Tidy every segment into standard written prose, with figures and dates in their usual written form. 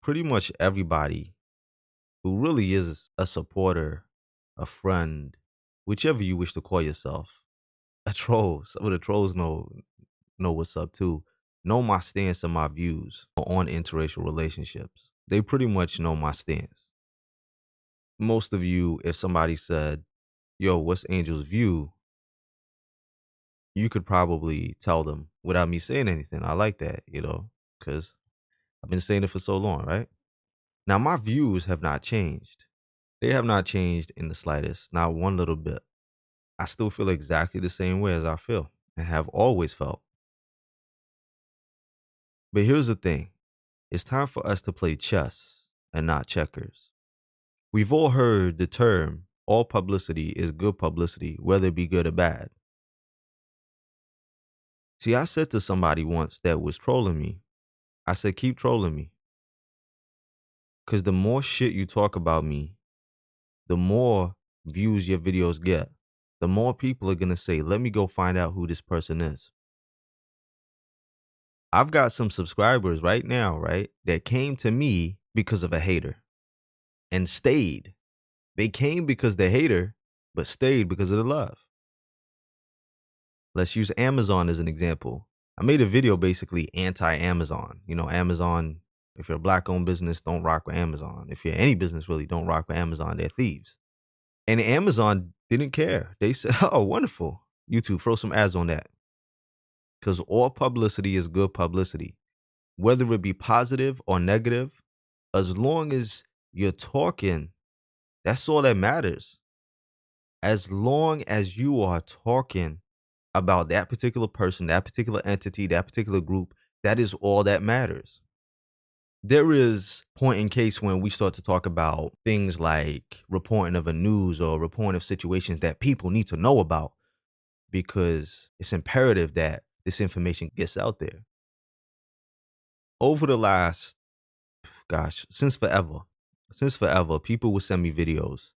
pretty much everybody who really is a supporter, a friend, whichever you wish to call yourself, a troll. Some of the trolls know what's up too. Know my stance and my views on interracial relationships. They pretty much know my stance. Most of you, if somebody said, "Yo, what's Angel's view?" you could probably tell them without me saying anything. I like that, because I've been saying it for so long, right? Now, my views have not changed. They have not changed in the slightest, not one little bit. I still feel exactly the same way as I feel and have always felt. But here's the thing, it's time for us to play chess and not checkers. We've all heard the term, all publicity is good publicity, whether it be good or bad. See, I said to somebody once that was trolling me, I said, keep trolling me. Because the more shit you talk about me, the more views your videos get. The more people are going to say, let me go find out who this person is. I've got some subscribers right now, right, that came to me because of a hater and stayed. They came because the hater, but stayed because of the love. Let's use Amazon as an example. I made a video basically anti-Amazon. Amazon, if you're a black-owned business, don't rock with Amazon. If you're any business, really, don't rock with Amazon. They're thieves. And Amazon didn't care. They said, oh, wonderful. YouTube, throw some ads on that. Because all publicity is good publicity. Whether it be positive or negative, as long as you're talking, that's all that matters. As long as you are talking about that particular person, that particular entity, that particular group, that is all that matters. There is point in case when we start to talk about things like reporting of a news or reporting of situations that people need to know about, because it's imperative that this information gets out there. Over the last, since forever, people will send me videos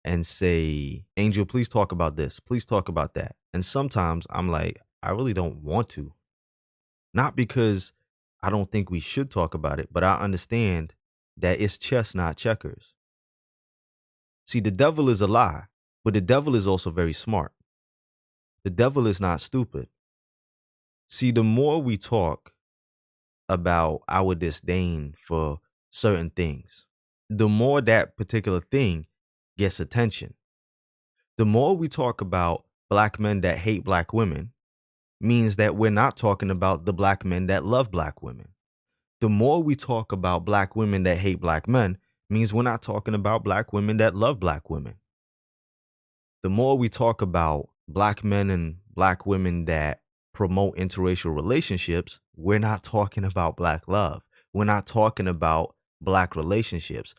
and say, Angel, please talk about this. Please talk about that. And sometimes I'm like, I really don't want to. Not because I don't think we should talk about it, but I understand that it's chess, not checkers. See, the devil is a lie, but the devil is also very smart. The devil is not stupid. See, the more we talk about our disdain for certain things, the more that particular thing gets attention. The more we talk about black men that hate black women means that we're not talking about the black men that love black women. The more we talk about black women that hate black men means we're not talking about black women that love black women. The more we talk about black men and black women that promote interracial relationships, we're not talking about black love. We're not talking about black relationships.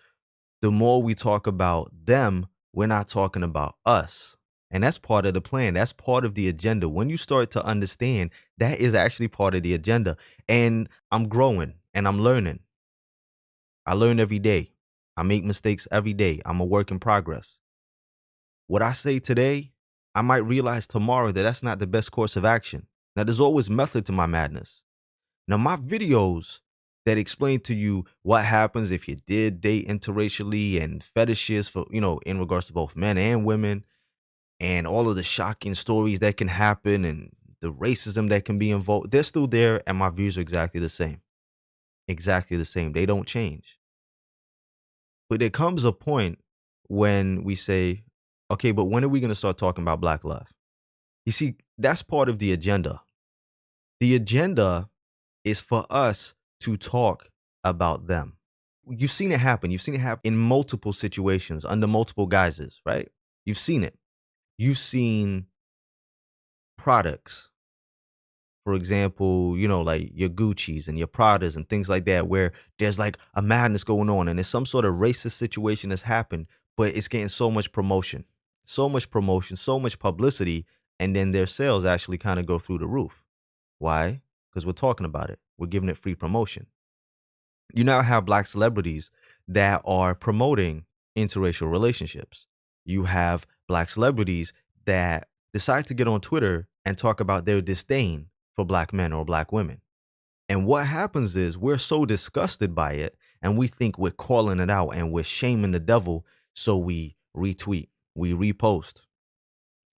The more we talk about them, we're not talking about us. And that's part of the plan. That's part of the agenda. When you start to understand, that is actually part of the agenda. And I'm growing and I'm learning. I learn every day. I make mistakes every day. I'm a work in progress. What I say today, I might realize tomorrow that that's not the best course of action. Now, there's always method to my madness. Now, my videos that explain to you what happens if you did date interracially and fetishes for, in regards to both men and women, and all of the shocking stories that can happen and the racism that can be involved, they're still there, and my views are exactly the same. Exactly the same. They don't change. But there comes a point when we say, okay, but when are we going to start talking about black love? You see, that's part of the agenda. The agenda is for us to talk about them. You've seen it happen. You've seen it happen in multiple situations under multiple guises, right? You've seen it. You've seen products, for example, like your Gucci's and your Pradas and things like that, where there's like a madness going on and there's some sort of racist situation that's happened, but it's getting so much promotion, so much publicity, and then their sales actually kind of go through the roof. Why? Because we're talking about it. We're giving it free promotion. You now have black celebrities that are promoting interracial relationships. You have black celebrities that decide to get on Twitter and talk about their disdain for black men or black women. And what happens is we're so disgusted by it and we think we're calling it out and we're shaming the devil. So we retweet, we repost,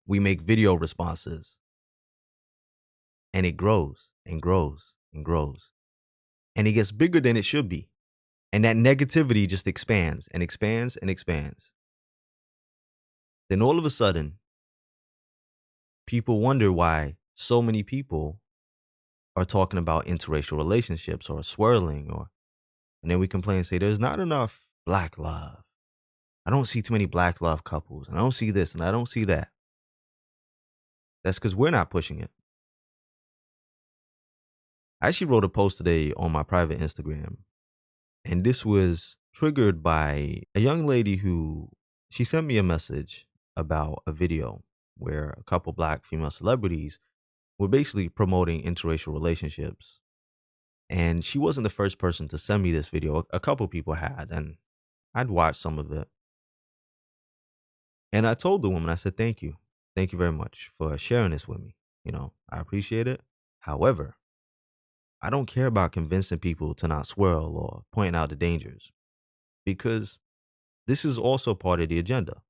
we make video responses, and it grows and grows and grows. And it gets bigger than it should be. And that negativity just expands and expands and expands. Then all of a sudden, people wonder why so many people are talking about interracial relationships or swirling, and then we complain and say there's not enough black love. I don't see too many black love couples, and I don't see this and I don't see that. That's because we're not pushing it. I actually wrote a post today on my private Instagram, and this was triggered by a young lady who she sent me a message about a video where a couple black female celebrities were basically promoting interracial relationships. And she wasn't the first person to send me this video. A couple people had, and I'd watched some of it. And I told the woman, I said, thank you. Thank you very much for sharing this with me. I appreciate it. However, I don't care about convincing people to not swirl or pointing out the dangers, because this is also part of the agenda.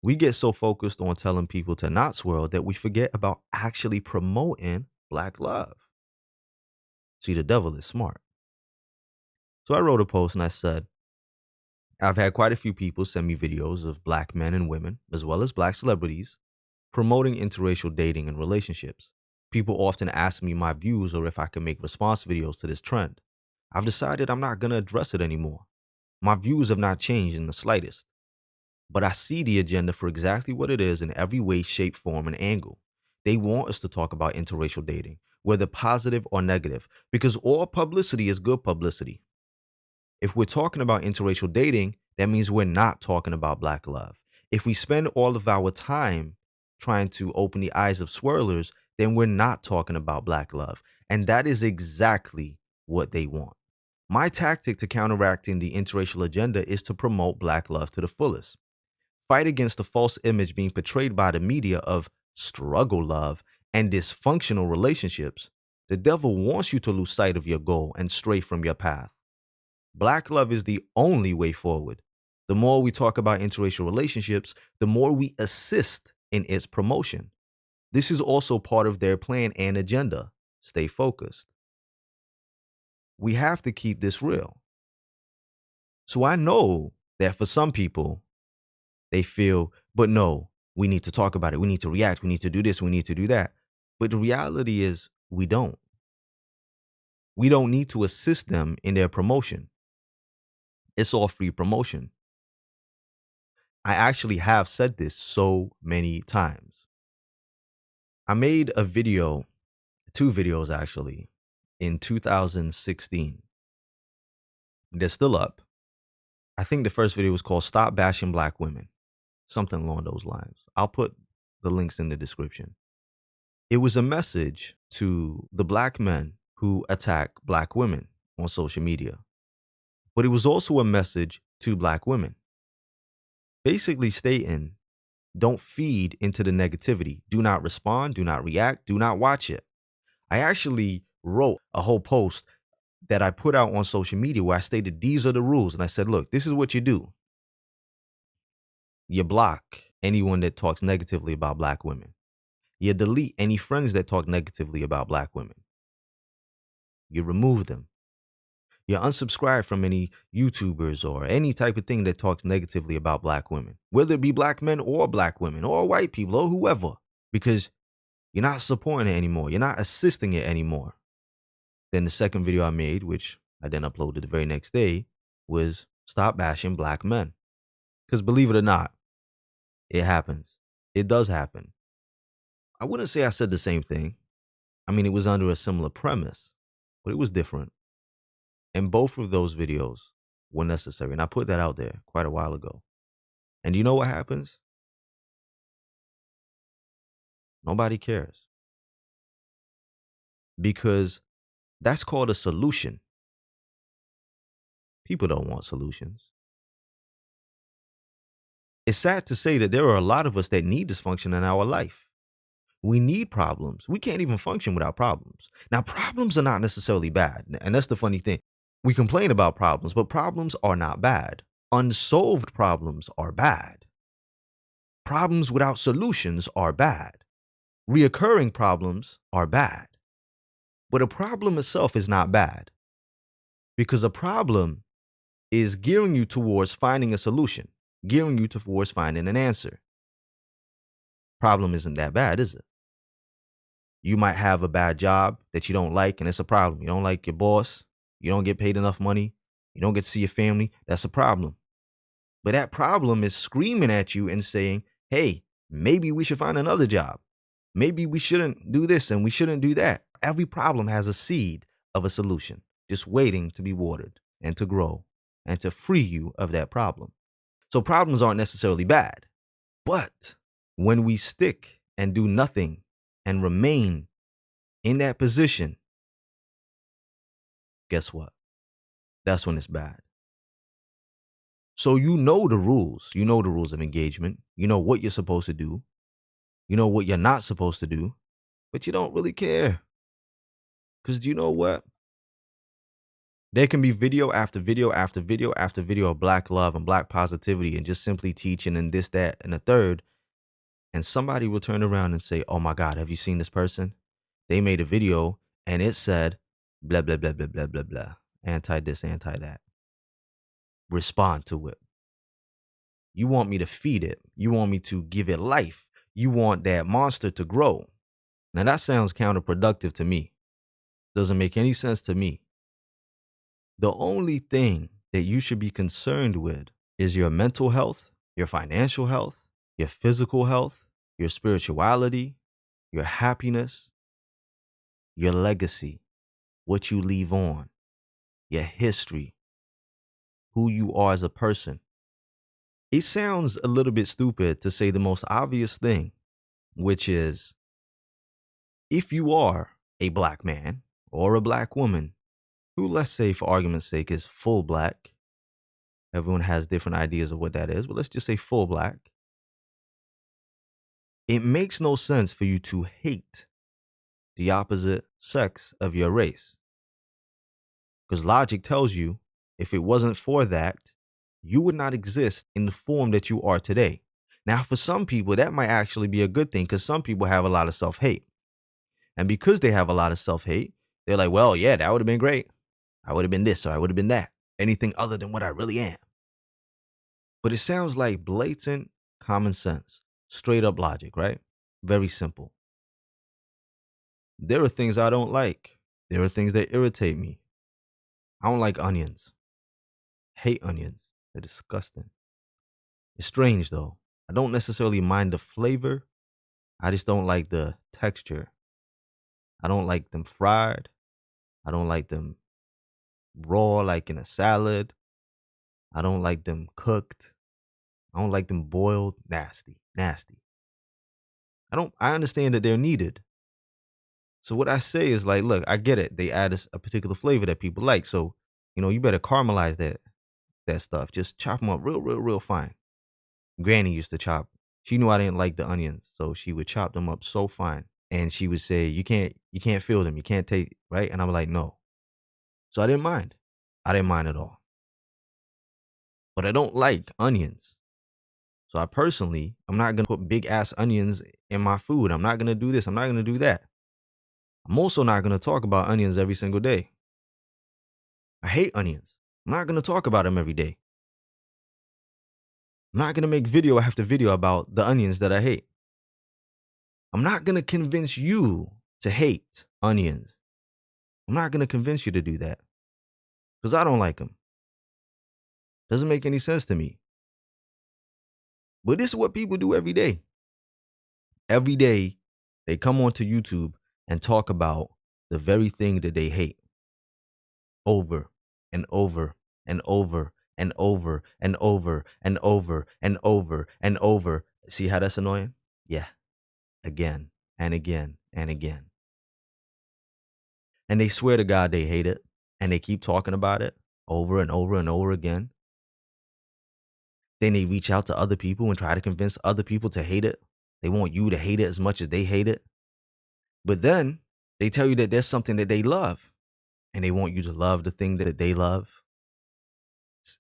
We get so focused on telling people to not swirl that we forget about actually promoting black love. See, the devil is smart. So I wrote a post and I said, I've had quite a few people send me videos of black men and women, as well as black celebrities, promoting interracial dating and relationships. People often ask me my views or if I can make response videos to this trend. I've decided I'm not going to address it anymore. My views have not changed in the slightest. But I see the agenda for exactly what it is in every way, shape, form, and angle. They want us to talk about interracial dating, whether positive or negative, because all publicity is good publicity. If we're talking about interracial dating, that means we're not talking about black love. If we spend all of our time trying to open the eyes of swirlers, then we're not talking about black love. And that is exactly what they want. My tactic to counteracting the interracial agenda is to promote black love to the fullest. Fight against the false image being portrayed by the media of struggle love and dysfunctional relationships. The devil wants you to lose sight of your goal and stray from your path. Black love is the only way forward. The more we talk about interracial relationships, the more we assist in its promotion. This is also part of their plan and agenda. Stay focused. We have to keep this real. So I know that for some people, they feel, but no, we need to talk about it. We need to react. We need to do this. We need to do that. But the reality is we don't. We don't need to assist them in their promotion. It's all free promotion. I actually have said this so many times. I made a video, 2 videos actually, in 2016. They're still up. I think the first video was called Stop Bashing Black Women, something along those lines. I'll put the links in the description. It was a message to the black men who attack black women on social media. But it was also a message to black women, basically stating, don't feed into the negativity. Do not respond. Do not react. Do not watch it. I actually wrote a whole post that I put out on social media where I stated these are the rules. And I said, look, this is what you do. You block anyone that talks negatively about black women. You delete any friends that talk negatively about black women. You remove them. You unsubscribe from any YouTubers or any type of thing that talks negatively about black women, whether it be black men or black women or white people or whoever, because you're not supporting it anymore. You're not assisting it anymore. Then the second video I made, which I then uploaded the very next day, was stop bashing black men. Because believe it or not, it happens. It does happen. I wouldn't say I said the same thing. I mean, it was under a similar premise, but it was different. And both of those videos were necessary. And I put that out there quite a while ago. And you know what happens? Nobody cares. Because that's called a solution. People don't want solutions. It's sad to say that there are a lot of us that need dysfunction in our life. We need problems. We can't even function without problems. Now, problems are not necessarily bad. And that's the funny thing. We complain about problems, but problems are not bad. Unsolved problems are bad. Problems without solutions are bad. Reoccurring problems are bad. But a problem itself is not bad because a problem is gearing you towards finding a solution, gearing you towards finding an answer. Problem isn't that bad, is it? You might have a bad job that you don't like, and it's a problem. You don't like your boss. You don't get paid enough money. You don't get to see your family. That's a problem. But that problem is screaming at you and saying, hey, maybe we should find another job. Maybe we shouldn't do this and we shouldn't do that. Every problem has a seed of a solution, just waiting to be watered and to grow and to free you of that problem. So problems aren't necessarily bad. But when we stick and do nothing and remain in that position, guess what? That's when it's bad. So you know the rules. You know the rules of engagement. You know what you're supposed to do. You know what you're not supposed to do, but you don't really care. Because do you know what? There can be video after video after video after video of black love and black positivity and just simply teaching and this, that, and the third. And somebody will turn around and say, oh my God, have you seen this person? They made a video and it said, blah, blah, blah, blah, blah, blah, blah. Anti this, anti that. Respond to it. You want me to feed it. You want me to give it life. You want that monster to grow. Now that sounds counterproductive to me. Doesn't make any sense to me. The only thing that you should be concerned with is your mental health, your financial health, your physical health, your spirituality, your happiness, your legacy, what you leave on, your history, who you are as a person. It sounds a little bit stupid to say the most obvious thing, which is if you are a black man or a black woman who, let's say for argument's sake, is full black. Everyone has different ideas of what that is, but let's just say full black. It makes no sense for you to hate the opposite sex of your race. Because logic tells you if it wasn't for that, you would not exist in the form that you are today. Now, for some people, that might actually be a good thing because some people have a lot of self-hate. And because they have a lot of self-hate, they're like, well, yeah, that would have been great. I would have been this or I would have been that. Anything other than what I really am. But it sounds like blatant common sense, straight up logic, right? Very simple. There are things I don't like. There are things that irritate me. I don't like onions. Hate onions. They're disgusting. It's strange though. I don't necessarily mind the flavor. I just don't like the texture. I don't like them fried. I don't like them raw like in a salad. I don't like them cooked. I don't like them boiled. Nasty. Nasty. I understand that they're needed. So what I say is like, look, I get it. They add a particular flavor that people like. So, you better caramelize that stuff. Just chop them up real fine. Granny used to chop. She knew I didn't like the onions, so she would chop them up so fine. And she would say, you can't feel them. You can't taste, right? And I'm like, no. So I didn't mind. I didn't mind at all. But I don't like onions. So I'm not going to put big ass onions in my food. I'm not going to do this. I'm not going to do that. I'm also not going to talk about onions every single day. I hate onions. I'm not going to talk about them every day. I'm not going to make video after video about the onions that I hate. I'm not going to convince you to hate onions. I'm not going to convince you to do that because I don't like them. Doesn't make any sense to me. But this is what people do every day. Every day they come onto YouTube and talk about the very thing that they hate over and over and over and over and over and over and over and over. See how that's annoying? Yeah. Again and again and again. And they swear to God they hate it and they keep talking about it over and over and over again. Then they reach out to other people and try to convince other people to hate it. They want you to hate it as much as they hate it. But then they tell you that there's something that they love. and they want you to love the thing that they love.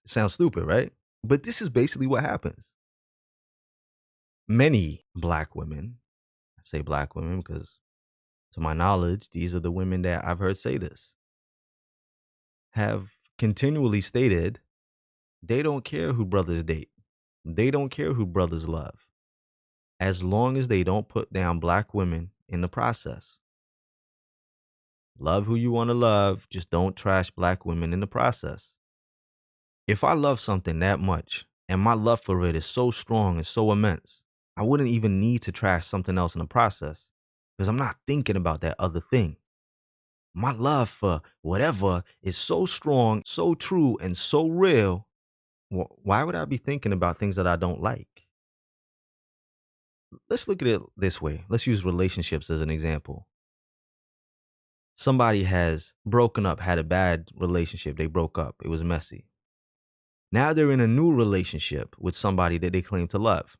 Sounds stupid, right? But this is basically what happens. Many black women, I say black women because to my knowledge, these are the women that I've heard say this, have continually stated they don't care who brothers date. They don't care who brothers love, as long as they don't put down black women in the process. Love who you want to love, just don't trash black women in the process. If I love something that much and my love for it is so strong and so immense, I wouldn't even need to trash something else in the process because I'm not thinking about that other thing. My love for whatever is so strong, so true, and so real. Why would I be thinking about things that I don't like? Let's look at it this way. Let's use relationships as an example. Somebody has broken up, had a bad relationship. They broke up. It was messy. Now they're in a new relationship with somebody that they claim to love.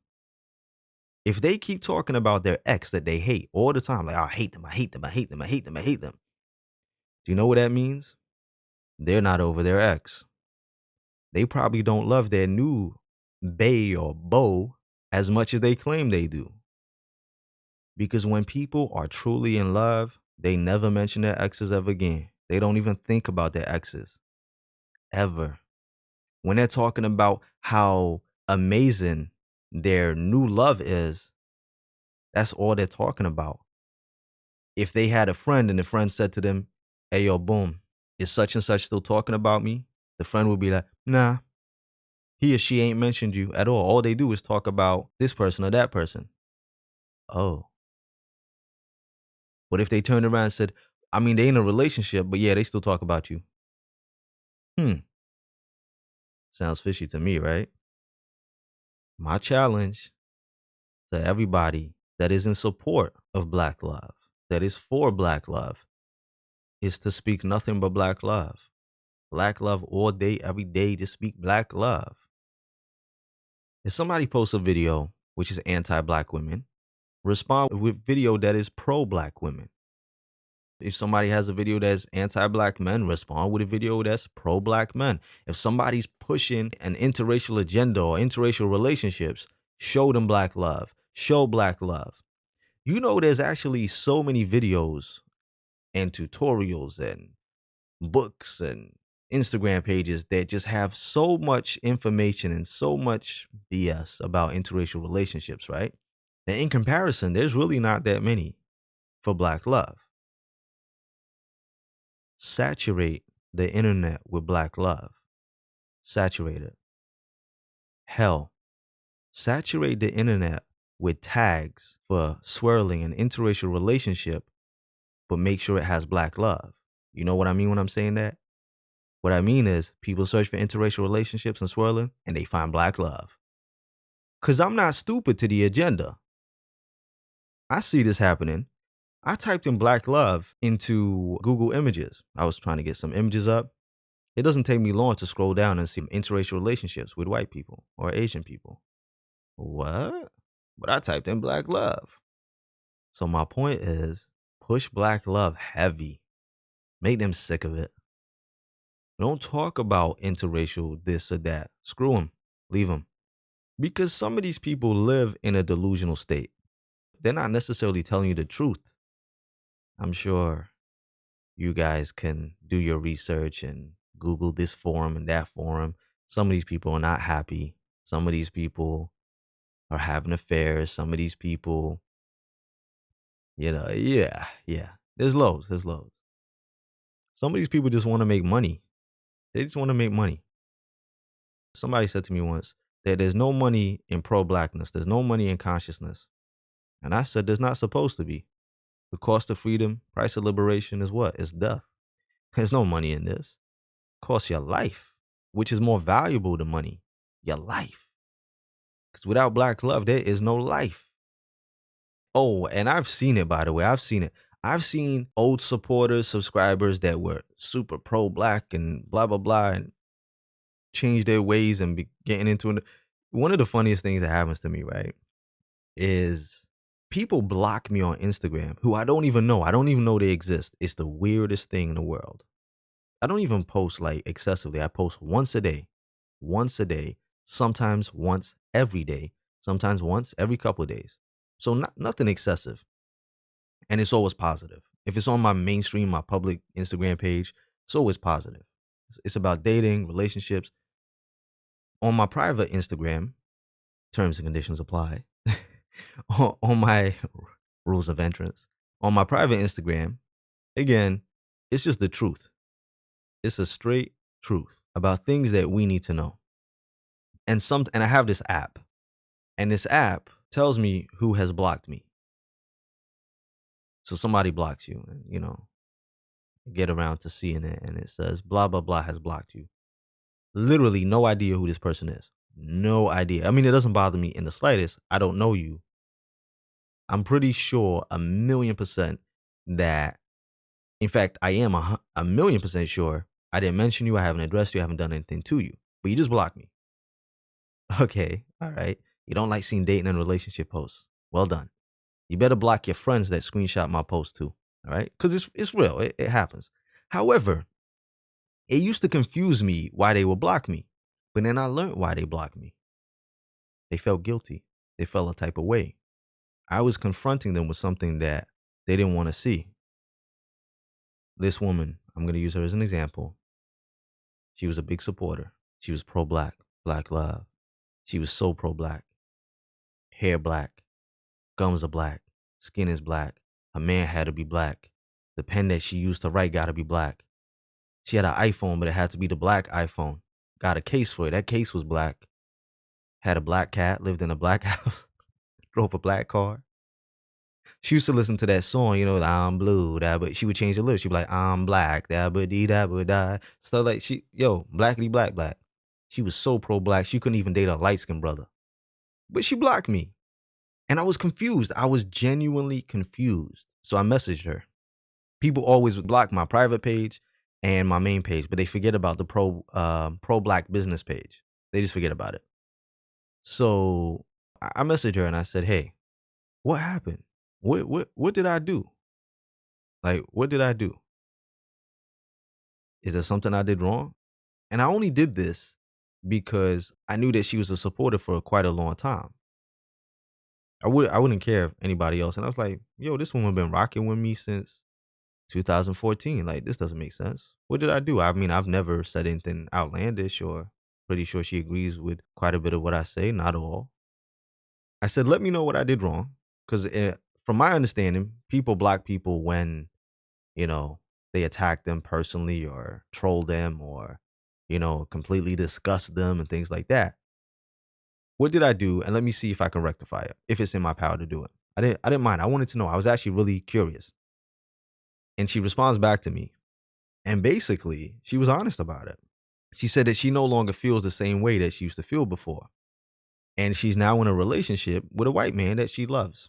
If they keep talking about their ex that they hate all the time, like, "Oh, I hate them, I hate them, I hate them, I hate them, I hate them." Do you know what that means? They're not over their ex. They probably don't love their new bae or beau as much as they claim they do. Because when people are truly in love, they never mention their exes ever again. They don't even think about their exes ever. When they're talking about how amazing their new love is, that's all they're talking about. If they had a friend and the friend said to them, "Hey, yo, boom, is such and such still talking about me?" The friend would be like, "Nah, he or she ain't mentioned you at all. All they do is talk about this person or that person." Oh, what if they turned around and said, "I mean, they in a relationship, but yeah, they still talk about you." Hmm, sounds fishy to me, right? My challenge to everybody that is in support of Black love, that is for Black love, is to speak nothing but Black love. Black love all day, every day, just speak Black love. If somebody posts a video which is anti-Black women, respond with video that is pro-Black women. If somebody has a video that's anti-Black men, respond with a video that's pro-Black men. If somebody's pushing an interracial agenda or interracial relationships, show them Black love. Show Black love. You know, there's actually so many videos and tutorials and books and Instagram pages that just have so much information and so much BS about interracial relationships, right? And in comparison, there's really not that many for Black love. Saturate the internet with Black love. Saturate it. Hell, saturate the internet with tags for swirling an interracial relationship, but make sure it has Black love. You know what I mean when I'm saying that? What I mean is people search for interracial relationships and swirling and they find Black love. Cause I'm not stupid to the agenda. I see this happening. I typed in Black love into Google Images. I was trying to get some images up. It doesn't take me long to scroll down and see interracial relationships with white people or Asian people. What? But I typed in Black love. So my point is push Black love heavy. Make them sick of it. Don't talk about interracial this or that. Screw them. Leave them. Because some of these people live in a delusional state. They're not necessarily telling you the truth. I'm sure you guys can do your research and Google this forum and that forum. Some of these people are not happy. Some of these people are having affairs. Some of these people, yeah. There's loads. There's loads. Some of these people just want to make money. They just want to make money. Somebody said to me once that there's no money in pro-blackness. There's no money in consciousness. And I said, there's not supposed to be. The cost of freedom, price of liberation is what? It's death. There's no money in this. It costs your life, which is more valuable than money. Your life. Because without Black love, there is no life. Oh, and I've seen it, by the way. I've seen it. I've seen old supporters, subscribers that were super pro-Black and blah, blah, blah, and change their ways and be getting into it. One of the funniest things that happens to me, right, is people block me on Instagram who I don't even know. I don't even know they exist. It's the weirdest thing in the world. I don't even post like excessively. I post once a day, sometimes once every day, sometimes once every couple of days. So nothing excessive, and it's always positive. If it's on my mainstream, my public Instagram page, it's always positive. It's about dating, relationships. On my private Instagram, terms and conditions apply. On my rules of entrance, on my private Instagram, again, it's just the truth. It's a straight truth about things that we need to know. And I have this app, and this app tells me who has blocked me. So somebody blocks you, and get around to seeing it, and it says blah blah blah has blocked you. Literally no idea who this person is. No idea. I mean, it doesn't bother me in the slightest. I don't know you. I'm pretty sure 1,000,000% that, in fact, I am 1,000,000% sure I didn't mention you. I haven't addressed you. I haven't done anything to you, but you just blocked me. Okay. All right. You don't like seeing dating and relationship posts. Well done. You better block your friends that screenshot my post too. All right. Cause it's real. It happens. However, it used to confuse me why they would block me, but then I learned why they blocked me. They felt guilty. They felt a type of way. I was confronting them with something that they didn't want to see. This woman, I'm going to use her as an example. She was a big supporter. She was pro-black, black love. She was so pro-black. Hair black, gums are black, skin is black. Her man had to be black. The pen that she used to write got to be black. She had an iPhone, but it had to be the black iPhone. Got a case for it. That case was black. Had a black cat, lived in a black house, drove a black car. She used to listen to that song, I'm blue, that, but she would change the lyrics. She'd be like, I'm black, that, but dee, that, but die. Stuff like blackity black, black. She was so pro-black, she couldn't even date a light-skinned brother. But she blocked me. And I was confused. I was genuinely confused. So I messaged her. People always block my private page and my main page, but they forget about the pro-black business page. They just forget about it. So I messaged her and I said, hey, what happened? What did I do? Like, what did I do? Is there something I did wrong? And I only did this because I knew that she was a supporter for quite a long time. I wouldn't care if anybody else. And I was like, yo, this woman been rocking with me since 2014. Like, this doesn't make sense. What did I do? I mean, I've never said anything outlandish, or pretty sure she agrees with quite a bit of what I say, not all. I said, let me know what I did wrong. Because from my understanding, people block people when, they attack them personally or troll them or, completely disgust them and things like that. What did I do? And let me see if I can rectify it, if it's in my power to do it. I didn't mind. I wanted to know. I was actually really curious. And she responds back to me. And basically, she was honest about it. She said that she no longer feels the same way that she used to feel before. And she's now in a relationship with a white man that she loves.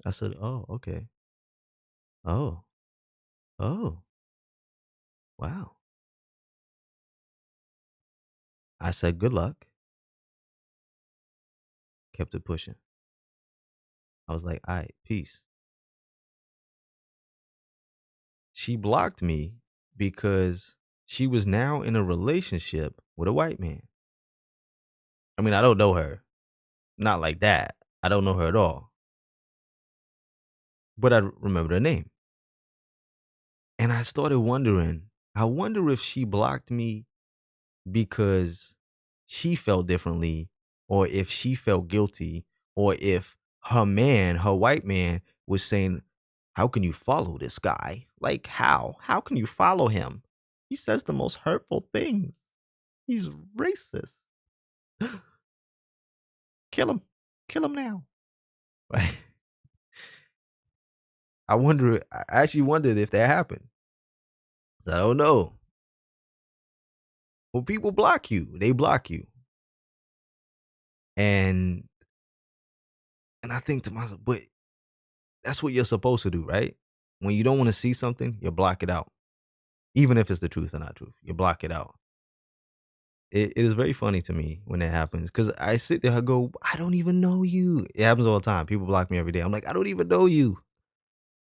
I said, oh, okay. Oh, oh, wow. I said, good luck. Kept it pushing. I was like, all right, peace. She blocked me because she was now in a relationship with a white man. I mean, I don't know her. Not like that. I don't know her at all. But I remember her name. And I started wondering, I wonder if she blocked me because she felt differently, or if she felt guilty, or if her man, her white man, was saying, how can you follow this guy? Like, how? How can you follow him? He says the most hurtful things. He's racist. Kill him. Kill him now. Right? I actually wondered if that happened. I don't know. Well, people block you. They block you. And I think to myself, but that's what you're supposed to do, right? When you don't want to see something, you block it out. Even if it's the truth or not truth, you block it out. It is very funny to me when that happens, because I sit there, I go, I don't even know you. It happens all the time. People block me every day. I'm like, I don't even know you.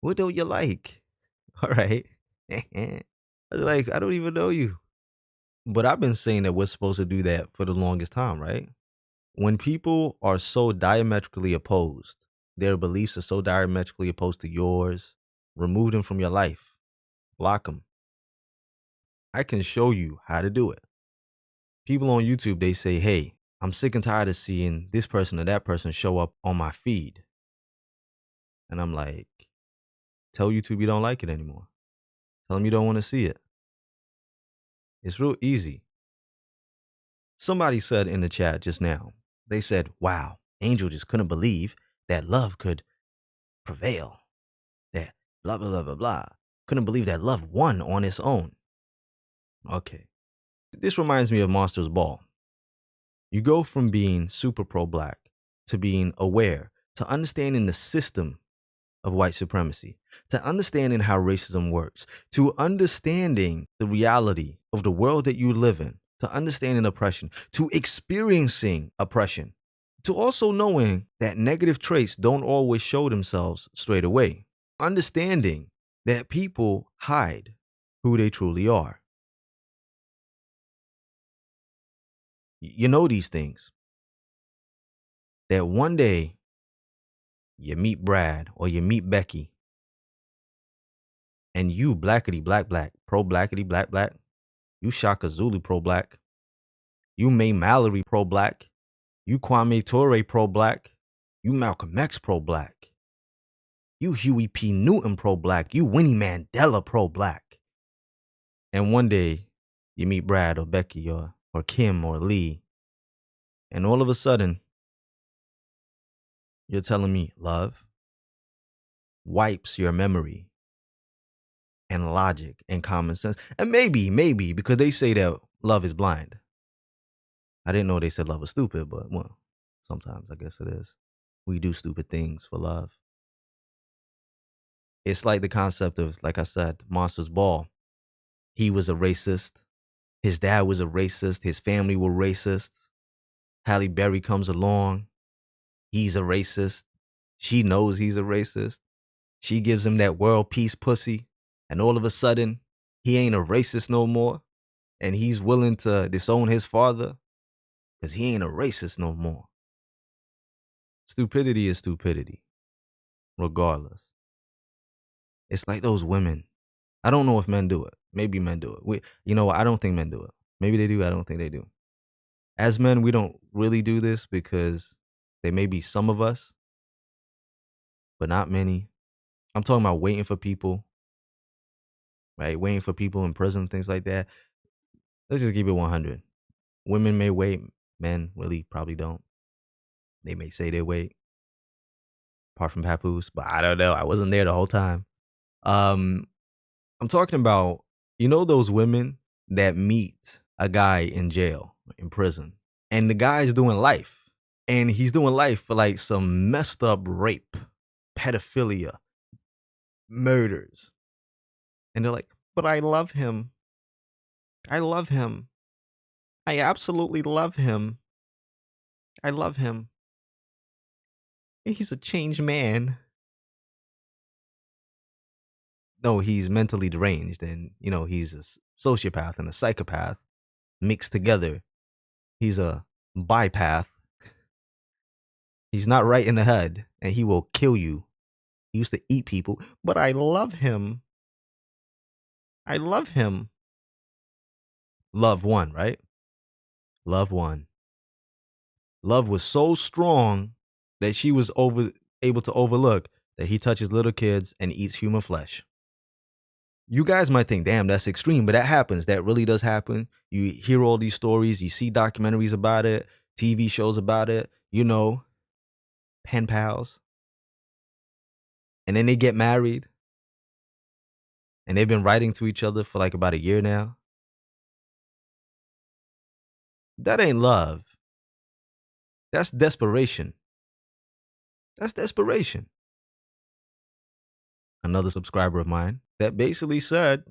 What don't you like? All right. I was like, I don't even know you. But I've been saying that we're supposed to do that for the longest time, right? When people are so diametrically opposed, their beliefs are so diametrically opposed to yours, remove them from your life, block them. I can show you how to do it. People on YouTube, they say, hey, I'm sick and tired of seeing this person or that person show up on my feed. And I'm like, tell YouTube you don't like it anymore. Tell them you don't want to see it. It's real easy. Somebody said in the chat just now, they said, wow, Angel just couldn't believe that love could prevail. That blah, blah, blah, blah, blah. Couldn't believe that love won on its own. Okay. This reminds me of Monsters Ball. You go from being super pro-black to being aware, to understanding the system of white supremacy, to understanding how racism works, to understanding the reality of the world that you live in, to understanding oppression, to experiencing oppression, to also knowing that negative traits don't always show themselves straight away, understanding that people hide who they truly are. You know these things. That one day you meet Brad or you meet Becky, and you blackity black black, pro blackity black black, you Shaka Zulu pro black, you May Mallory pro black, you Kwame Ture pro black, you Malcolm X pro black, you Huey P. Newton pro black, you Winnie Mandela pro black. And one day you meet Brad or Becky or Kim or Lee, and all of a sudden you're telling me love wipes your memory and logic and common sense. And maybe, because they say that love is blind. I didn't know they said love was stupid, but well, sometimes I guess it is. We do stupid things for love. It's like the concept of, like I said, Monsters Ball. He was a racist. His dad was a racist. His family were racists. Halle Berry comes along. He's a racist. She knows he's a racist. She gives him that world peace pussy. And all of a sudden, he ain't a racist no more. And he's willing to disown his father because he ain't a racist no more. Stupidity is stupidity, regardless. It's like those women. I don't know if men do it. Maybe men do it. I don't think men do it. Maybe they do. I don't think they do. As men, we don't really do this because there may be some of us, but not many. I'm talking about waiting for people, right? Waiting for people in prison, things like that. Let's just keep it 100. Women may wait. Men really probably don't. They may say they wait, apart from Papoose, but I don't know. I wasn't there the whole time. I'm talking about, those women that meet a guy in jail, in prison, and the guy's doing life, and he's doing life for like some messed up rape, pedophilia, murders. And they're like, but I love him. I love him. I absolutely love him. I love him. He's a changed man. No, he's mentally deranged, and he's a sociopath and a psychopath mixed together. He's a bipath. He's not right in the head, and he will kill you. He used to eat people, but I love him. I love him. Love won, right? Love won. Love was so strong that she was able to overlook that he touches little kids and eats human flesh. You guys might think, damn, that's extreme, but that happens. That really does happen. You hear all these stories. You see documentaries about it, TV shows about it, pen pals. And then they get married. And they've been writing to each other for like about a year now. That ain't love. That's desperation. That's desperation. Another subscriber of mine that basically said,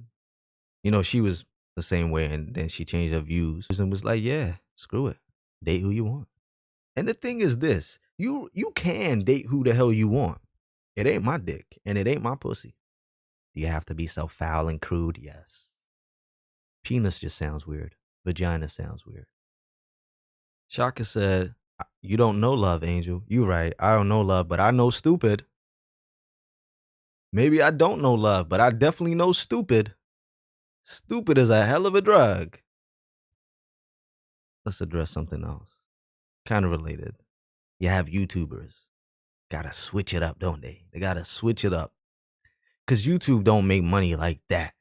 she was the same way, and then she changed her views and was like, yeah, screw it. Date who you want. And the thing is this, you can date who the hell you want. It ain't my dick, and it ain't my pussy. Do you have to be so foul and crude? Yes. Penis just sounds weird. Vagina sounds weird. Shaka said, "You don't know love, Angel. You right. I don't know love, but I know stupid. Maybe I don't know love, but I definitely know stupid. Stupid is a hell of a drug." Let's address something else. Kind of related. You have YouTubers. Gotta switch it up, don't they? They gotta switch it up. Cause YouTube don't make money like that.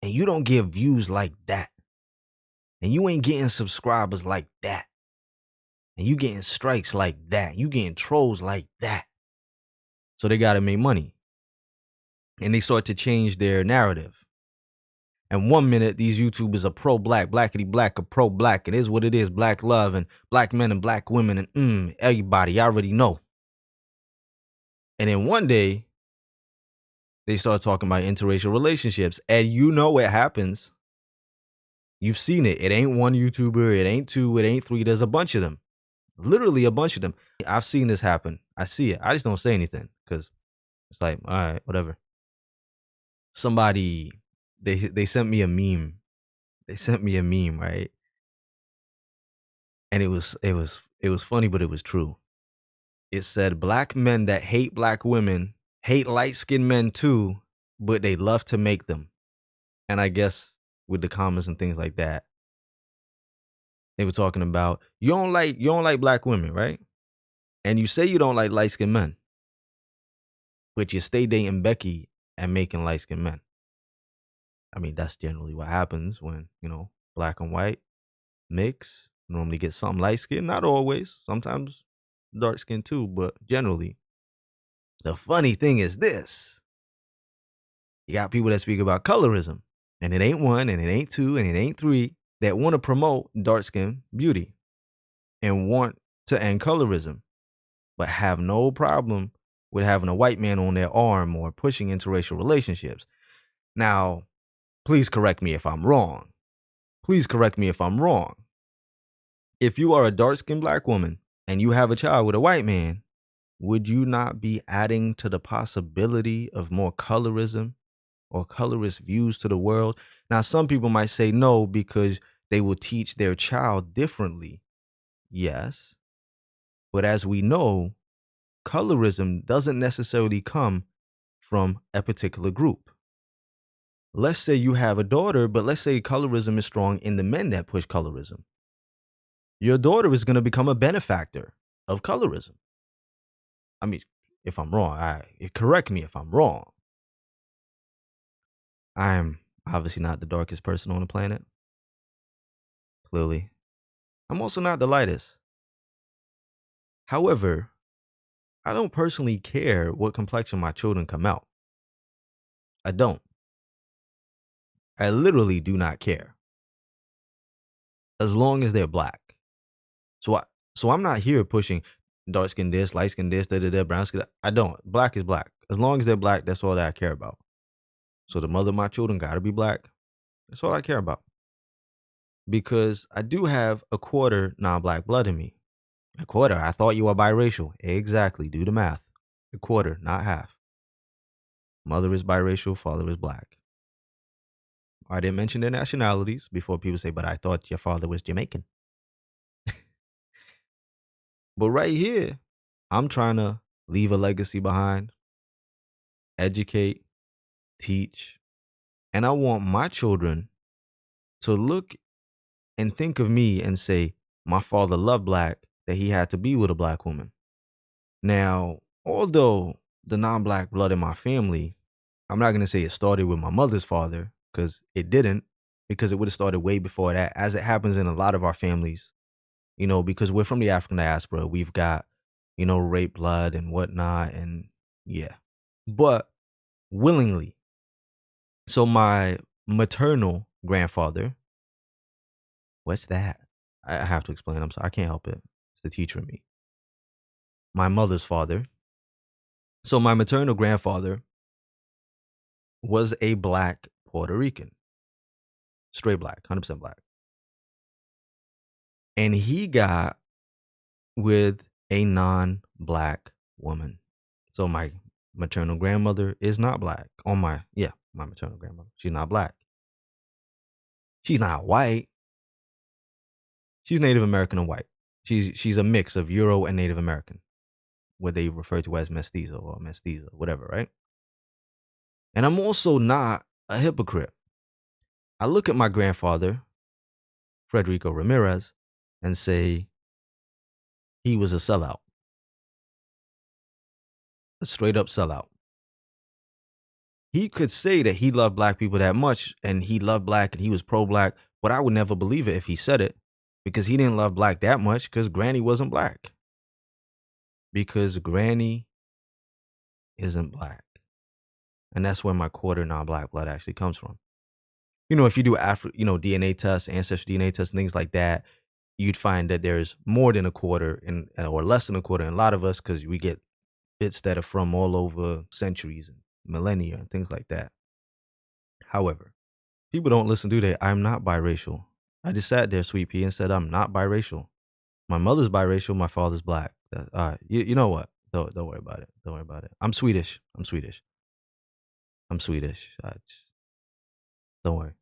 And you don't get views like that. And you ain't getting subscribers like that. And you getting strikes like that. You getting trolls like that. So they gotta make money. And they start to change their narrative. And 1 minute, these YouTubers are pro-black, blackity black are pro-black. It is what it is, black love and black men and black women and everybody, I already know. And then one day, they start talking about interracial relationships. And you know what happens. You've seen it. It ain't one YouTuber. It ain't two. It ain't three. There's a bunch of them. Literally a bunch of them. I've seen this happen. I see it. I just don't say anything because it's like, all right, whatever. Somebody, they sent me a meme. They sent me a meme, right? And it was funny, but it was true. It said black men that hate black women hate light-skinned men too, but they love to make them. And I guess with the comments and things like that, they were talking about you don't like black women, right? And you say you don't like light-skinned men, but you stay dating Becky and making light-skinned men. I mean, that's generally what happens when, black and white mix. Normally get something light-skinned, not always. Sometimes dark-skinned too, but generally. The funny thing is this. You got people that speak about colorism, and it ain't one, and it ain't two, and it ain't three that want to promote dark-skinned beauty and want to end colorism, but have no problem with having a white man on their arm or pushing interracial relationships. Now, please correct me if I'm wrong. Please correct me if I'm wrong. If you are a dark-skinned black woman and you have a child with a white man, would you not be adding to the possibility of more colorism or colorist views to the world? Now, some people might say no because they will teach their child differently. Yes. But as we know, colorism doesn't necessarily come from a particular group. Let's say you have a daughter, but let's say colorism is strong in the men that push colorism. Your daughter is going to become a benefactor of colorism. I mean, if I'm wrong, correct me if I'm wrong. I'm obviously not the darkest person on the planet. Clearly. I'm also not the lightest. However, I don't personally care what complexion my children come out. I don't. I literally do not care. As long as they're black. So I'm not here pushing dark skin this, light skin this, brown skin. I don't. Black is black. As long as they're black, that's all that I care about. So the mother of my children gotta be black. That's all I care about. Because I do have a quarter non-black blood in me. A quarter. I thought you were biracial. Exactly. Do the math. A quarter, not half. Mother is biracial, father is black. I didn't mention their nationalities before people say, but I thought your father was Jamaican. But right here, I'm trying to leave a legacy behind, educate, teach, and I want my children to look and think of me and say, my father loved black, that he had to be with a black woman. Now, although the non-black blood in my family, I'm not going to say it started with my mother's father, because it didn't, because it would have started way before that, as it happens in a lot of our families, because we're from the African diaspora. We've got, rape blood and whatnot, and yeah. But willingly. So my maternal grandfather, what's that? I have to explain. I'm sorry. I can't help it. It's the teacher in me. My mother's father. So my maternal grandfather was a black Puerto Rican. Straight black, 100% black. And he got with a non-black woman. So my maternal grandmother is not black. My maternal grandmother. She's not black. She's not white. She's Native American and white. She's a mix of Euro and Native American, what they refer to as mestizo or mestiza, whatever, right? And I'm also not a hypocrite. I look at my grandfather, Federico Ramirez, and say he was a sellout, a straight up sellout. He could say that he loved black people that much and he loved black and he was pro black, but I would never believe it if he said it because he didn't love black that much because Granny wasn't black. Because Granny isn't black. And that's where my quarter non-black blood actually comes from. If you do DNA tests, ancestry DNA tests, things like that, you'd find that there's more than a quarter or less than a quarter in a lot of us because we get bits that are from all over centuries and millennia and things like that. However, people don't listen, do they? I'm not biracial. I just sat there, Sweet Pea, and said I'm not biracial. My mother's biracial. My father's black. You know what? Don't worry about it. Don't worry about it. I'm Swedish. Don't worry.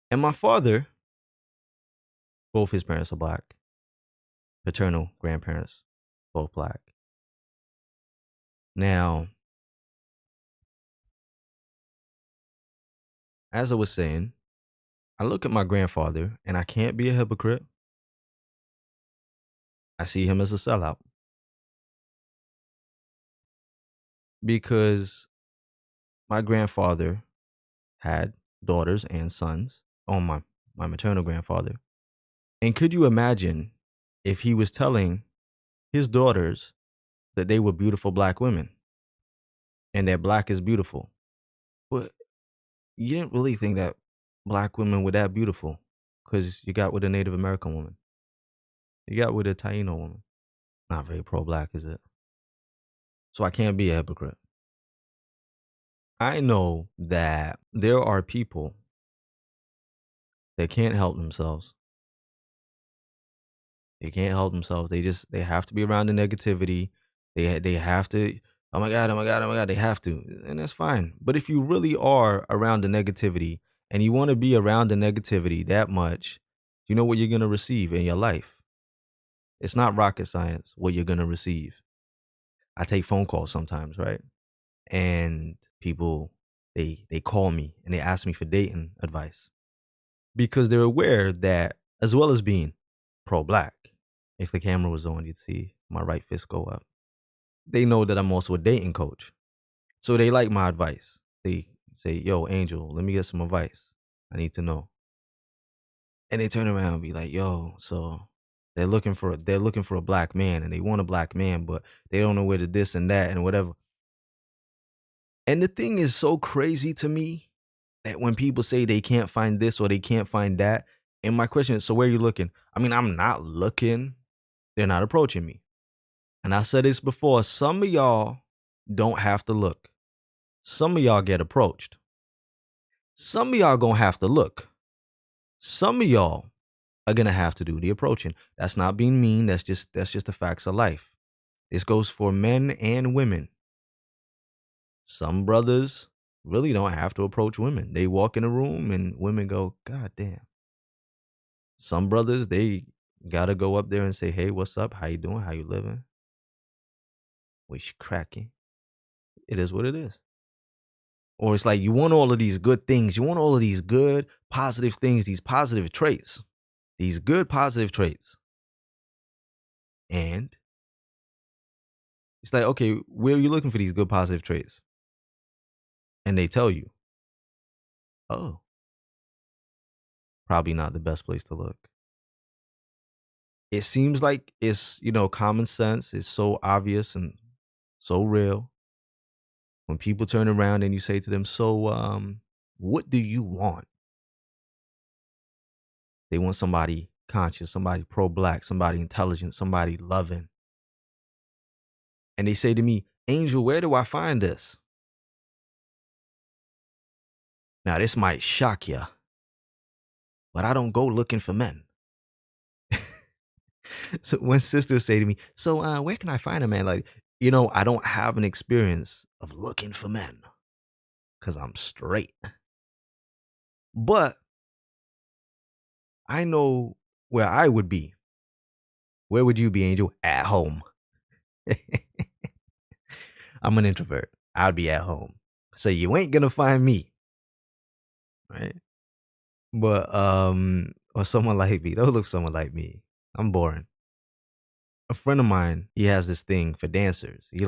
And my father, both his parents are black. Paternal grandparents, both black. Now, as I was saying, I look at my grandfather and I can't be a hypocrite. I see him as a sellout. Because my grandfather had daughters and sons on my maternal grandfather. And could you imagine if he was telling his daughters that they were beautiful black women and that black is beautiful? But you didn't really think that black women were that beautiful because you got with a Native American woman. You got with a Taino woman. Not very pro-black, is it? So I can't be a hypocrite. I know that there are people that can't help themselves. They can't help themselves. They have to be around the negativity. They have to. Oh my god! Oh my god! Oh my god! They have to, and that's fine. But if you really are around the negativity and you want to be around the negativity that much, you know what you're gonna receive in your life. It's not rocket science what you're gonna receive. I take phone calls sometimes, right? And people they call me and they ask me for dating advice because they're aware that as well as being pro-black, if the camera was on, you'd see my right fist go up. They know that I'm also a dating coach. So they like my advice. They say, yo, Angel, let me get some advice. I need to know. And they turn around and be like, yo, so they're looking for a black man and they want a black man, but they don't know where to this and that and whatever. And the thing is so crazy to me that when people say they can't find this or they can't find that, and my question is, so where are you looking? I mean, I'm not looking. They're not approaching me. And I said this before, some of y'all don't have to look. Some of y'all get approached. Some of y'all gonna have to look. Some of y'all are gonna have to do the approaching. That's not being mean. That's just the facts of life. This goes for men and women. Some brothers really don't have to approach women. They walk in a room and women go, God damn. Some brothers, they gotta go up there and say, hey, what's up? How you doing? How you living? Wish cracking. It is what it is. Or it's like you want all of these good things. You want all of these good, positive things, these positive traits, these good, positive traits. And it's like, okay, where are you looking for these good, positive traits? And they tell you, oh, probably not the best place to look. It seems like it's, common sense. It's so obvious and so real. When people turn around and you say to them, so, what do you want? They want somebody conscious, somebody pro-black, somebody intelligent, somebody loving. And they say to me, Angel, where do I find this? Now, this might shock you, but I don't go looking for men. So when sisters say to me, so where can I find a man? Like, I don't have an experience of looking for men because I'm straight. But I know where I would be. Where would you be, Angel? At home. I'm an introvert. I'd be at home. So you ain't gonna find me, right? But or someone like me. Don't look someone like me. I'm boring. A friend of mine, he has this thing for dancers. He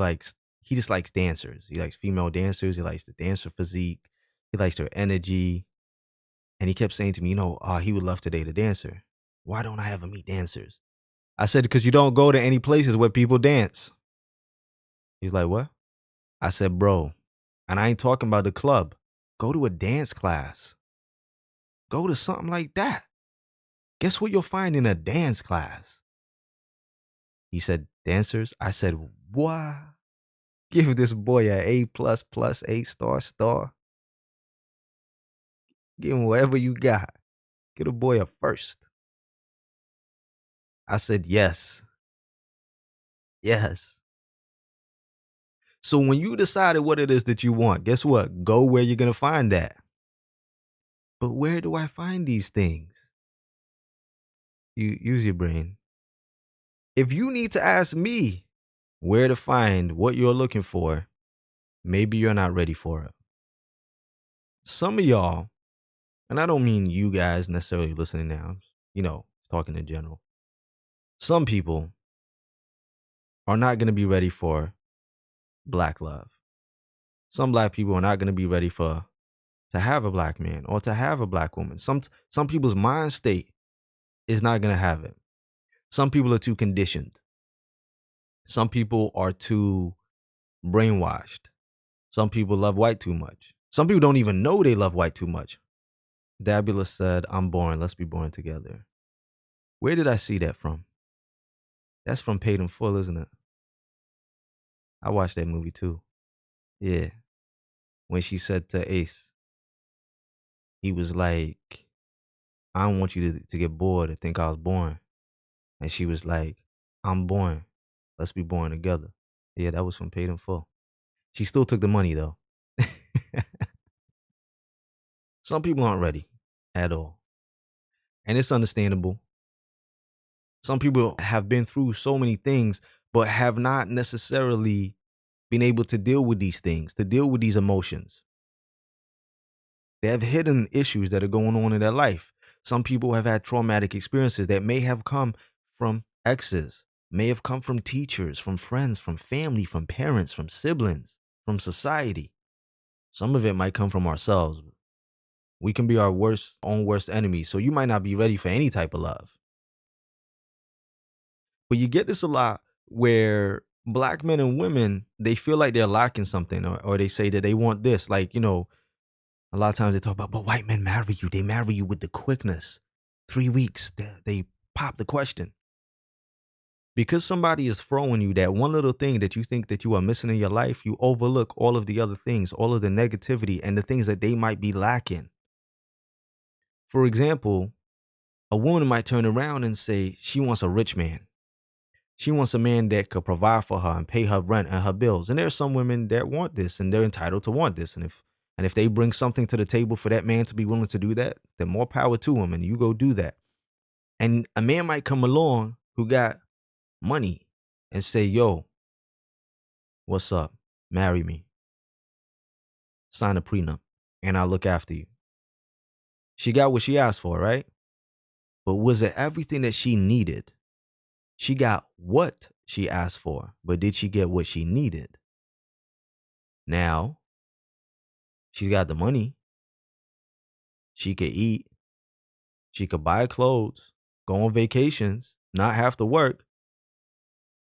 just likes dancers. He likes female dancers. He likes the dancer physique. He likes their energy. And he kept saying to me, he would love to date a dancer. Why don't I ever meet dancers? I said, because you don't go to any places where people dance. He's like, what? I said, bro, and I ain't talking about the club. Go to a dance class. Go to something like that. Guess what you'll find in a dance class? He said, dancers? I said, what? Give this boy a A plus plus, A star star. Give him whatever you got. Get a boy a first. I said, yes. Yes. So when you decided what it is that you want, guess what? Go where you're going to find that. But where do I find these things? You use your brain. If you need to ask me where to find what you're looking for, maybe you're not ready for it. Some of y'all, and I don't mean you guys necessarily listening now, talking in general. Some people are not going to be ready for black love. Some black people are not going to be ready to have a black man or to have a black woman. Some people's mind state is not going to have it. Some people are too conditioned. Some people are too brainwashed. Some people love white too much. Some people don't even know they love white too much. Dabula said, I'm boring. Let's be boring together. Where did I see that from? That's from Paid in Full, isn't it? I watched that movie too. Yeah. When she said to Ace, he was like, I don't want you to get bored or think I was boring. And she was like, I'm boring. Let's be boring together. Yeah, that was from Paid in Full. She still took the money though. Some people aren't ready at all. And it's understandable. Some people have been through so many things, but have not necessarily been able to deal with these things, to deal with these emotions. They have hidden issues that are going on in their life. Some people have had traumatic experiences that may have come from exes, may have come from teachers, from friends, from family, from parents, from siblings, from society. Some of it might come from ourselves. We can be our own worst enemies. So you might not be ready for any type of love. But you get this a lot where black men and women, they feel like they're lacking something, or they say that they want this. Like, a lot of times they talk about, but white men marry you. They marry you with the quickness. 3 weeks, they pop the question. Because somebody is throwing you that one little thing that you think that you are missing in your life, you overlook all of the other things, all of the negativity and the things that they might be lacking. For example, a woman might turn around and say she wants a rich man. She wants a man that could provide for her and pay her rent and her bills. And there's some women that want this and they're entitled to want this. And if they bring something to the table for that man to be willing to do that, then more power to him and you go do that. And a man might come along who got money and say, yo, what's up? Marry me. Sign a prenup and I'll look after you. She got what she asked for, right? But was it everything that she needed? She got what she asked for, but did she get what she needed? Now, she's got the money. She could eat. She could buy clothes, go on vacations, not have to work.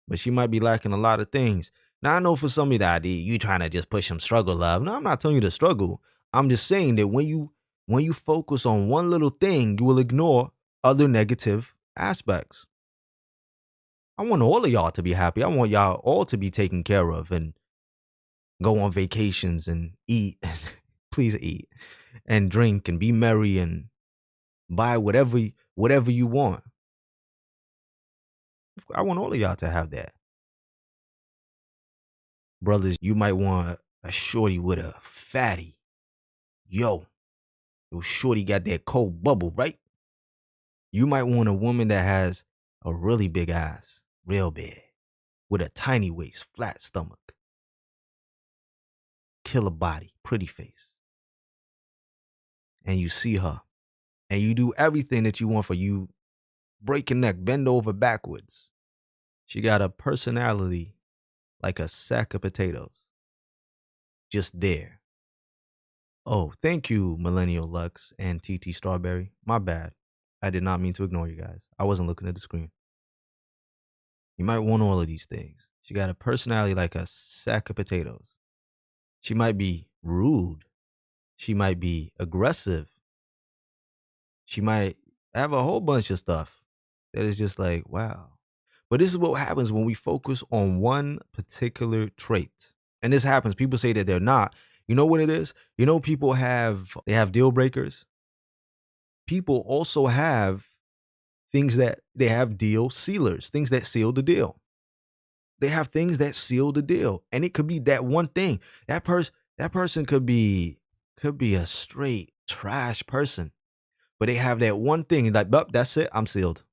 But she might be lacking a lot of things. Now, I know for some of that, you trying to just push some struggle love. No, I'm not telling you to struggle. I'm just saying that when you focus on one little thing, you will ignore other negative aspects. I want all of y'all to be happy. I want y'all all to be taken care of and go on vacations and eat. Please eat and drink and be merry and buy whatever you want. I want all of y'all to have that. Brothers, you might want a shorty with a fatty. Yo, shorty got that cold bubble, right? You might want a woman that has a really big ass, real big, with a tiny waist, flat stomach, killer body, pretty face. And you see her, and you do everything that you want for you. Break your neck, bend over backwards. She got a personality like a sack of potatoes. Just there. Oh, thank you, Millennial Lux and TT Strawberry. My bad. I did not mean to ignore you guys. I wasn't looking at the screen. You might want all of these things. She got a personality like a sack of potatoes. She might be rude. She might be aggressive. She might have a whole bunch of stuff that is just like, wow. But this is what happens when we focus on one particular trait. And this happens. People say that they're not. You know what it is? You know, they have deal breakers. People also have things that they have deal sealers, things that seal the deal. They have things that seal the deal. And it could be that one thing. That person could be a straight trash person. But they have that one thing, like, "Bup, that's it. I'm sealed.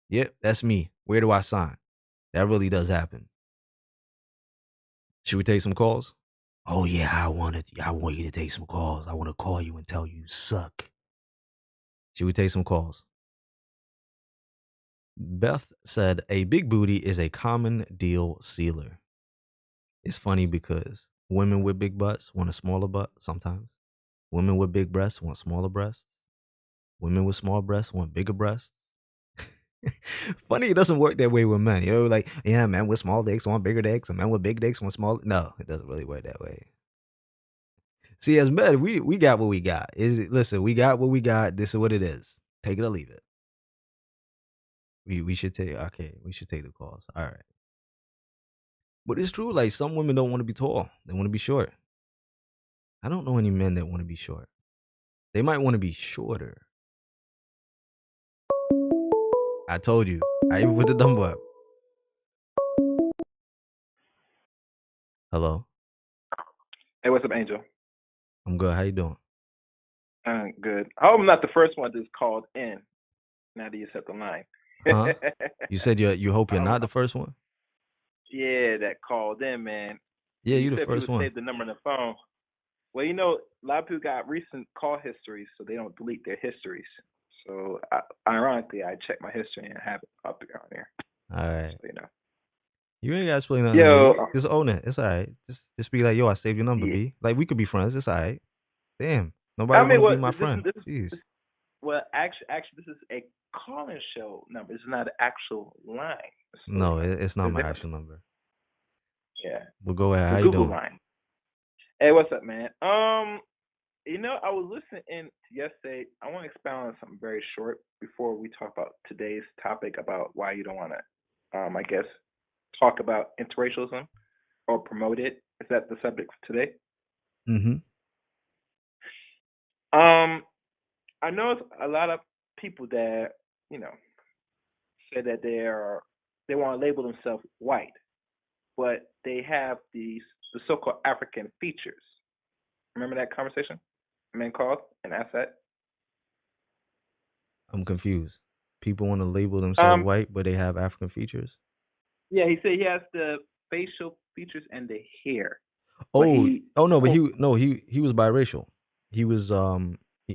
Yep, that's me. Where do I sign?" That really does happen. Should we take some calls? Oh yeah, I want you to take some calls. I want to call you and tell you suck. Should we take some calls? Beth said a big booty is a common deal sealer. It's funny because women with big butts want a smaller butt sometimes. Women with big breasts want smaller breasts. Women with small breasts want bigger breasts. Funny, it doesn't work that way with men. You know, like, yeah, men with small dicks want bigger dicks, and men with big dicks want small. No, it doesn't really work that way. See, as men, we got what we got. Listen, we got what we got. This is what it is. Take it or leave it. We should take we should take the calls. All right. But it's true, like some women don't want to be tall. They want to be short. I don't know any men that want to be short. They might want to be shorter. I told you. I even put the number up. Hello. Hey, what's up, Angel? I'm good. How you doing? Good. I hope I'm not the first one that's called in. Now that you set the line. Huh? You said you hope you're not the first one? Yeah, that called in, man. Yeah, You you the said first people one. save the number on the phone. Well, you know, a lot of people got recent call histories, so they don't delete their histories. So, ironically, I check my history and have it up on here. All right. So, you know. You ain't gotta explain nothing to Yo, me. Just own it. It's all right. Just be like, yo, I saved your number, yeah. B. Like we could be friends. It's all right. Damn. Nobody I want mean, to be what my this friend. is this, Jeez. this well, actually, this is a calling show number. It's not an actual line. So, you No, know, it's not there's my difference. actual number. Yeah, But go ahead. the How you Google doing? line. Hey, what's up, man? You know, I was listening in yesterday. I want to expound on something very short before we talk about today's topic about why you don't want to, I guess, talk about interracialism or promote it. Is that the subject for today? Mm-hmm. Um, I know a lot of people that you know say that they want to label themselves white, but they have the so-called African features. Remember that conversation? Man called and asked that. I'm confused. People want to label themselves Um, white, but they have African features. Yeah, he said he has the facial features and the hair, but Oh, he oh no, but quote. he was biracial. He was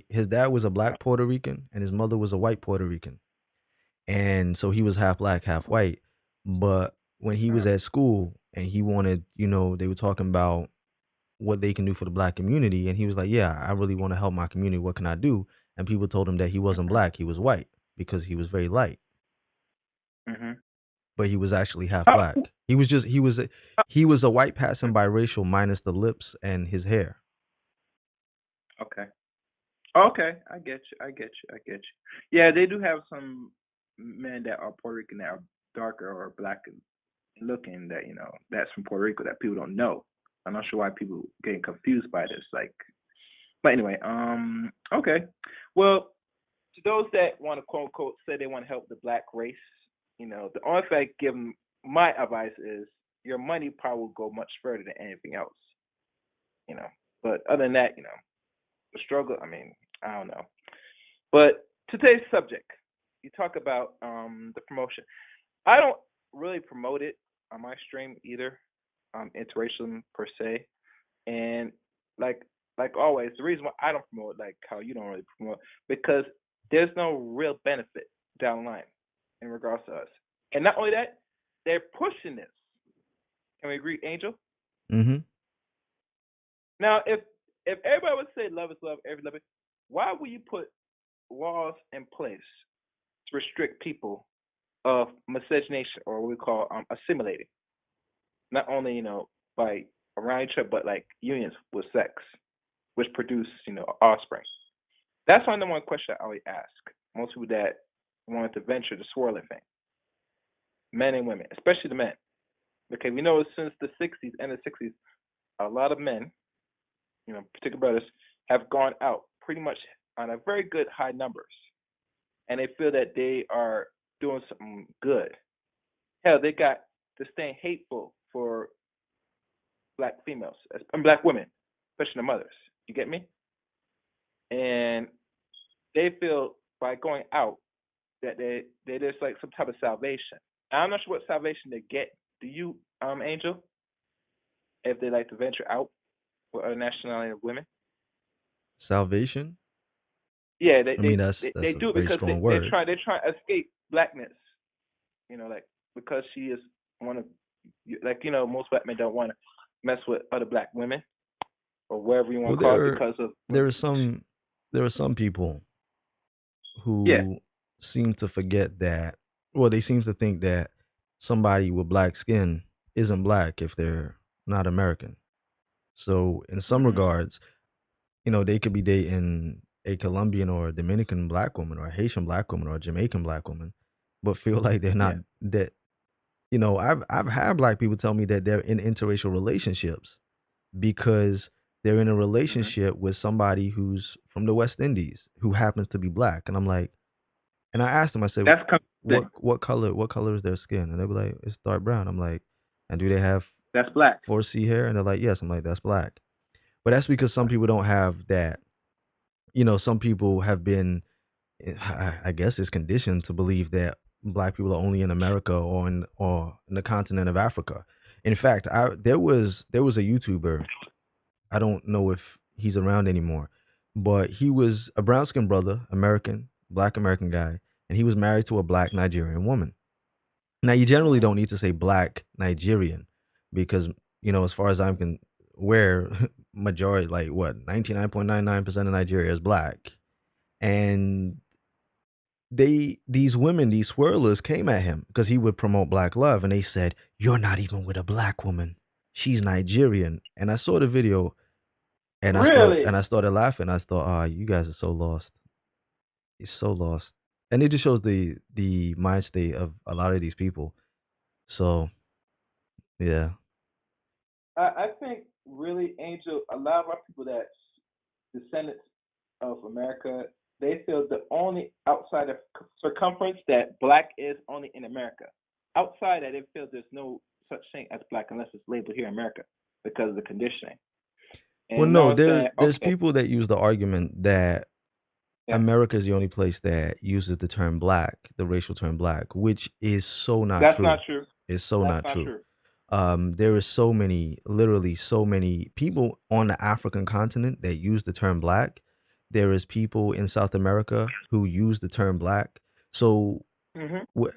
his dad was a black Puerto Rican and his mother was a white Puerto Rican. And so he was half black, half white. But when he was Uh, at school and he wanted, they were talking about what they can do for the black community, and he was like, "Yeah, I really want to help my community. What can I do?" And people told him that he wasn't mhm, black; he was white because he was very light, mhm. but he was actually half Oh, black. He was a white passing biracial minus the lips and his hair. okay, okay. I get you. I get you. I get you. Yeah, they do have some men that are Puerto Rican that are darker or black looking that that's from Puerto Rico that people don't know. I'm not sure why people getting confused by this. Like, but anyway, okay. Well, to those that want to quote unquote say they want to help the black race, the only thing I give them my advice is your money probably will go much further than anything else. You know, but other than that, the struggle. I mean, I don't know. But today's subject, you talk about the promotion. I don't really promote it on my stream either, interracial per se. And like like always, the reason why I don't promote like how you don't really promote because there's no real benefit down the line in regards to us. And not only that, they're pushing this. Can we agree, Angel? Mm-hmm. Now, if everybody would say love is love, every love it, why would you put laws in place to restrict people of miscegenation or what we call assimilating? Not only by around each other, but like unions with sex, which produce offspring. That's my number one question I always ask most people that wanted to venture the swirling thing, men and women, especially the men, because we know since the '60s and the '60s, a lot of men, particular brothers, have gone out pretty much on a very good high numbers, and they feel that they are doing something good. Hell, they got disdain hateful for black females and black women, especially the mothers. You get me? And they feel by going out that they there's like some type of salvation. I'm not sure what salvation they get. Do you, Angel? If they like to venture out with other nationality of women? Salvation. Yeah, I mean, that's they a do it very because strong word. they're trying to escape blackness. Like because she is one of like most black men don't want to mess with other black women or whatever you Well, want to call it because of there are some there are some people yeah. who seem to forget that. Well, they seem to think that somebody with black skin isn't black if they're not American. So, in some Hmm. regards, they could be dating a Colombian or a Dominican black woman or a Haitian black woman or a Jamaican black woman, but feel like they're not Yeah. that. I've had black people tell me that they're in interracial relationships because they're in a Hmm. relationship with somebody who's from the West Indies who happens to be black, and I'm like, and I asked them, I said, That's what thing. what color is their skin? And they were like, it's dark brown. I'm like, and do they have That's black. 4C hair? And they're like, yes. I'm like, that's black. But that's because some people don't have that. Some people have been, I guess, it's conditioned to believe that black people are only in America or in the continent of Africa. In fact, there was a YouTuber. I don't know if he's around anymore, but he was a brown skinned brother, black American guy, and he was married to a black Nigerian woman. Now, you generally Hmm. don't need to say black Nigerian because, as far as I'm aware, majority, like what, 99.99% of Nigeria is black. And these women, these swirlers came at him because he would promote black love. And they said, you're not even with a black woman. She's Nigerian. And I saw the video and Really? I started laughing. I thought, you guys are so lost. You're so lost. And it just shows the mind state of a lot of these people. So yeah. I think really, Angel, a lot of our people that's descendants of America, they feel the only outside of circumference that black is only in America. Outside that, they feel there's no such thing as black unless it's labeled here in America because of the conditioning. Well, And no, now it's there's saying, there's okay, people that use the argument that yeah, America is the only place that uses the term black, the racial term black, which is so not that's not true. true. It's so That's not not true. true. There is so many, literally so many people on the African continent that use the term black. There is people in South America who use the term black. So, Hmm. wh-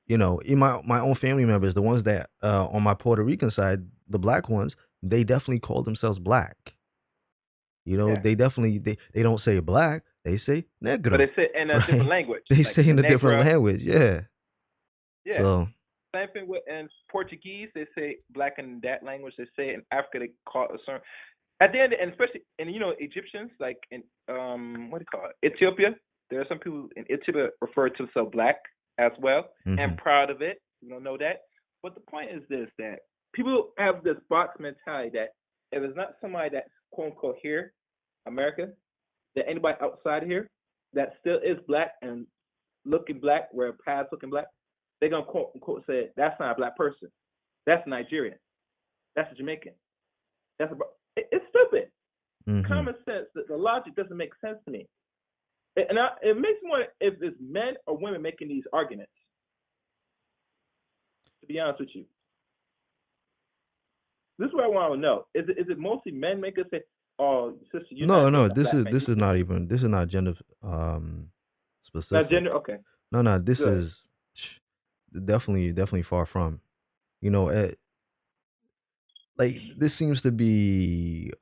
in my own family members, the ones that on my Puerto Rican side, the black ones, they definitely call themselves black. Yeah, They definitely they don't say black, they say but negro, they say in a different right? language, They like say the in a different Negra. language, yeah. Yeah, So, same thing with in Portuguese. They say black in that language. They say in Africa they call it a certain. At the end, and especially in Egyptians, like in what do you call it, Ethiopia. There are some people in Ethiopia refer to themselves black as well and mhm. proud of it. You don't know that, but the point is this: that people have this box mentality that if it's not somebody that's quote unquote here, America, that anybody outside of here that still is black and looking black, wear pads looking black, they're gonna quote unquote say that's not a black person, that's a Nigerian, that's a Jamaican, that's a it's stupid. Mhm. Common sense, the logic doesn't make sense to me. it makes me wonder if it's men or women making these arguments. To be honest with you, this is what I want to know. Is it mostly men make us say, "Oh, sister, you're not No, no, dating a this black is man. this You is not even this is not gender not specific. gender." Okay, No, no, this good. is definitely far from. You know, like this seems to be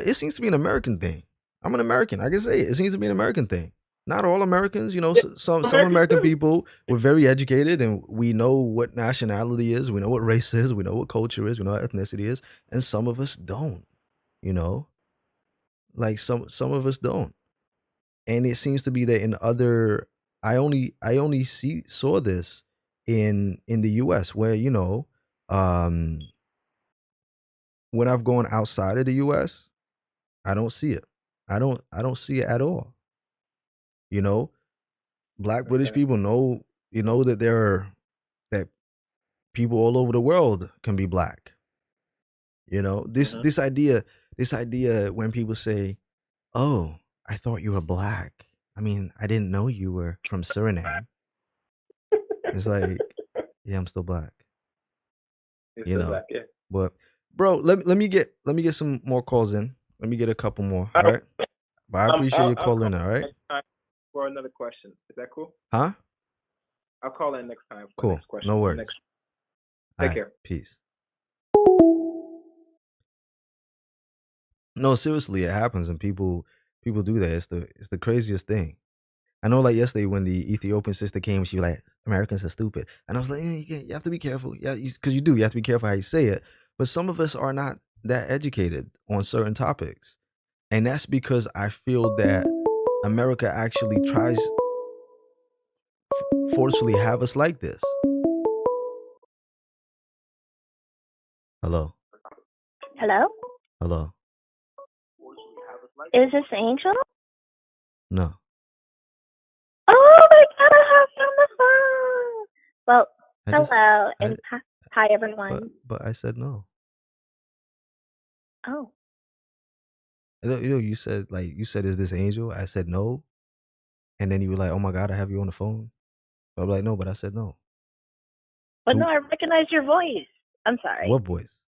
it seems to be an American thing. I'm an American. I can say it. It seems to be an American thing. Not all Americans, you know, Yeah, some Americans American too. people were very educated and we know what nationality is, we know what race is, we know what culture is, we know what ethnicity is, and some of us don't, you know? Like some of us don't. And it seems to be that in other I only saw this in the US where, you know, um when I've gone outside of the US, I don't see it. I don't see it at all. You know, black British Okay. people know, you know, that there are that people all over the world can be black. You know, Mhm. this idea when people say, "Oh, I thought you were black. I mean, I didn't know you were from Suriname." It's like, yeah, I'm still black. It's You the know, black. Yeah. but bro, let me get some more calls in. Let me get a couple more. All I'll, right, but I appreciate you I'll call calling. All right, next time for another question. Is that cool? huh? I'll call in next time for Cool. next question. No For worries. next. All Take right, care. peace. No, seriously, it happens, and people do that. It's the craziest thing. I know, like yesterday when the Ethiopian sister came, she was like, "Americans are stupid," and I was like, you have to be careful, yeah, because you do. You have to be careful how you say it. But some of us are not that educated on certain topics, and that's because I feel that America actually tries forcefully have us like this. Hello, Hello? hello, Is this Angel? no, Oh my god, I have you on the phone. Well, I just, hello I, and hi everyone. but I said no. Oh, You said you said, "Is this Angel?" I said no, and then you were like, "Oh my God, I have you on the phone." I'm like, "No," but I said no. but no, Who? I recognize your voice. I'm sorry, What voice?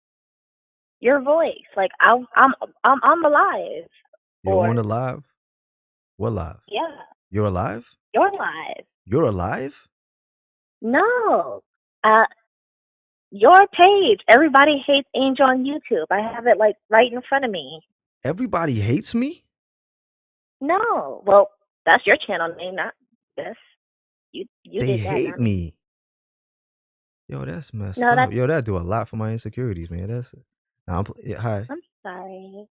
your voice. Like I'm on the live, You're on or the live? What live? yeah, You're alive? you're live. You're alive? No, uh, your page. Everybody hates Angel on YouTube. I have it like right in front of me. Everybody hates me? No, well, that's your channel name, not this. You They did that, hate not me. me. Yo, that's messed No, up. that's. Yo, that do a lot for my insecurities, man. Nah, yeah, hi. I'm sorry.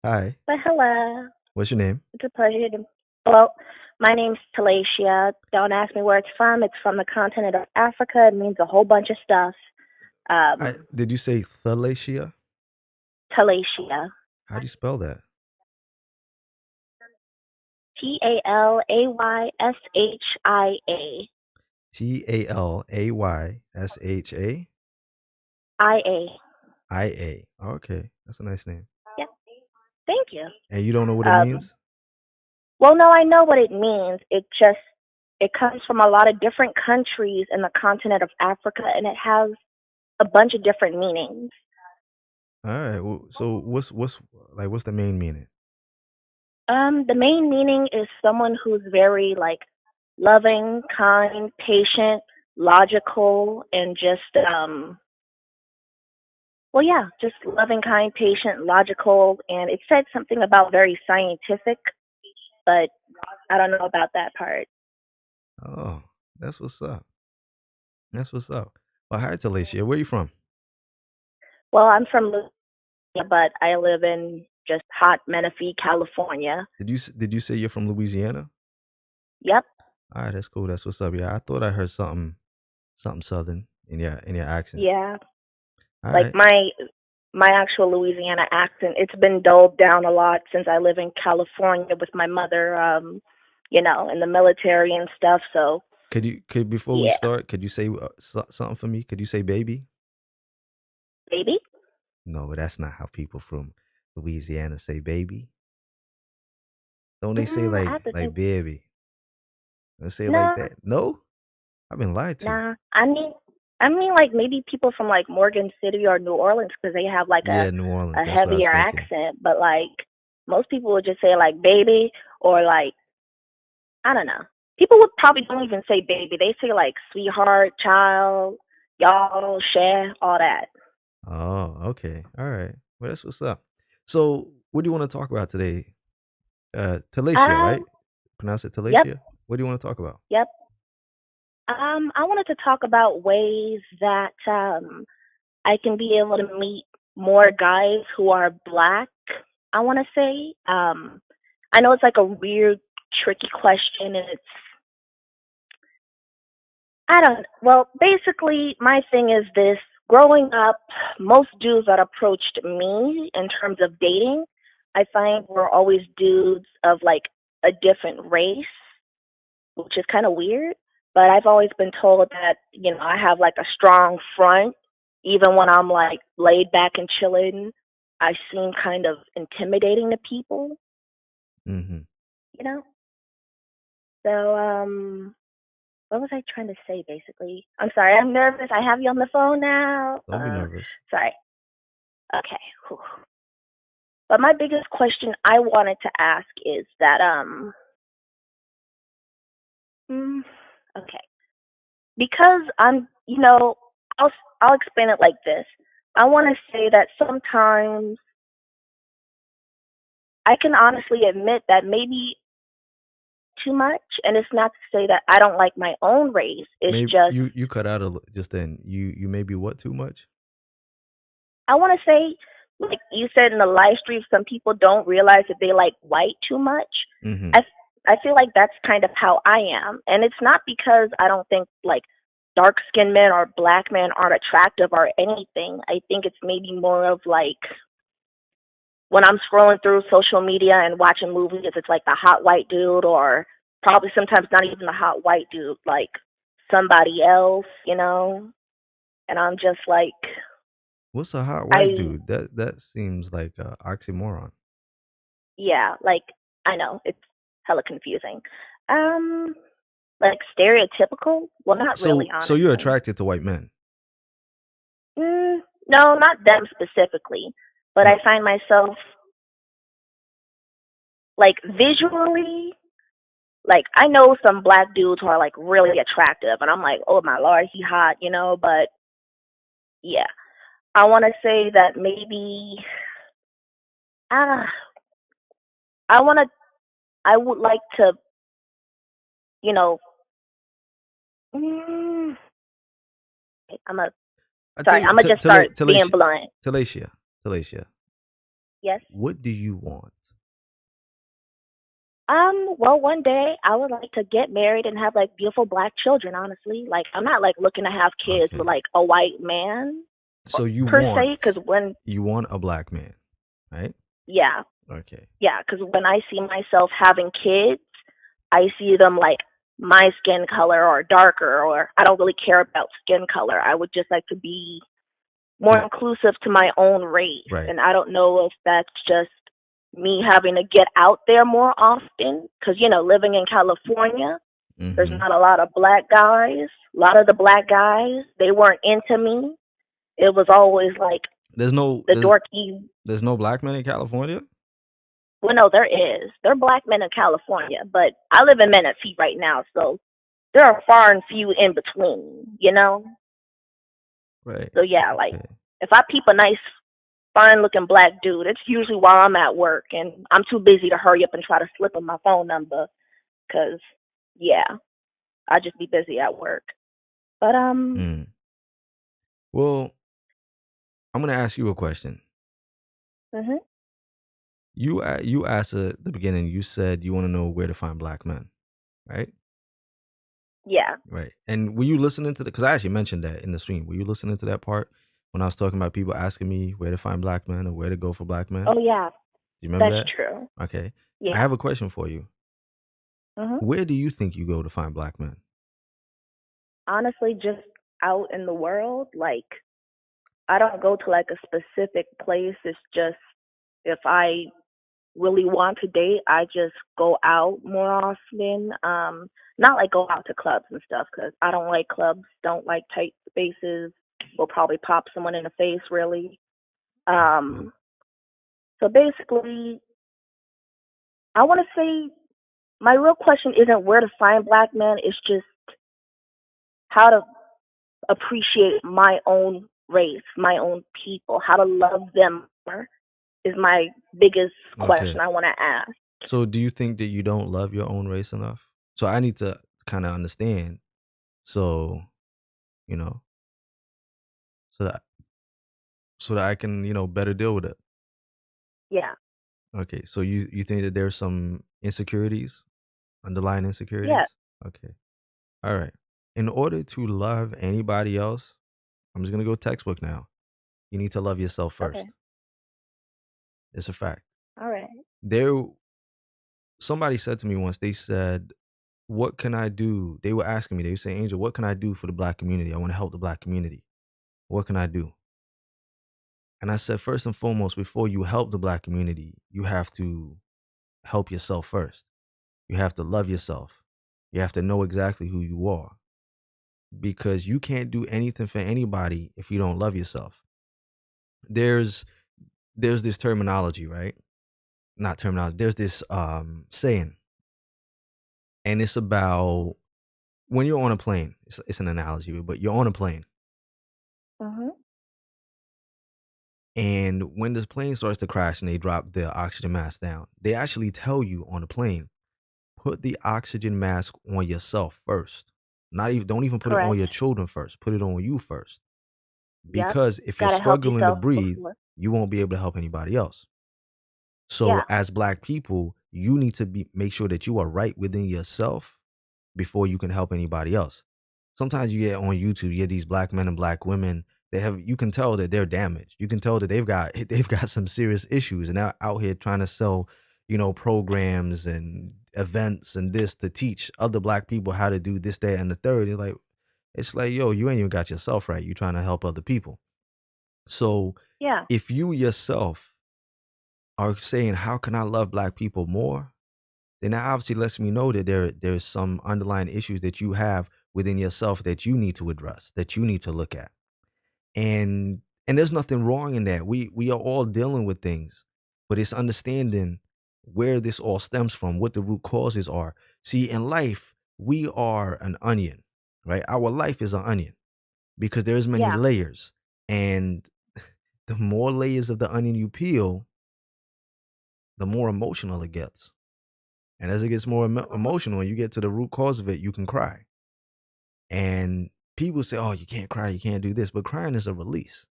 Hi. But hello. What's your name? It's a pleasure to. Well, my name's Talacia. Don't ask me where it's from. It's from the continent of Africa. It means a whole bunch of stuff. I Um, did you say Thalacia? Talacia. How do you spell that? TalayshiA. Talayshai. IA. Okay, that's a nice name. Yeah. Thank you. And you don't know what it Um, means? well, no, I know what it means. It comes from a lot of different countries in the continent of Africa, and it has a bunch of different meanings. All right. Well, so what's the main meaning? The main meaning is someone who's very like loving, kind, patient, logical, and just well, yeah, just loving, kind, patient, logical, and it said something about very scientific, but I don't know about that part. Oh, that's what's up. That's what's up. Well, hi, Talisha. Where you from? Well, I'm from Louisiana, but I live in just hot Menifee, California. Did you say you're from Louisiana? Yep. All right, that's cool. That's what's up. Yeah, I thought I heard something southern in your accent. Yeah. All Like right. my actual Louisiana accent, it's been dulled down a lot since I live in California with my mother, in the military and stuff. So Could before we yeah, start, could you say something for me? Could you say baby? baby. No, that's not how people from Louisiana say baby. Don't they say I have to like think. baby? They say it like No, that. No, I've been lied to. nah. I mean, like maybe people from like Morgan City or New Orleans because they have like Yeah, New Orleans. a That's what I was heavier thinking. accent, but like most people would just say like baby or like I don't know. People would probably don't even say baby. They say like sweetheart, child, y'all, share, all that. Oh, okay. All right. Well, that's what's up. So, what do you want to talk about today? Talacia, right? Um, Pronounce it yep, Talacia. What do you want to talk about? yep. I wanted to talk about ways that I can be able to meet more guys who are black. I want to say. I know it's like a weird, tricky question, and it's I don't. Well, basically, my thing is this: growing up, most dudes that approached me in terms of dating, I find were always dudes of like a different race, which is kind of weird. But I've always been told that, I have like a strong front. Even when I'm like laid back and chilling, I seem kind of intimidating to people, Mm-hmm. you know? So, what was I trying to say basically? I'm sorry, I'm nervous. I have you on the phone now. Don't be nervous. Sorry. Okay. Whew. But my biggest question I wanted to ask is that, mm, okay. Because I'll I'll explain it like this. I want to say that sometimes I can honestly admit that maybe too much, and it's not to say that I don't like my own race. It's Maybe just you cut out just then. You maybe what too much? I want to say, like you said in the live stream, some people don't realize that they like white too much. Mm-hmm. I I feel like that's kind of how I am, and it's not because I don't think like dark skinned men or black men aren't attractive or anything. I think it's maybe more of like when I'm scrolling through social media and watching movies, if it's like the hot white dude or probably sometimes not even the hot white dude, like somebody else, and I'm just like What's a hot white I dude? That seems like a oxymoron. yeah, like I know it's hella confusing. Um, like stereotypical? Well, not really, So you're honestly. attracted to white men? Mm, no, not them specifically, but No. I find myself like visually, like I know some black dudes who are like really attractive, and I'm like, oh my lord, he hot, But yeah, I want to say that maybe ah, I want to, I would like to, you know, mm, I'm a I tell sorry, you, I'm gonna just start being Talacia, blunt. Talacia, Talacia. Yes. What do you want? Well, one day I would like to get married and have like beautiful black children, honestly. Like, I'm not like looking to have kids with Okay. like a white man So per se, because you want a black man, right? yeah, Okay. yeah, because when I see myself having kids, I see them like my skin color or darker, or I don't really care about skin color. I would just like to be more Right. inclusive to my own race. Right. And I don't know if that's just me having to get out there more often, because, living in California, there's Mm-hmm. not a lot of black guys. A lot of the black guys, they weren't into me. It was always like There's no the dorky. there's no black men in California? Well, no, there is. There are black men in California, but I live in Menifee right now, so there are far and few in between. Right. So yeah, like Okay. if I peep a nice, fine-looking black dude, it's usually while I'm at work, and I'm too busy to hurry up and try to slip him my phone number, cause yeah, I just be busy at work. But Mm. Well, I'm gonna ask you a question. mhm, You asked at the beginning. You said you want to know where to find black men, right? yeah. Right. And were you listening to the? Because I actually mentioned that in the stream. Were you listening to that part when I was talking about people asking me where to find black men or where to go for black men? Oh yeah, Do you remember that's that? true. Okay. I Yeah. have a question for you. Mhm. Where do you think you go to find black men? Honestly, just out in the world, like I don't go to like a specific place. It's just if I really want to date, I just go out more often. Not like go out to clubs and stuff because I don't like clubs, don't like tight spaces. Will probably pop someone in the face, really. Mm. Um, so basically, I want to say my real question isn't where to find black men. It's just how to appreciate my own race, my own people, how to love them more is my biggest Okay. question I want to ask. So do you think that you don't love your own race enough? So I need to kind of understand. So, you know, so that I can, better deal with it. Yeah. Okay. So you think that there's some insecurities, underlying Yeah. insecurities? Okay. All right. In order to love anybody else, I'm just going to go textbook now. You need to love yourself Okay. first. It's a fact. All right. There somebody said to me once, they said, "What can I do?" They were asking me, they were saying, "Angel, what can I do for the black community? I want to help the black community. What can I do?" And I said, first and foremost, before you help the black community, you have to help yourself first. You have to love yourself. You have to know exactly who you are because you can't do anything for anybody if you don't love yourself. There's this terminology, right? Not terminology. There's this saying, and it's about when you're on a plane. It's an analogy, but you're on a plane, Mhm. and when this plane starts to crash and they drop the oxygen mask down, they actually tell you on the plane, put the oxygen mask on yourself first. Not even Don't even put it on Correct. your children first. Put it on you first. Yep. Because if you're Got to help struggling to yourself breathe, before. you won't be able to help anybody else. So Yeah. as black people, you need to make sure that you are right within yourself before you can help anybody else. Sometimes you get on YouTube, you get these black men and black women. You can tell that they're damaged. You can tell that they've got some serious issues, and they're out here trying to sell, programs and events and this to teach other black people how to do this, that, and the third. It's like, yo, you ain't even got yourself right. You're trying to help other people. So Yeah. if you yourself are saying, how can I love black people more? Then that obviously lets me know that there's some underlying issues that you have within yourself that you need to address, that you need to look at. And there's nothing wrong in that. We are all dealing with things, but it's understanding where this all stems from, what the root causes are. See, in life, we are an onion, right? Our life is an onion because there's many Yeah. layers. And the more layers of the onion you peel, the more emotional it gets. And as it gets more Mhm. emotional and you get to the root cause of it, you can cry. And people say, "Oh, you can't cry, you can't do this." But crying is a release.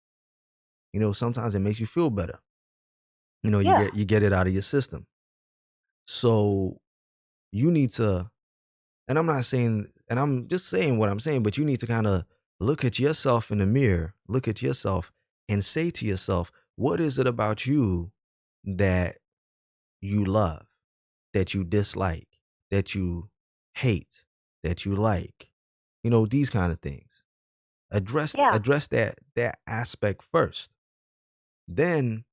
Sometimes it makes you feel better. You Yeah. get it out of your system. So you need to, and I'm not saying, and I'm just saying what I'm saying, but you need to kind of look at yourself in the mirror, look at yourself and say to yourself, what is it about you that you love, that you dislike, that you hate, that you like? These kind of things. Address Yeah. address that aspect first. Then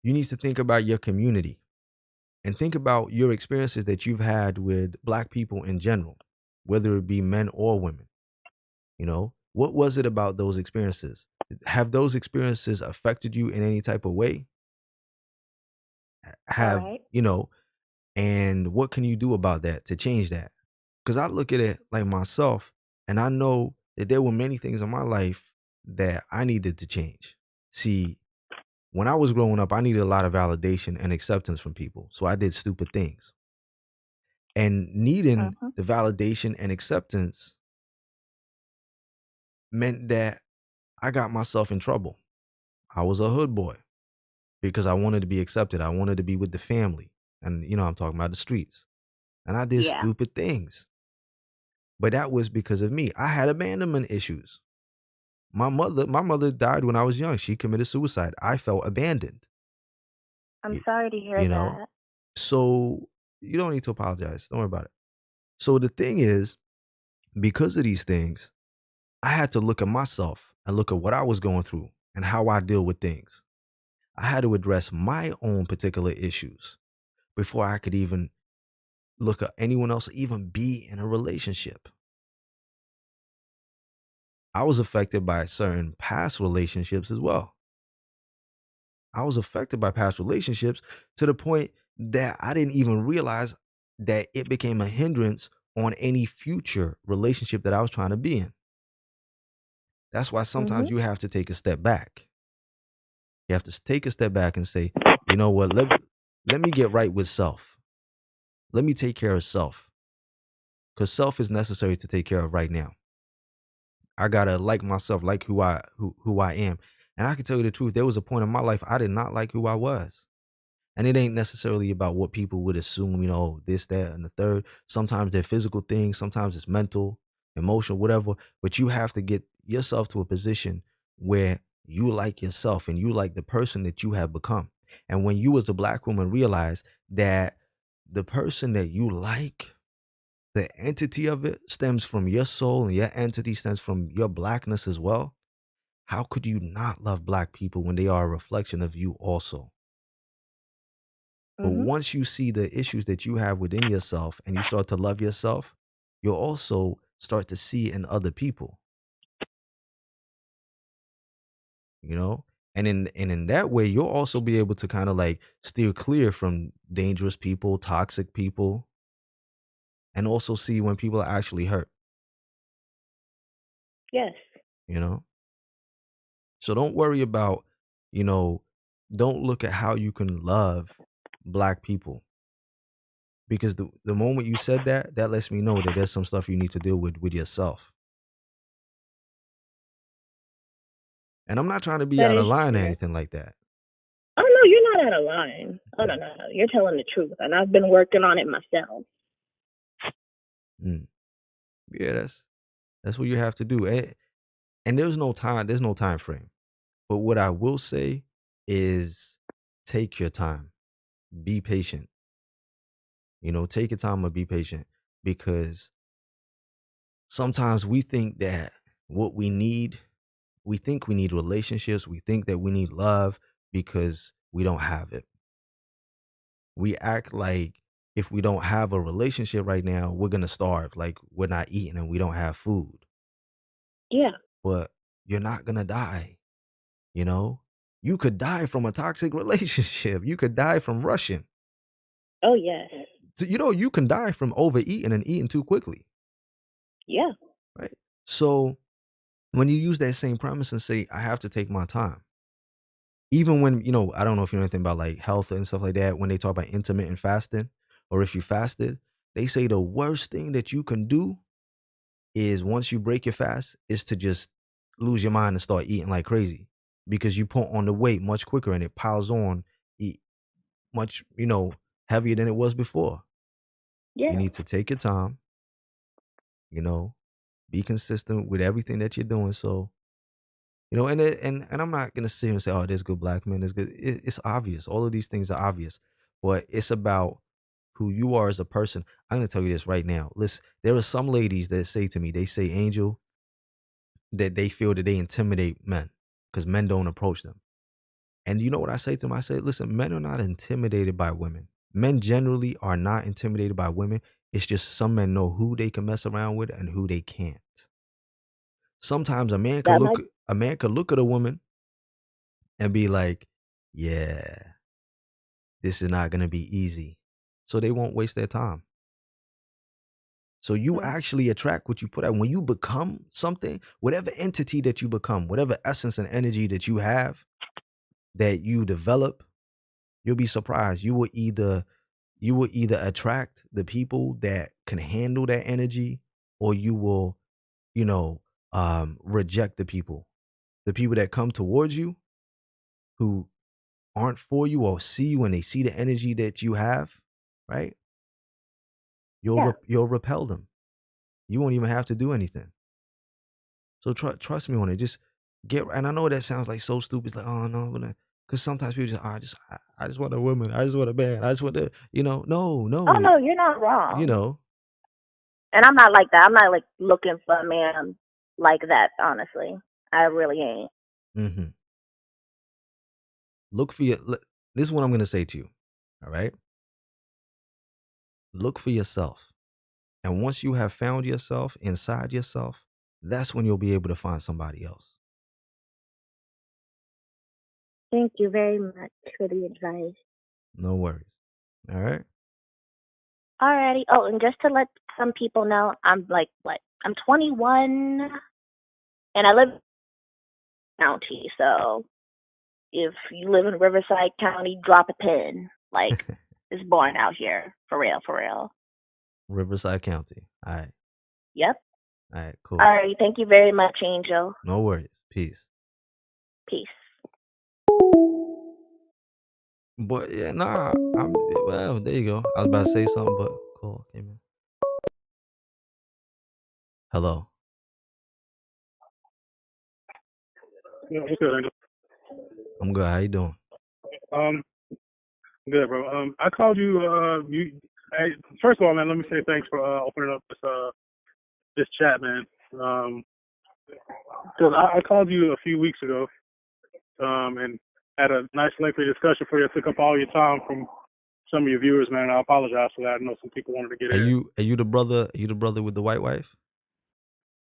you need to think about your community and think about your experiences that you've had with black people in general, whether it be men or women. What was it about those experiences? Have those experiences affected you in any type of way? All Have, right. and what can you do about that to change that? Because I look at it like myself, and I know that there were many things in my life that I needed to change. See, when I was growing up, I needed a lot of validation and acceptance from people. So I did stupid things. And needing Mhm. the validation and acceptance meant that I got myself in trouble. I was a hood boy because I wanted to be accepted. I wanted to be with the family. And, I'm talking about the streets. And I did Yeah. stupid things. But that was because of me. I had abandonment issues. My mother died when I was young. She committed suicide. I felt abandoned. I'm y- sorry to hear You know? that. So you don't need to apologize. Don't worry about it. So the thing is, because of these things, I had to look at myself and look at what I was going through and how I deal with things. I had to address my own particular issues before I could even look at anyone else, even be in a relationship. I was affected by certain past relationships as well. I was affected by past relationships to the point that I didn't even realize that it became a hindrance on any future relationship that I was trying to be in. That's why sometimes Mhm. you have to take a step back. You have to take a step back and say, you know what, let me get right with self. Let me take care of self. Because self is necessary to take care of right now. I gotta like myself, like who I am. And I can tell you the truth, there was a point in my life I did not like who I was. And it ain't necessarily about what people would assume, this, that, and the third. Sometimes they're physical things, sometimes it's mental, emotional, whatever. But you have to get yourself to a position where you like yourself and you like the person that you have become. And when you, as a black woman, realize that the person that you like, the entity of it stems from your soul and your entity stems from your blackness as well. How could you not love black people when they are a reflection of you also? But Mhm. once you see the issues that you have within yourself and you start to love yourself, you'll also start to see in other people, you know? And in that way, you'll also be able to kind of like steer clear from dangerous people, toxic people, and also see when people are actually hurt, Yes. you know? So don't worry about, you know, don't look at how you can love black people because the moment you said that, that lets me know that there's some stuff you need to deal with yourself. And I'm not trying to be That out of is line or true. anything like that. Oh no, you're not out of line. Oh no, Yeah. no, no. You're telling the truth, and I've been working on it myself. Mm. Yeah, that's what you have to do. And there's no time frame. But what I will say is take your time. Be patient. Take your time and be patient because sometimes we think that what we think we need relationships, we think that we need love because we don't have it. We act like if we don't have a relationship right now, we're gonna starve, like we're not eating and we don't have food. Yeah. But you're not gonna die, you know? You could die from a toxic relationship. You could die from rushing. Oh yes. So, you can die from overeating and eating too quickly, Yeah. right? So when you use that same premise and say, I have to take my time, even when, I don't know if you know anything about like health and stuff like that, when they talk about intermittent fasting, or if you fasted, they say the worst thing that you can do is once you break your fast is to just lose your mind and start eating like crazy because you put on the weight much quicker and it piles on eat much, heavier than it was before. You Yeah. need to take your time, you know, be consistent with everything that you're doing. So, and I'm not gonna sit here and say, oh, there's good black men, there's good. It's obvious. All of these things are obvious, but it's about who you are as a person. I'm gonna tell you this right now. Listen, there are some ladies that say to me, they say, Angel, that they feel that they intimidate men because men don't approach them. And you know what I say to them? I say, listen, men are not intimidated by women. Men generally are not intimidated by women. It's just some men know who they can mess around with and who they can't. Sometimes That might. a man could look at a woman and be like, yeah, this is not gonna be easy. So they won't waste their time. So you Hmm. actually attract what you put out. When you become something, whatever entity that you become, whatever essence and energy that you have, that you develop, you'll be surprised. You will either attract the people that can handle that energy, or you will, reject the people that come towards you who aren't for you or see you when they see the energy that you have, right? Yeah. You'll repel them. You won't even have to do anything. So trust me on it. Just and I know that sounds like so stupid. It's like, oh no, because sometimes people just, I just want a woman. I just want a man. I just want to, no, Oh no, no, you're not you wrong. know, And I'm not like that. I'm not like looking for a man like that. Honestly, I really ain't. hmm Look for your. This is what I'm gonna say to you. All right. Look for yourself, and once you have found yourself inside yourself, that's when you'll be able to find somebody else. Thank you very much for the advice. No worries. All right. Alrighty. Oh, and just to let some people know, I'm like what? I'm 21, and I live in county. So if you live in Riverside County, drop a pin. Like it's born out here for real, for real. Riverside County. All right. Yep. All right. Cool. All right. Thank you very much, Angel. No worries. Peace. Peace. But yeah, nah. Well, there you go. I was about to say something, but cool. Came in. Hello. Yeah, what's good, Angel? I'm good. How you doing? Um, Good, bro. I called you. Hey, first of all, man, let me say thanks for opening up this chat, man. Because I called you a few weeks ago, and had a nice lengthy discussion for you. It took up all your time from some of your viewers, man. I apologize for that. I know some people wanted to get Are in. you the brother? Are you the brother with the white wife?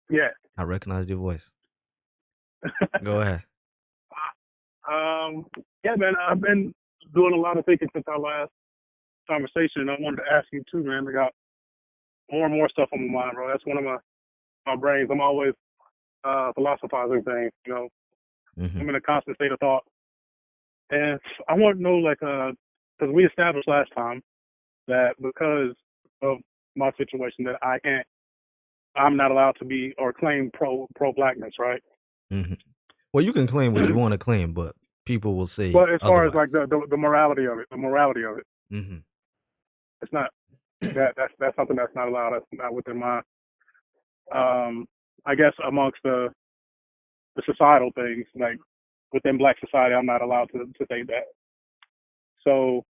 Yeah. I recognized your voice. Go ahead. Yeah, man. I've been doing a lot of thinking since our last conversation, and I wanted to ask you too, man. I got more and more stuff on my mind, bro. That's one of my brains. I'm always philosophizing things, you know. Mm-hmm. I'm in a constant state of thought. And I want to know, like, because we established last time that because of my situation that I'm not allowed to be or claim pro-blackness, right? Mm-hmm. Well, you can claim what you want to claim, but people will say But as far as otherwise. like the morality of it, Mm-hmm. it's not that's something that's not allowed. That's not within my, I guess amongst the societal things, like within Black society, I'm not allowed to say that. So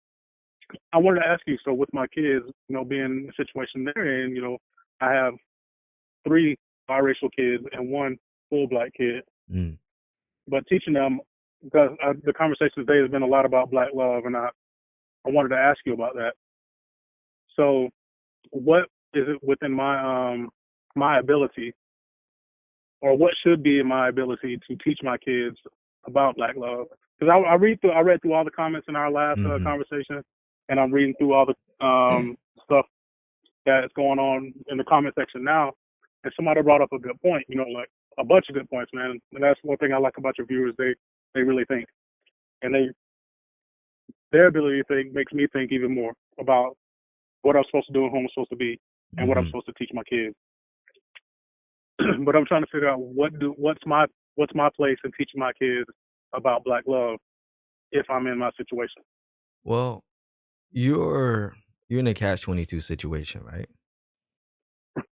I wanted to ask you, so with my kids, you know, being in the situation they're in, you know, I have 3 biracial kids and 1 full Black kid, but teaching them, because the conversation today has been a lot about Black love, and I wanted to ask you about that. So what is it within my ability, or what should be in my ability to teach my kids about Black love? Because I read through all the comments in our last conversation, and I'm reading through all the stuff that's going on in the comment section now. And somebody brought up a good point, you know, like a bunch of good points, man. And that's one thing I like about your viewers. They really think, and their ability to think makes me think even more about what I'm supposed to do and who I'm supposed to be, and what I'm supposed to teach my kids. But I'm trying to figure out what's my place in teaching my kids about Black love if I'm in my situation. Well, you're in a catch-22 situation, right?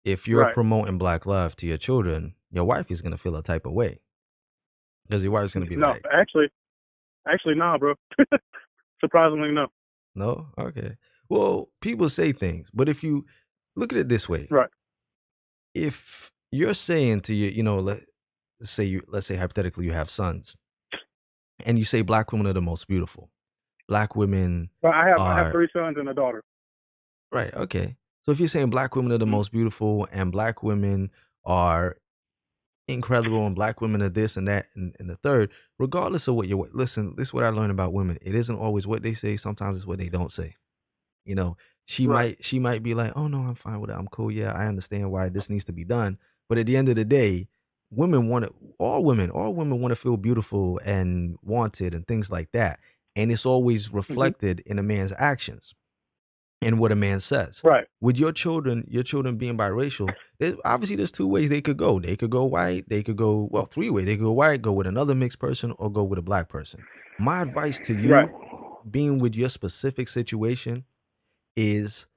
If you're Right. promoting Black love to your children, your wife is gonna feel a type of way, because your wife's gonna be No, like, actually, nah, bro. Surprisingly, no. "No, okay." Well, people say things, but if you look at it this way, Right. if you're saying to you, you know, let's say hypothetically you have sons, and you say Black women are the most beautiful. Black women But I have are 3 sons and a daughter. right. Okay. So if you're saying Black women are the most beautiful and Black women are incredible and Black women are this and that and the third, regardless of what you listen, this is what I learned about women. It isn't always what they say. Sometimes it's what they don't say. You know, Right. she might be like, "Oh no, I'm fine with it. I'm cool. Yeah, I understand why this needs to be done." But at the end of the day, all women want to feel beautiful and wanted and things like that. And it's always reflected in a man's actions and what a man says. Right. With your children being biracial, there's 2 ways they could go. They could go white, they could go, well, 3 ways. They could go white, go with another mixed person, or go with a Black person. My advice to Right. you, being with your specific situation, is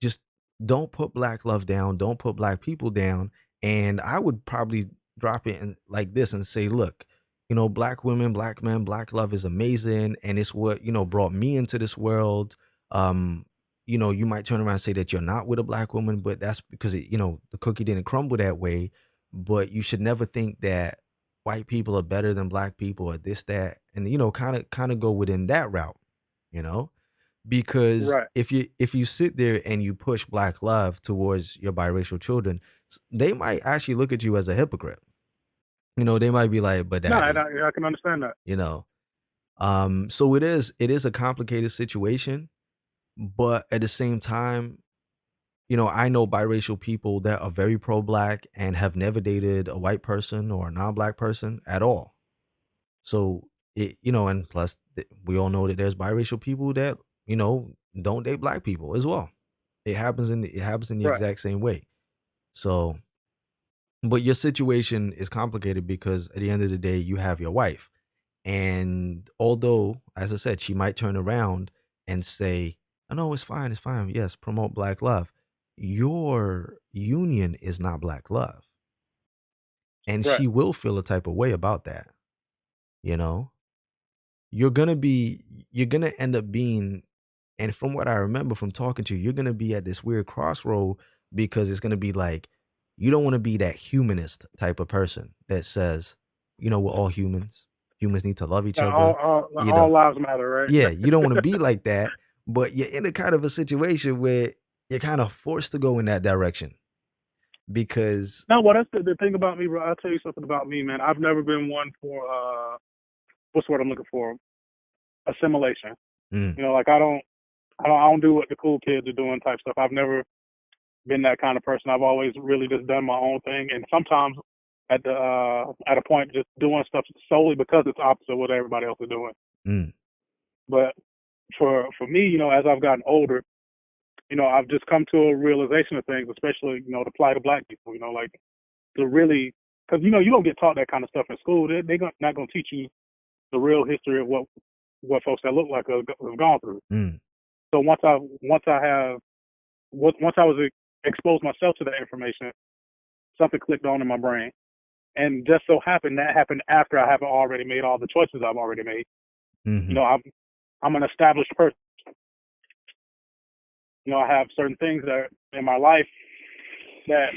just don't put Black love down, don't put Black people down. And I would probably drop it in like this and say, look, you know, Black women, Black men, Black love is amazing, and it's what, you know, brought me into this world. You know, you might turn around and say that you're not with a Black woman, but that's because it, you know, the cookie didn't crumble that way. But you should never think that, white people are better than black people or this, that, and kind of go within that route, you know? Because Right. if you sit there and you push black love towards your biracial children, they might actually look at you as a hypocrite. They might be like, "But No, and daddy," I can understand that. you know. So it is a complicated situation, but at the same time, I know biracial people that are very pro-black and have never dated a white person or a non-black person at all. So and plus we all know that there's biracial people that don't date black people as well. It happens in the Right. exact same way. So, but your situation is complicated because at the end of the day, you have your wife, and although, as I said, she might turn around and say, "Oh no, it's fine, it's fine. Yes, promote black love." Your union is not black love, and Right. she will feel a type of way about that. You know, you're gonna end up being, and from what I remember from talking to you, you're gonna be at this weird crossroad because it's gonna be like you don't want to be that humanist type of person that says, we're all humans. Humans need to love each Now, other. You all know, lives matter, yeah, right? you don't want to be like that, but you're in a kind of a situation where you're kind of forced to go in that direction because, No, well, that's the thing about me, bro. I'll tell you something about me, man. I've never been one for what's the word I'm looking for? Assimilation. mm, Like I don't do what the cool kids are doing type stuff. I've never been that kind of person. I've always really just done my own thing, and sometimes at a point just doing stuff solely because it's opposite of what everybody else is doing. mm, But for me, as I've gotten older, I've just come to a realization of things, especially the plight of black people. Like to really, because you don't get taught that kind of stuff in school. They're not going to teach you the real history of what folks that look like have gone through. mm. So once I was exposed myself to that information, something clicked on in my brain, and just so happened that happened after I haven't already made all the choices I've already made. Hmm. I'm an established person. I have certain things that in my life that,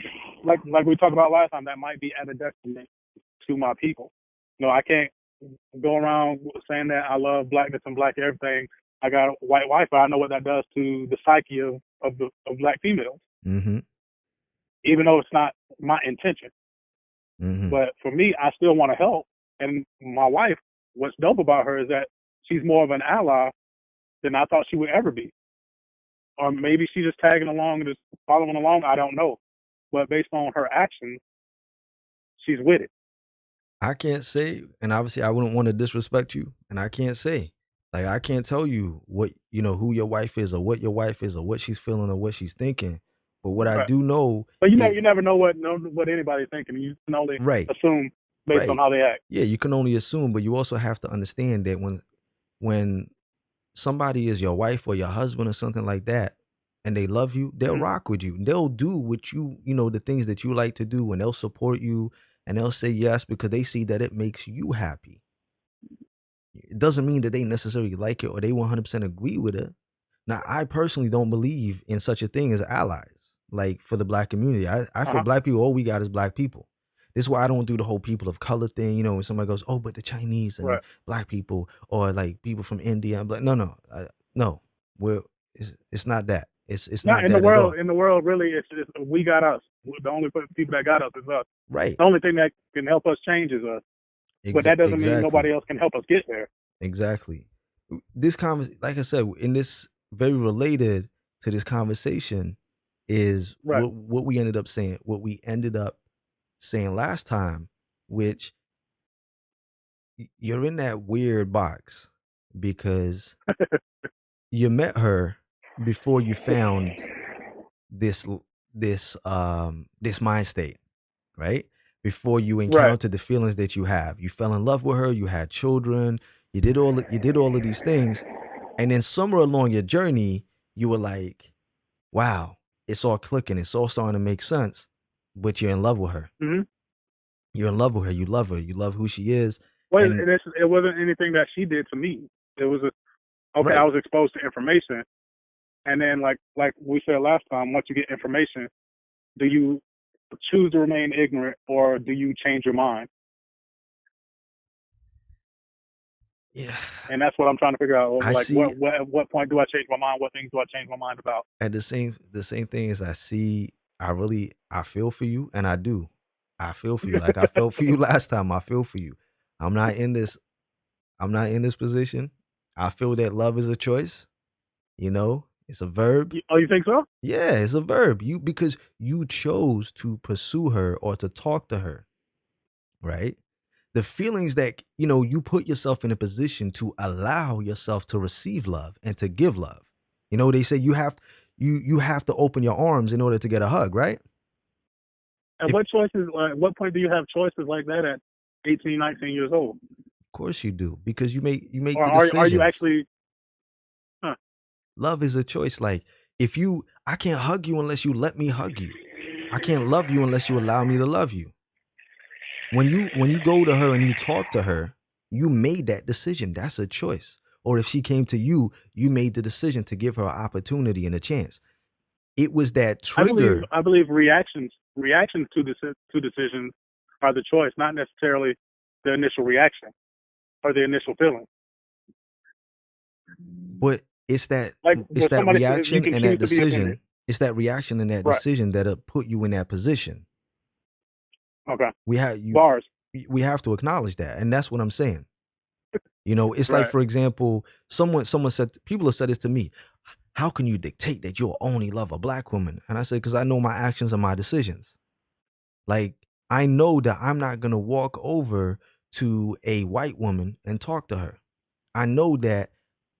like we talked about last time, that might be at a detriment to my people. I can't go around saying that I love blackness and black everything. I got a white wife, but I know what that does to the psyche of black females, Hmm. even though it's not my intention. Hmm. But for me, I still want to help. And my wife, what's dope about her is that she's more of an ally than I thought she would ever be. Or maybe she's just tagging along and just following along. I don't know. But based on her actions, she's with it. I can't say, and obviously I wouldn't want to disrespect you, and I can't say, like, I can't tell you what, who your wife is or what your wife is or what she's feeling or what she's thinking. But what I Right. do know But is, you never know what anybody's thinking. You can only right, assume based on right. how they act. Yeah, you can only assume, but you also have to understand that when somebody is your wife or your husband or something like that, and they love you, they'll Hmm. rock with you. They'll do what the things that you like to do, and they'll support you, and they'll say yes because they see that it makes you happy. It doesn't mean that they necessarily like it or they 100% agree with it. Now, I personally don't believe in such a thing as allies, like for the black community. I feel Uh-huh. black people, all we got is black people. This is why I don't do the whole people of color thing. When somebody goes, "Oh, but the Chinese and Right. black people, or like people from India," I'm like, no, no, no. We're it's not that. It's Now not that at all. in the world, really, it's we got us. The only people that got us is us. Right. The only thing that can help us change is us. But that doesn't mean nobody Exactly. else can help us get there. Exactly. This like I said, in this very related to this conversation is Right. what we ended up saying last time, which you're in that weird box because you met her before you found this this mind state, right? Before you Right. encountered the feelings that you have. You fell in love with her, you had children, you did all of these things. And then somewhere along your journey, you were like, wow, it's all clicking, it's all starting to make sense. But you're in love with her. Hmm. You're in love with her. You love her. You love who she is. Well, And it wasn't anything that she did to me. It was okay. I right. was exposed to information, and then like we said last time, once you get information, do you choose to remain ignorant or do you change your mind? Yeah. And that's what I'm trying to figure out. I Like, see at what point do I change my mind? What things do I change my mind about? at the same thing as I feel for you, and I do. I feel for you. Like I felt for you last time. I feel for you. I'm not in this I'm not in this position. I feel that love is a choice, it's a verb. Oh, you think so? Yeah, it's a verb. Because you chose to pursue her or to talk to her, right? The feelings that, you put yourself in a position to allow yourself to receive love and to give love. They say you have to open your arms in order to get a hug, right? At If what choices? At what point do you have choices like that at 18, 19 years old? Of course you do, because you make Or the are you decisions. actually? Huh. Love is a choice. Like I can't hug you unless you let me hug you. I can't love you unless you allow me to love you. When you go to her and you talk to her, you made that decision. That's a choice. Or if she came to you, you made the decision to give her an opportunity and a chance. It was that I believe trigger. reactions to decisions are the choice, not necessarily the initial reaction or the initial feeling. But it's that Like it's where that somebody says you reaction can and that choose to be offended. decision. It's that reaction and that Right. decision that'll put you in that position. Okay. We have you Bars. we have to acknowledge that. And that's what I'm saying. It's like, Right. for example, someone said, people have said this to me. How can you dictate that you'll only love a black woman? And I said, because I know my actions and my decisions. Like, I know that I'm not going to walk over to a white woman and talk to her. I know that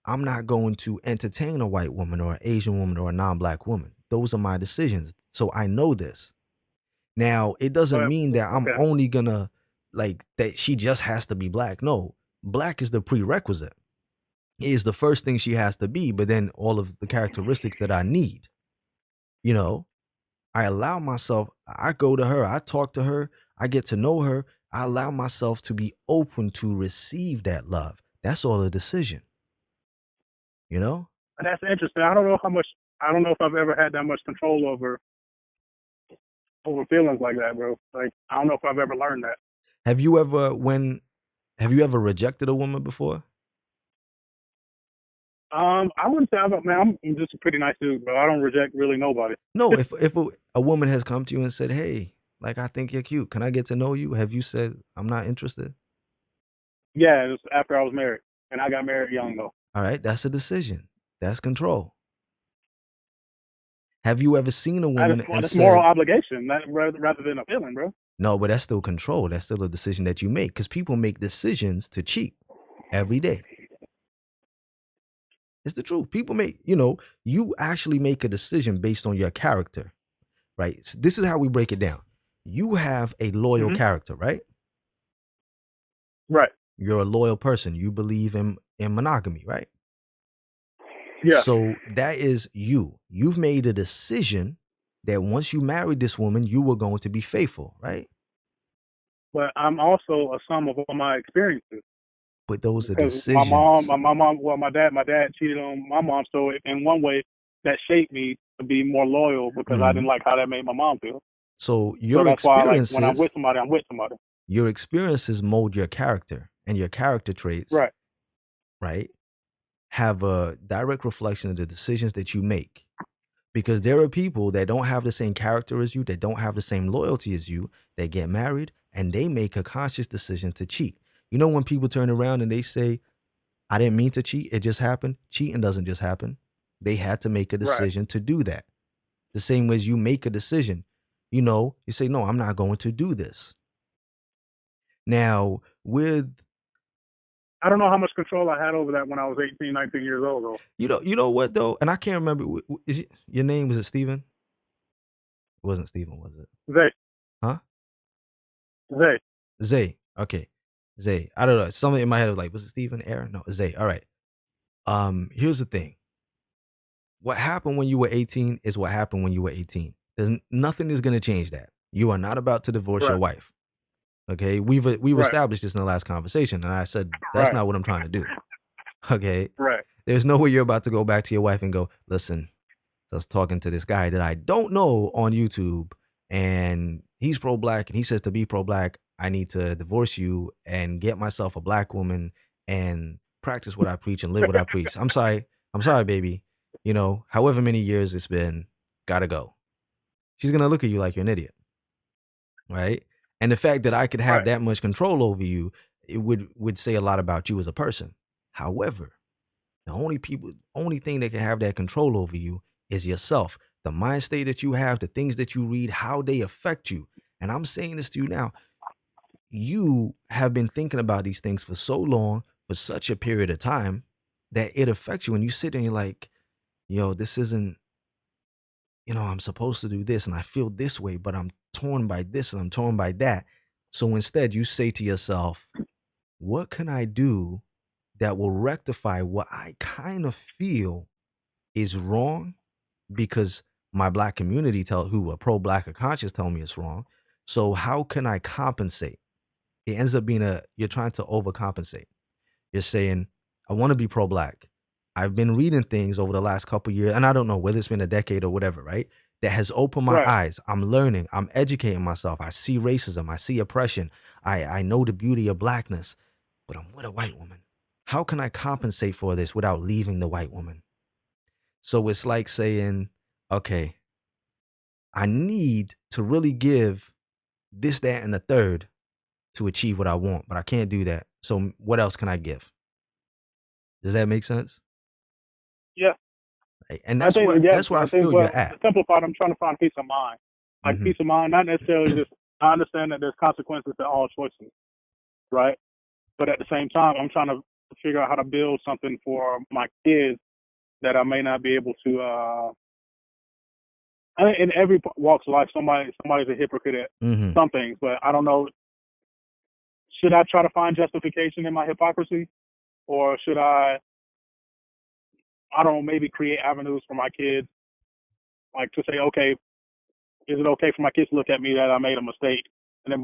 I'm not going to entertain a white woman or an Asian woman or a non-black woman. Those are my decisions. So I know this. Now, it doesn't mean that I'm Okay. only gonna like that she just has to be black. No, black is the prerequisite. It is the first thing she has to be, but then all of the characteristics that I need, you know, I allow myself, I go to her, I talk to her, I get to know her, I allow myself to be open to receive that love. That's all a decision, you know? That's interesting. I don't know how much. I don't know if I've ever had that much control over feelings like that, bro. Like I don't know if I've ever learned that. Have you ever have you ever rejected a woman before? I wouldn't say man, I'm just a pretty nice dude, bro. I don't reject really nobody. No, if a woman has come to you and said, "Hey, like I think you're cute. Can I get to know you?" Have you said, "I'm not interested"? Yeah, it was after I was married, and I got married young though. All right, that's a decision. That's control. Have you ever seen a woman and That's moral said, obligation, rather than a feeling, bro. "No, but that's still control. That's still a decision that you make," cuz people make decisions to cheat every day. It's the truth. People make, you actually make a decision based on your character, right? So this is how we break it down. You have a loyal Hmm. character, right? Right. You're a loyal person. You believe in monogamy, right? Yeah. So that is you. You've made a decision that once you married this woman, you were going to be faithful, right? But I'm also a sum of all my experiences. But those are Because my decisions. mom, well, my dad cheated on my mom. So in one way, that shaped me to be more loyal because I Mhm. didn't like how that made my mom feel. So So that's why, like, when I'm with somebody, I'm with somebody. your experiences mold your character, and your character traits, Right. right, have a direct reflection of the decisions that you make. Because there are people that don't have the same character as you, that don't have the same loyalty as you, that get married and they make a conscious decision to cheat. When people turn around and they say, "I didn't mean to cheat, it just happened." Cheating doesn't just happen. They had to make a Right. decision to do that. The same way as you make a decision, you say, "No, I'm not going to do this." Now, I don't know how much control I had over that when I was 18, 19 years old, though. you know what though, and I can't remember. Your name, was it Steven? It wasn't Steven, was it? Zay. Huh? Zay. Zay. Okay. Zay. I don't know. Something in my head was like, was it Steven? Aaron? No, Zay. All right. Here's the thing. What happened when you were 18 is what happened when you were 18. Nothing is gonna change that. You are not about to divorce your Right. wife. Okay. We've Right. established this in the last conversation, and I said that's Right. not what I'm trying to do. Okay. Right. There's no way you're about to go back to your wife and go, "Listen, I was talking to this guy that I don't know on YouTube, and he's pro-black, and he says to be pro-black, I need to divorce you and get myself a black woman and practice what I preach and live what I preach. I'm sorry, baby. You know, however many years it's been, gotta go. She's gonna look at you like you're an idiot, right? And the fact that I could have Right. that much control over you, it would say a lot about you as a person. However, the only thing that can have that control over you is yourself. The mind state that you have, the things that you read, how they affect you. And I'm saying this to you now. You have been thinking about these things for so long, for such a period of time, that it affects you. And you sit there and you're like, yo, this isn't, I'm supposed to do this and I feel this way, but I'm torn by this and I'm torn by that. So instead, you say to yourself, what can I do that will rectify what I kind of feel is wrong? Because my black community who are pro-black or conscious tell me it's wrong. So how can I compensate? It ends up being you're trying to overcompensate. You're saying, I want to be pro-black. I've been reading things over the last couple years, and I don't know whether it's been a decade or whatever, right? That has opened my Right. eyes. I'm learning. I'm educating myself. I see racism. I see oppression. I know the beauty of blackness, but I'm with a white woman. How can I compensate for this without leaving the white woman? So it's like saying, okay, I need to really give this, that, and the third to achieve what I want, but I can't do that. So what else can I give? Does that make sense? Yeah. Right? And I think, yeah, that's where I I think, feel you're well, at. simplified, I'm trying to find peace of mind. Like Mhm. peace of mind, not necessarily just, I understand that there's consequences to all choices, right? But at the same time, I'm trying to figure out how to build something for my kids that I may not be able to, I think in every walks of life, somebody's a hypocrite at Mhm. some things, but I don't know, should I try to find justification in my hypocrisy? Or should I don't know, maybe create avenues for my kids, like to say, okay, is it okay for my kids to look at me that I made a mistake? And then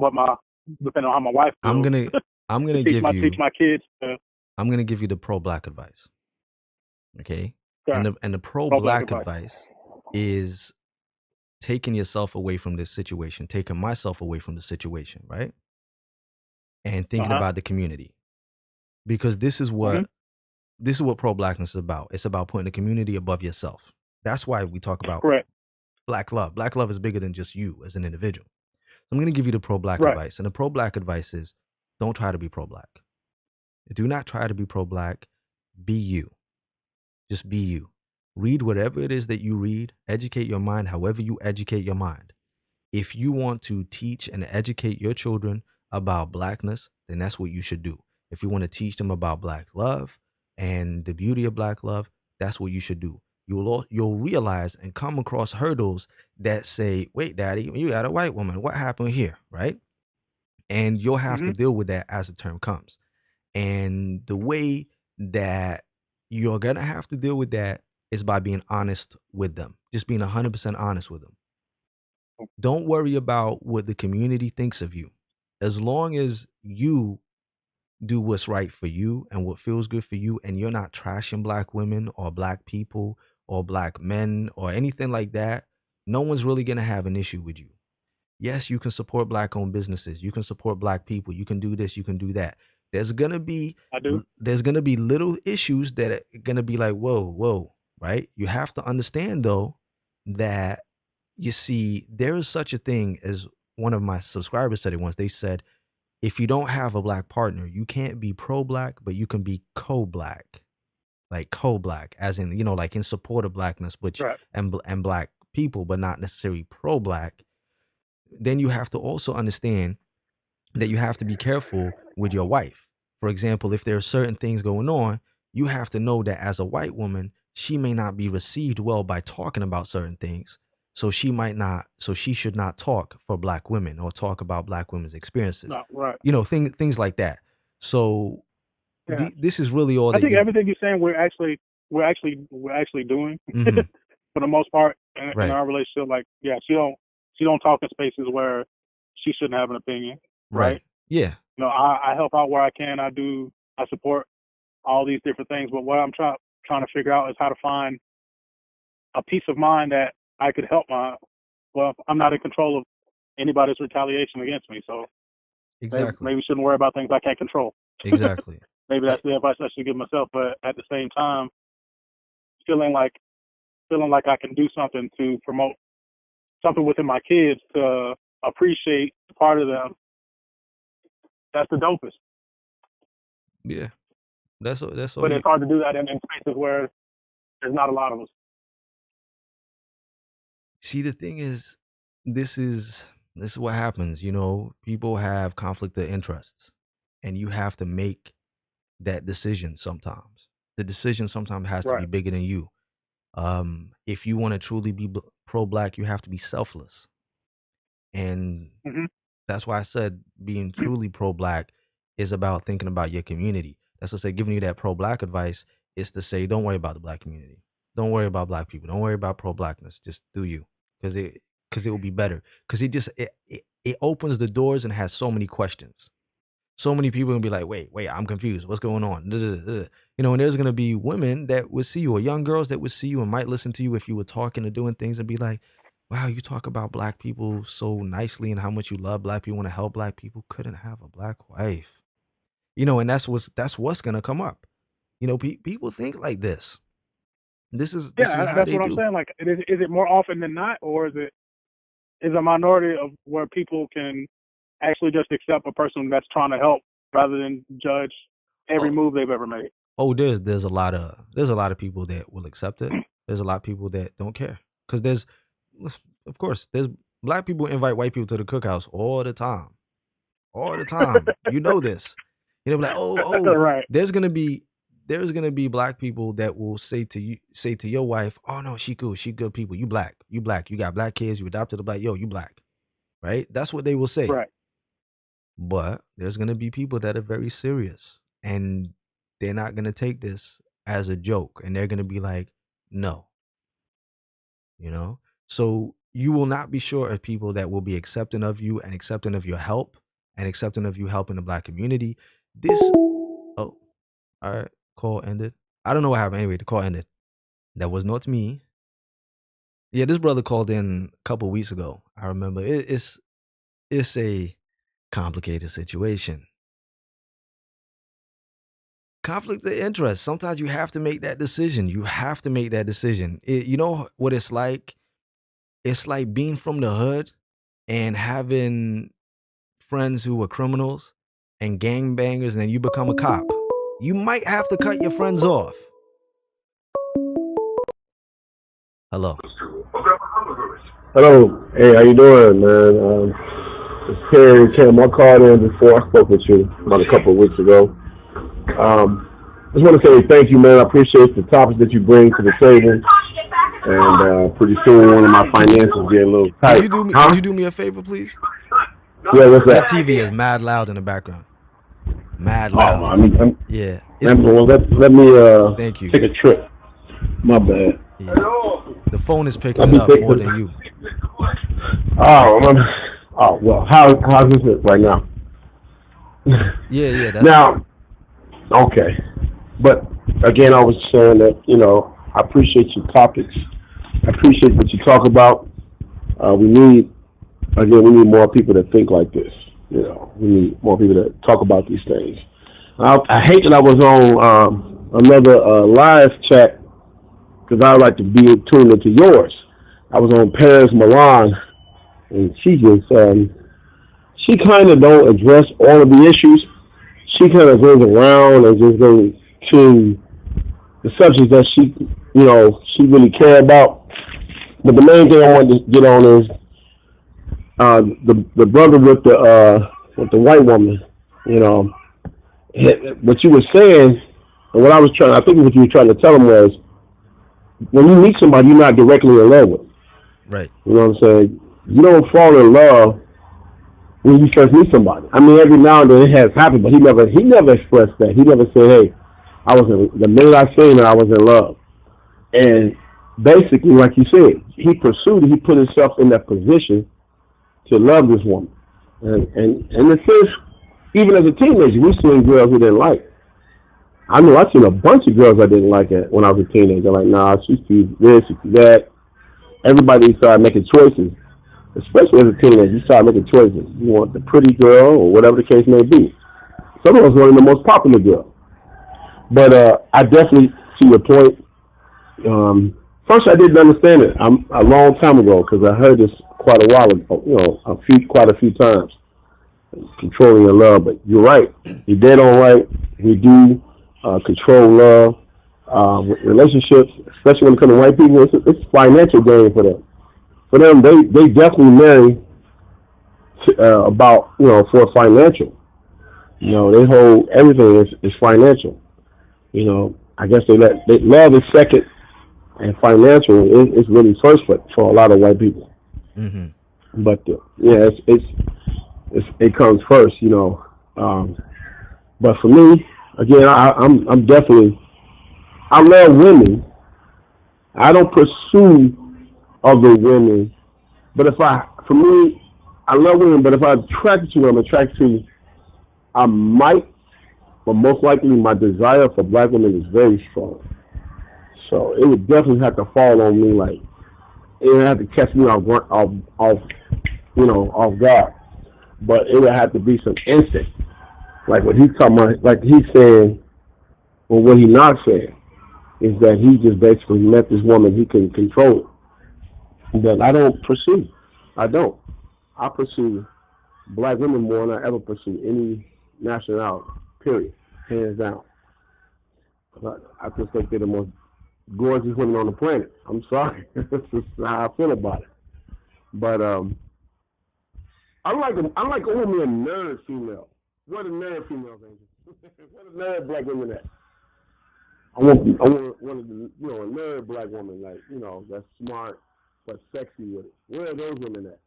depending on how my wife I'm feels, gonna I'm to gonna teach give you my kids to, the pro-black advice. Okay? okay, And the pro-black pro-black advice. advice is taking yourself away from this situation, taking myself away from the situation, right? And thinking Uh-huh. about the community. Because Mm-hmm. this is what pro-blackness is about. It's about putting the community above yourself. That's why we talk about Correct. black love. Black love is bigger than just you as an individual. So I'm going to give you the pro-black Right. advice. And the pro-black advice is, don't try to be pro-black. Do not try to be pro-black. Be you. Just be you. Read whatever it is that you read. Educate your mind however you educate your mind. If you want to teach and educate your children about blackness, then that's what you should do. If you want to teach them about black love and the beauty of black love, that's what you should do. You'll realize and come across hurdles that say, "Wait, Daddy, you got a white woman. What happened here?" Right? And you'll have Mm-hmm. to deal with that as the term comes. And the way that you're gonna have to deal with that is by being honest with them. Just being 100% honest with them. Don't worry about what the community thinks of you. As long as you do what's right for you and what feels good for you, and you're not trashing black women or black people or black men or anything like that, no one's really going to have an issue with you. Yes, you can support black owned businesses. You can support black people. You can do this, you can do that. There's going to be I do. little issues that are going to be like, whoa, right? You have to understand though that you see, there is such a thing as one of my subscribers said it once. They said, if you don't have a black partner, you can't be pro-black, but you can be co-black, like co-black, as in, like in support of blackness, which Right. and black people, but not necessarily pro-black. Then you have to also understand that you have to be careful with your wife. For example, if there are certain things going on, you have to know that as a white woman, she may not be received well by talking about certain things. So she should not talk for black women or talk about black women's experiences. No, right. Things like that. So Yeah. this is really all I that think everything you're saying we're actually doing Mhm. for the most part in Right. our relationship. Like, yeah, she don't talk in spaces where she shouldn't have an opinion, right? Right. Yeah. I help out where I can. I support all these different things. But what I'm trying to figure out is how to find a peace of mind that I could help I'm not in control of anybody's retaliation against me. So Exactly. maybe shouldn't worry about things I can't control. Exactly. maybe that's Like, the advice I should give myself. But at the same time, feeling like feeling like I can do something to promote something within my kids to appreciate part of them. That's the dopest. yeah, that's all But you it's hard to do that in spaces where there's not a lot of us. see. The thing is, this is this is what happens. People have conflict of interests, and you have to make that decision sometimes. The decision sometimes has to be Right. bigger than you. If you want to truly be pro-black, you have to be selfless, and Hmm. that's why I said being truly pro-black is about thinking about your community. That's what I say, giving you that pro-black advice is to say, don't worry about the black community. Don't worry about black people. Don't worry about pro-blackness. Just do you, because it will be better. Because it opens the doors and has so many questions. So many people will be like, wait, I'm confused. What's going on? Duh, duh, duh, duh. And there's gonna be women that would see you, or young girls that would see you and might listen to you if you were talking or doing things and be like, wow, you talk about black people so nicely and how much you love black people, want to help black people. Couldn't have a black wife. And that's what's gonna come up. People think like this. This is Yeah, how that's they what I'm do. saying. Like, is it more often than not, or is a minority of where people can actually just accept a person that's trying to help rather than judge every Oh, move they've ever made? there's a lot of people that will accept it. There's a lot of people that don't care because of course, there's black people invite white people to the cookhouse all the time. You know this. Be like, oh, Right. there's gonna be black people that will say to your wife, oh no, she cool, she good people. You black, you got black kids, you adopted a black, yo, you black, right? That's what they will say. Right. But there's gonna be people that are very serious, and they're not gonna take this as a joke, and they're gonna be like, no, you know. So you will not be short of people that will be accepting of you and accepting of your help and accepting of you helping the black community. This, oh, all right, call ended. I don't know what happened. Anyway, the call ended. That was not me. Yeah, this brother called in a couple weeks ago. I remember. It's a complicated situation. Conflict of interest. Sometimes you have to make that decision. You have to make that decision. You know what it's like? It's like being from the hood and having friends who were criminals and gangbangers, and then you become a cop. You might have to cut your friends off. Hello. Hello. Hey, how you doing, man? It's Terry Tim. I called in before. I spoke with you about a couple of weeks ago. Just want to say thank you, man. I appreciate the topics that you bring to the table. And pretty soon, one of my finances get a little Could tight. you do me? Huh? Could you do me a favor, please? Yeah, what's That that? TV is mad loud in the background. Mad Oh, loud. Yeah. well, let me Thank you. take a trip. My bad. Yeah. The phone is picking Let it me up take more the. than you. Oh, well, how's this right now? Yeah. That's Now, okay. But again, I was saying that, I appreciate your topics. I appreciate what you talk about. We need, again, we need more people that think like this. We need more people that talk about these things. I hate that I was on another live chat because I like to be tuned into yours. I was on Paris Milan, and she kind of don't address all of the issues. She kind of goes around and just goes to the subjects that she really care about. But the main thing I wanted to get on is the brother with the white woman. You know, what you were saying, and what I think what you were trying to tell him was, when you meet somebody you're not directly in love with. right. You know what I'm saying? You don't fall in love when you first meet somebody. I mean, every now and then it has happened, but he never expressed that. He never said, "Hey, the minute I seen her, I was in love." And basically, like you said, he pursued it. He put himself in that position to love this woman. And in a sense, even as a teenager, we seen girls we didn't like. I know I seen a bunch of girls I didn't like it when I was a teenager. Like, nah, she's too this, she's too that. Everybody started making choices, especially as a teenager. You start making choices. You want the pretty girl or whatever the case may be. Some of us wanted the most popular girl. But I definitely see your point. First, I didn't understand it. A long time ago because I heard this quite a while ago. Quite a few times. Controlling your love, but you're right. You're dead on right. We do control love. Relationships, especially when it comes to white people, it's a financial game for them. For them, they definitely marry about for financial. They hold everything is financial. I guess love is second, and financial is really first for a lot of white people. Mm-hmm. But yeah, it comes first. But for me, again, I'm definitely I love women. I don't pursue other women, but for me, I love women. But if I'm attracted to them, I'm attracted to, I might, but most likely my desire for black women is very strong. So it would definitely have to fall on me like it would have to catch me off guard. But it would have to be some instinct, like what he's talking about, like he's saying, or what he's not saying is that he just basically met this woman he can control it. That I don't pursue. I don't. I pursue black women more than I ever pursue any nationality. Period. Hands down. I just think they're the most gorgeous women on the planet. I'm sorry. That's just how I feel about it. But I like a woman a nerd female. What a nerd female, Angel. What a nerd black woman at? I want one of the a nerd black woman like that's smart but sexy with it. Where are those women at?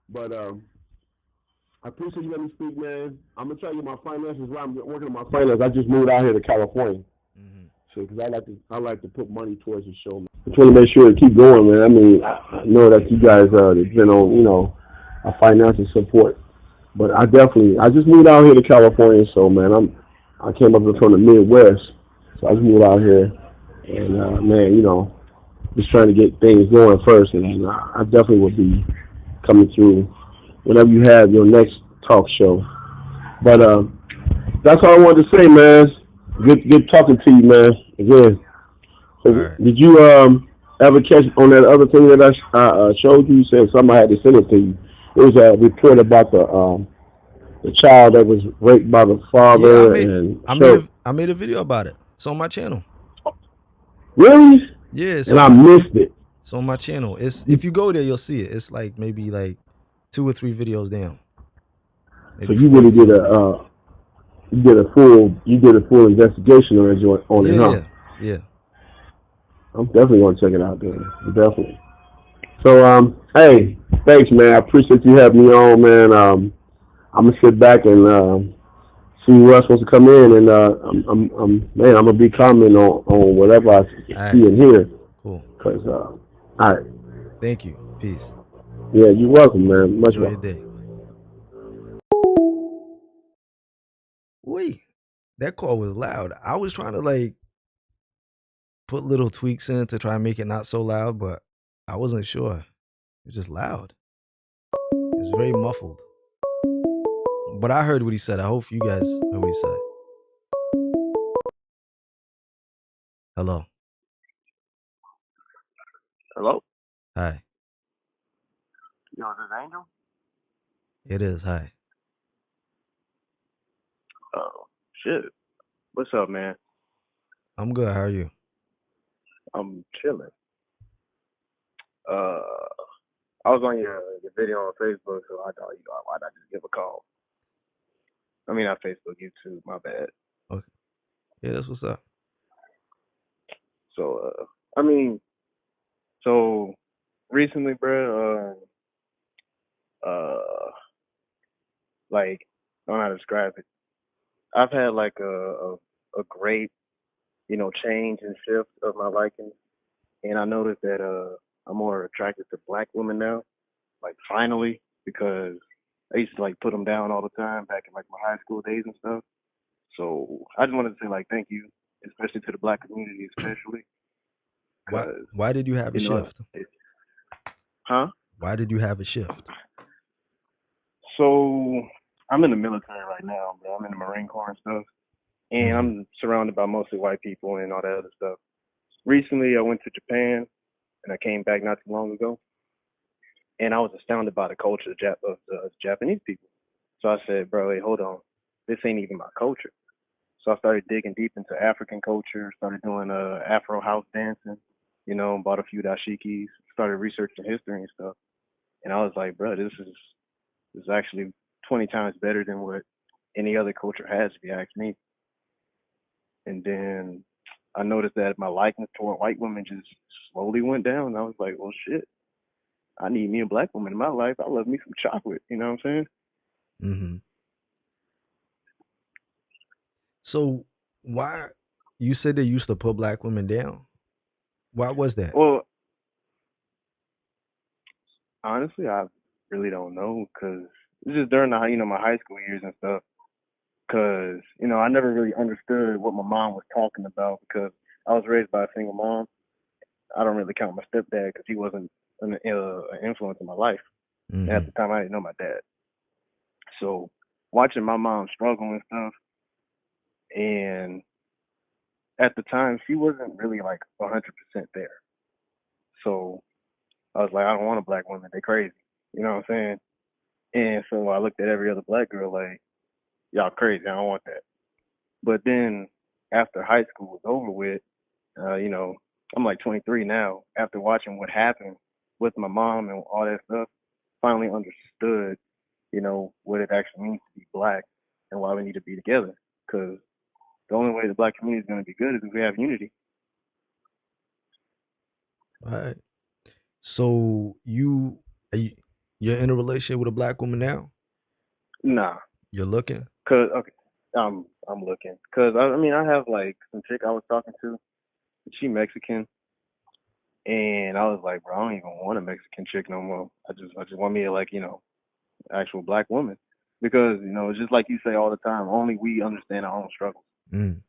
But I appreciate you letting me speak, man. I'm gonna tell you my finances. While I'm working on my finances, I just moved out here to California. Mm-hmm. So because I like to put money towards the show. Man. I just want to make sure to keep going, man. I mean, I know that you guys depend on a financial support, but I just moved out here to California. So man, I came up from the Midwest, so I just moved out here, and man, just trying to get things going first, and I definitely will be coming through whenever you have your next talk show. But that's all I wanted to say, man. Good talking to you, man. Again. So Right. did you ever catch on that other thing that I showed you? You said somebody had to send it to you. It was a report about the child that was raped by the Yeah, father and I made a video about it. It's on my channel. Really? Yeah, And I missed it. It's on my channel. If you go there, you'll see it. It's like maybe like 2 or 3 videos down. So you really did a full investigation on it, huh? Yeah. I'm definitely gonna check it out, then. Definitely. So hey, thanks, man. I appreciate you having me on, man. I'm gonna sit back and see who else wants to come in, and I'm gonna be commenting on whatever I see and hear. Cool. Cause all right. Thank you. Peace. Yeah, you're welcome, man. Much Enjoy love. your day. Wait, that call was loud. I was trying to like put little tweaks in to try and make it not so loud, but I wasn't sure. It was just loud. It was very muffled. But I heard what he said. I hope you guys heard what he said. Hello. Hello? Hi. Yo, is this Angel? It is. Hi. Oh, shit. What's up, man? I'm good. How are you? I'm chilling. I was on your video on Facebook, so I thought, why not just give a call? I mean, not Facebook, YouTube, my bad. Okay. Yeah, that's what's up. So, so recently, bro, like, I don't know how to describe it. I've had like a great, change and shift of my liking, and I noticed that I'm more attracted to black women now. Like finally, because I used to like put them down all the time back in like my high school days and stuff. So I just wanted to say like thank you, especially to the black community, especially because Why did you have a shift? Huh? Why did you have a shift? So I'm in the military right now, bro. I'm in the Marine Corps and stuff. and Mhm. I'm surrounded by mostly white people and all that other stuff. Recently, I went to Japan, and I came back not too long ago, and I was astounded by the culture of the Japanese people. So I said, bro, hey, hold on, this ain't even my culture. So I started digging deep into African culture, started doing Afro house dancing, bought a few dashikis, started researching history and stuff. And I was like, bro, this is actually 20 times better than what any other culture has, if you ask me. And then I noticed that my likeness toward white women just slowly went down. And I was like, well, shit, I need me a black woman in my life. I love me some chocolate. You know what I'm saying? Mhm. So why you said they used to put black women down? Why was that? Well, honestly, I really don't know because it's just during my high school years and stuff. Because I never really understood what my mom was talking about because I was raised by a single mom. I don't really count my stepdad because he wasn't an influence in my life. And at Mhm. the time, I didn't know my dad. So watching my mom struggle and stuff, and at the time, she wasn't really like 100% there. So I was like, I don't want a black woman. They crazy. You know what I'm saying? And so I looked at every other black girl like, y'all crazy. I don't want that. But then after high school was over with, you know, I'm like 23 now. After watching what happened with my mom and all that stuff, finally understood, what it actually means to be black and why we need to be together. Because the only way the black community is going to be good is if we have unity. All right. So are you you're in a relationship with a black woman now? Nah, You're looking? cause okay, I'm looking. Cause I mean I have like some chick I was talking to. She Mexican, and I was like, bro, I don't even want a Mexican chick no more. I just want me a like actual black woman, because it's just like you say all the time. Only we understand our own struggles. Mm.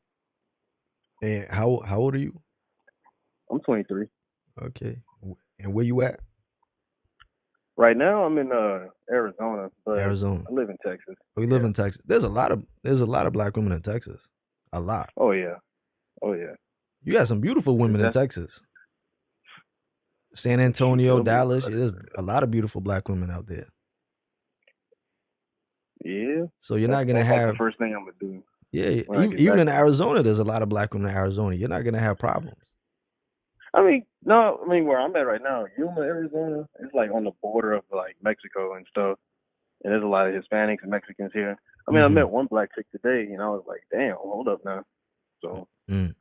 And how old are you? I'm 23 Okay. And where you at? right now. I'm in Arizona, but Arizona. I live in Texas. We live Yeah. in Texas. There's a lot of black women in Texas. A lot. Oh yeah. Oh yeah. You got some beautiful Cause women in that's Texas. San shoot. Antonio, They'll be Dallas. better Yeah, there's than a lot of beautiful black women out there. that. Yeah. So you're That's not gonna that's like the have, first thing I'm gonna do yeah, when I get even back in home. Arizona, there's a lot of black women in Arizona. You're not gonna have problems. I mean, no, I mean where I'm at right now, Yuma, Arizona, it's like on the border of like Mexico and stuff, and there's a lot of Hispanics and Mexicans here. I mean, I Mm-hmm. met one black chick today, and I was like, damn, hold up now. So Mm.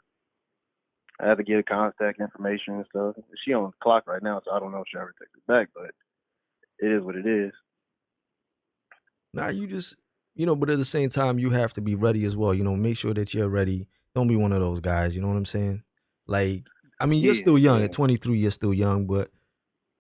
I had to get her contact information and stuff. She on the clock right now, so I don't know if she'll ever text it back, but it is what it is. Now you just, but at the same time, you have to be ready as well. Make sure that you're ready. Don't be one of those guys. You know what I'm saying? Like, I mean, you're Yeah, still young. yeah. At 23, you're still young, but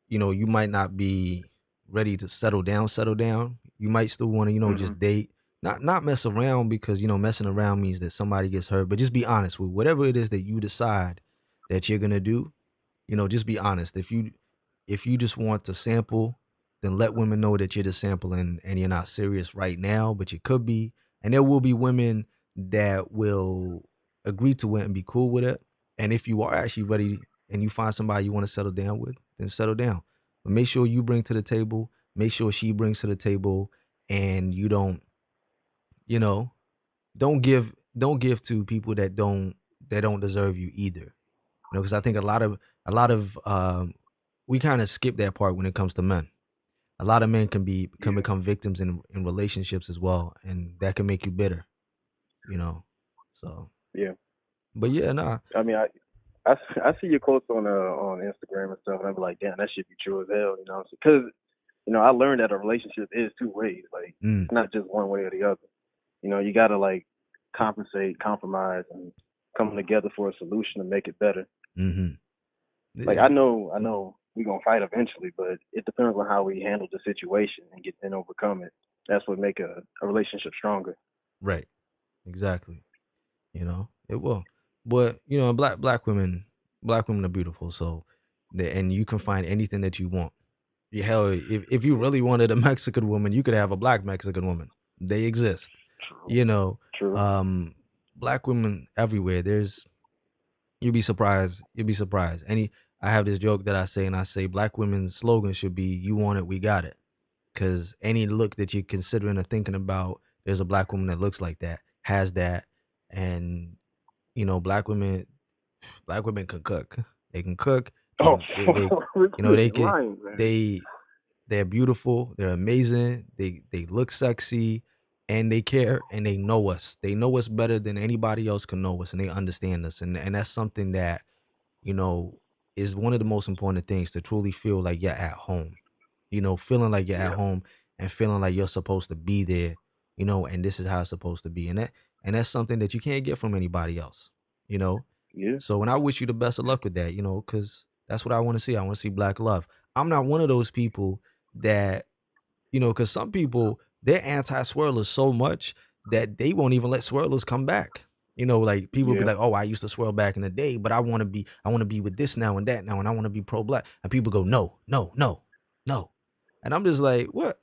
you might not be ready to settle down. Settle down. You might still want to, Mhm. just date. Not mess around because messing around means that somebody gets hurt. But just be honest with whatever it is that you decide that you're gonna do. Just be honest. If you just want to sample, then let women know that you're just sampling and you're not serious right now, but you could be. And there will be women that will agree to it and be cool with it. And if you are actually ready and you find somebody you want to settle down with, then settle down. But make sure you bring to the table, make sure she brings to the table, and you you know, don't give to people that don't deserve you either. Because I think a lot of we kind of skip that part when it comes to men. A lot of men can Yeah, become victims in relationships as well, and that can make you bitter. You know, so yeah. but yeah, nah, I mean, I see your quotes on Instagram and stuff, and I be like, damn, that should be true as hell, because I learned that a relationship is two ways. Like mm, it's not just one way or the other. You gotta like compensate, compromise, and come together for a solution to make it better. mm-hmm, Like yeah, I know we gonna fight eventually, but it depends on how we handle the situation and overcome it. That's what make a relationship stronger. right, exactly. It will, but black women are beautiful, so and you can find anything that you want. Hell, if you really wanted a Mexican woman, you could have a black Mexican woman. They exist. True. You know, True. um, black women everywhere. You'd be surprised. You'd be surprised. I have this joke that I say, and I say black women's slogan should be "You want it, we got it." Because any look that you're considering or thinking about, there's a black woman that looks like that, has that, and black women can cook. They can cook. Oh, They this they nigga can lying, man. they're beautiful. They're amazing. They look sexy, and they care and they know us. They know us better than anybody else can know us, and they understand us. And that's something that you know is one of the most important things to truly feel like you're at home. Feeling like you're at Yeah, home and feeling like you're supposed to be there. And this is how it's supposed to be. And that's something that you can't get from anybody else. You know. yeah, So, and I wish you the best of luck with that. Because that's what I want to see. I want to see black love. I'm not one of those people that because some people they're anti-swirlers so much that they won't even let swirlers come back. Like people be yeah, like, "Oh, I used to swirl back in the day, but I want to be with this now and that now, and I want to be pro-black." And people go, "No, no, no, no," and I'm just like, "What?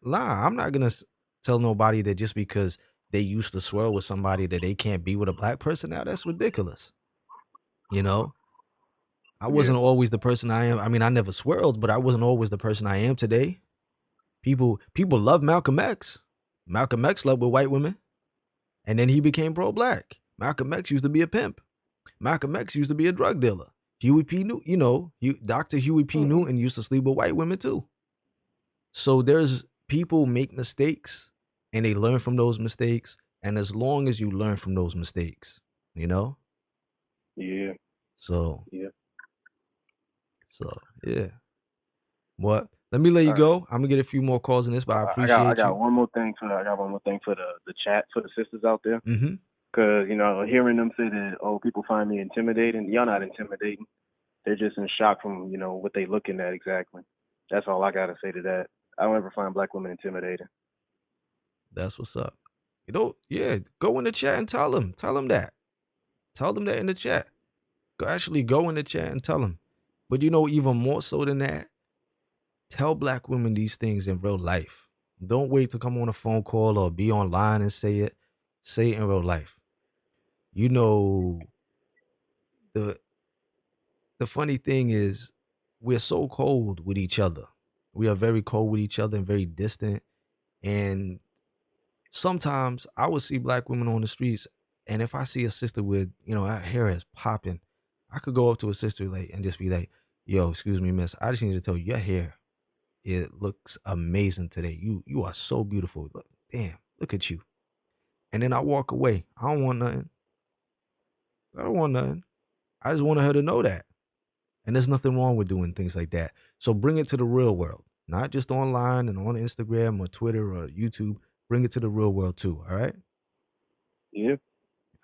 Nah, I'm not gonna tell nobody that just because they used to swirl with somebody that they can't be with a black person now. That's ridiculous." You know, I yeah. wasn't always the person I am. I mean, I never swirled, but I wasn't always the person I am today. People love Malcolm X. Malcolm X slept with white women, and then he became pro-black. Malcolm X used to be a pimp. Malcolm X used to be a drug dealer. Huey P. Newton, Dr. Huey P. Mm-hmm. Newton used to sleep with white women too. So there's people make mistakes, and they learn from those mistakes. And as long as you learn from those mistakes, you know. Yeah, So yeah. yeah. What? Let me let you All right. go. I'm gonna get a few more calls in this, but I I appreciate got you. one more thing for the chat for the sisters out there. Mm-hmm. Cause hearing them say that, oh, people find me intimidating. Y'all not intimidating. They're just in shock from what they looking at exactly. That's all I gotta say to that. I don't ever find black women intimidating. That's what's up. Yeah, go in the chat and tell them. Tell them that. Tell them that in the chat. Actually go in the chat and tell them. But even more so than that, tell black women these things in real life. Don't wait to come on a phone call or be online and say it. Say it in real life. You know, the the funny thing is we're so cold with each other. We are very cold with each other and very distant. And sometimes I would see black women on the streets, and if I see a sister with, her hair is popping, I could go up to a sister like and just be like, "Yo, excuse me, miss. I just need to tell you, your hair, it looks amazing today. You are so beautiful. Look, damn, look at you." And then I walk away. I don't want nothing. I don't want nothing. I just wanted her to know that. And there's nothing wrong with doing things like that. So bring it to the real world, not just online and on Instagram or Twitter or YouTube. Bring it to the real world too. All right. Yeah.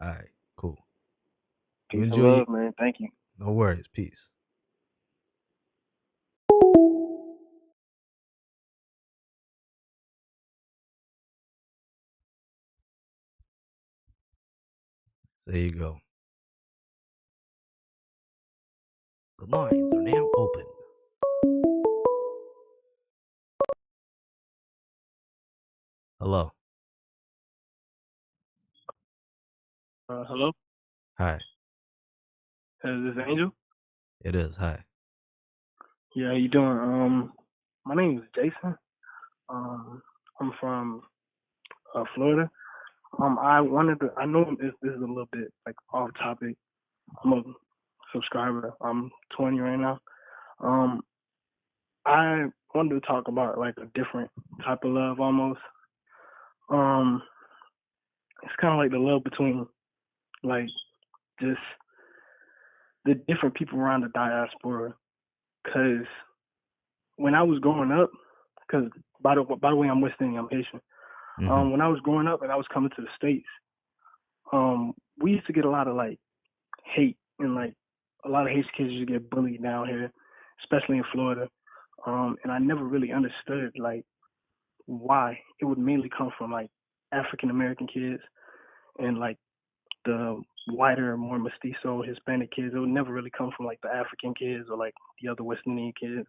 All right. Cool. You Peace and enjoy it. love, man. Thank you. No worries. Peace. There you go. The lines are now open. Hello. Hello, Hi. is this Angel? It is. Hi. Yeah, how you doing? My name is Jason. Um, I'm from Florida. I know this is a little bit like off topic. I'm a subscriber. I'm 20 right now. Um, I wanted to talk about like a different type of love almost. Um, it's kind of like the love between like just the different people around the diaspora. Cause when I was growing up, cause by the way, I'm West Indian, I'm Haitian. Mm-hmm. When I was growing up and I was coming to the States, we used to get a lot of like hate and like a lot of Haitian kids used to get bullied down here, especially in Florida. And I never really understood like why. It would mainly come from like African American kids and like the whiter, more mestizo Hispanic kids. It would never really come from like the African kids or like the other West Indian kids.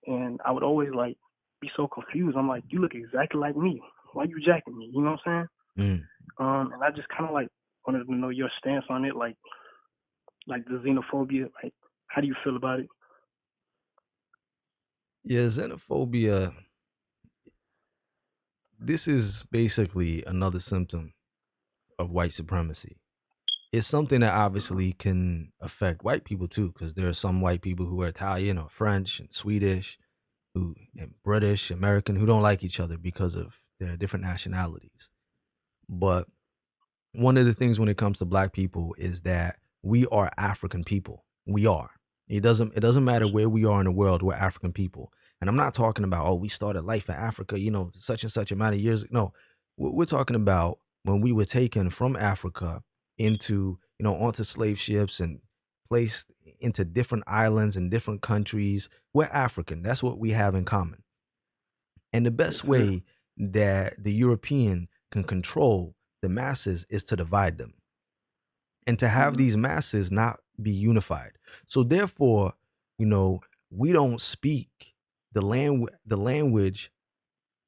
And I would always like be so confused. I'm like, you look exactly like me. Why you jacking me? You know what I'm saying? Mm. And I just kind of like Wanted to know your stance on it, like the xenophobia. Like, how do you feel about it? Yeah, xenophobia, this is basically another symptom of white supremacy. It's something that Mhm. obviously can affect white people too, because there are some white people who are Italian or French and Swedish, who and British, American, who don't like each other because of their different nationalities. But one of the things when it comes to black people is that we are African people. We are. It doesn't matter where we are in the world, we're African people. And I'm not talking about, oh, we started life in Africa, such and such amount of years. No, we're talking about when we were taken from Africa into, onto slave ships and placed into different islands and different countries. We're African. That's what we have in common. And the Yes, best sir. way that the European can control the masses is to divide them and to have Mhm. these masses not be unified. So therefore, you know, we don't speak the language,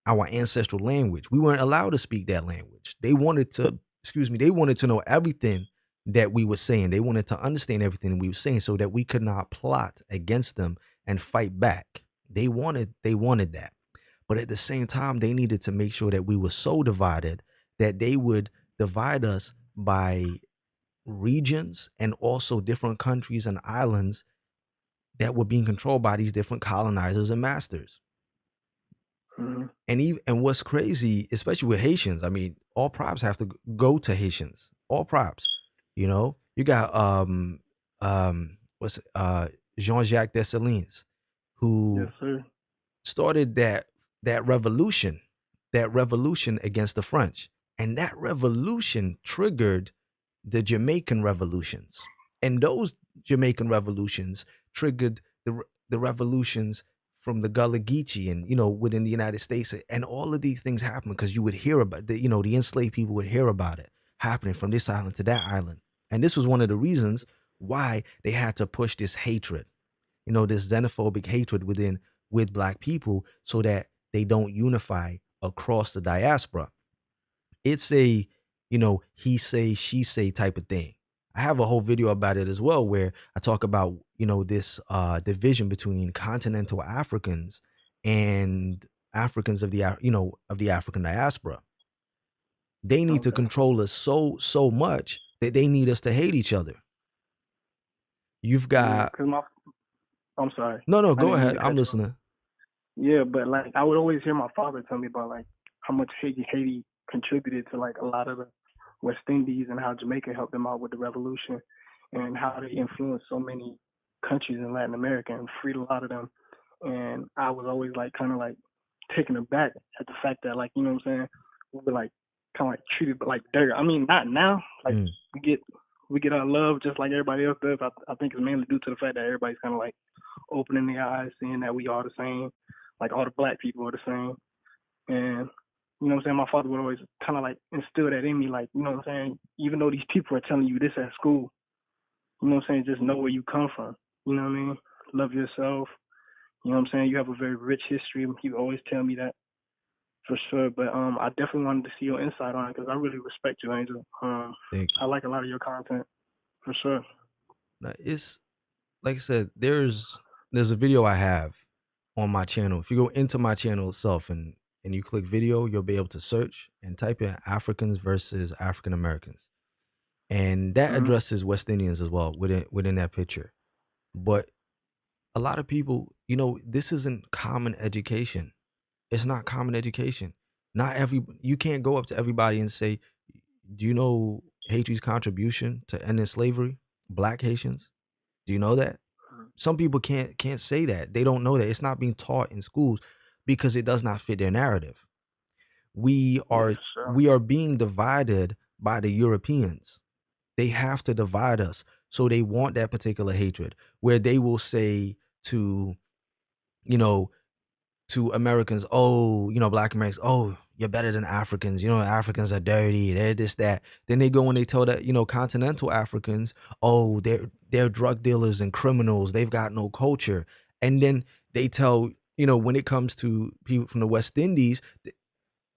our ancestral language. We weren't allowed to speak that language. They wanted to, excuse me, they wanted to know everything that we were saying. They wanted to understand everything we were saying so that we could not plot against them and fight back. They wanted that. But at the same time, they needed to make sure that we were so divided that they would divide us by regions and also different countries and islands that were being controlled by these different colonizers and masters. Mhm. And what's crazy, especially with Haitians, I mean, all props have to go to Haitians. All props. You got what's Jean-Jacques Dessalines, Yes, who sir. started that revolution against the French. And that revolution triggered the Jamaican revolutions. And those Jamaican revolutions triggered the revolutions from the Gullah Geechee and, within the United States. And all of these things happen because you would hear about the enslaved people would hear about it happening from this island to that island. And this was one of the reasons why they had to push this hatred, this xenophobic hatred with black people so that they don't unify across the diaspora. It's a, he say, she say type of thing. I have a whole video about it as well where I talk about, this division between continental Africans and Africans of the African diaspora. They need to Okay. control us so much that they need us to hate each other. You've Yeah, got cause I'm sorry. no, I go didn't mean ahead. to I'm cut you off. listening. Yeah, but like I would always hear my father tell me about like how much Haiti contributed to like a lot of the West Indies and how Jamaica helped them out with the revolution and how they influenced so many countries in Latin America and freed a lot of them. And I was always like kind of like taken aback at the fact that like you know what I'm saying we were like kind of like treated like dirt. I mean not now like Mm, we get we get our love just like everybody else does. I think it's mainly due to the fact that everybody's kind of like opening their eyes, seeing that we are the same, like all the black people are the same. And you know what I'm saying? My father would always kind of like instill that in me, like, you know what I'm saying? Even though these people are telling you this at school, you know what I'm saying? Just know where you come from. You know what I mean? Love yourself. You know what I'm saying? You have a very rich history. He would always tell me that for sure. But I definitely wanted to see your insight on it because I really respect you, Angel. thank I you. like a lot of your content for sure. Now, it's like I said, there's a video I have on my channel. If you go into my channel itself and you click video, you'll be able to search and type in Africans versus African Americans. And that Hmm. addresses West Indians as well within that picture. But a lot of people, this isn't common education. It's not common education. Not every You can't go up to everybody and say, "Do you know Haiti's contribution to ending slavery? Black Haitians? Do you know that?" Some people can't say that. They don't know that. It's not being taught in schools because it does not fit their narrative. We Yeah, are for sure. we are being divided by the Europeans. They have to divide us. So they want that particular hatred where they will say to, you know, to Americans, oh, black Americans, oh, you're better than Africans. Africans are dirty. They're this, that. Then they go and they tell that, continental Africans, oh, they're drug dealers and criminals. They've got no culture. And then they tell, when it comes to people from the West Indies,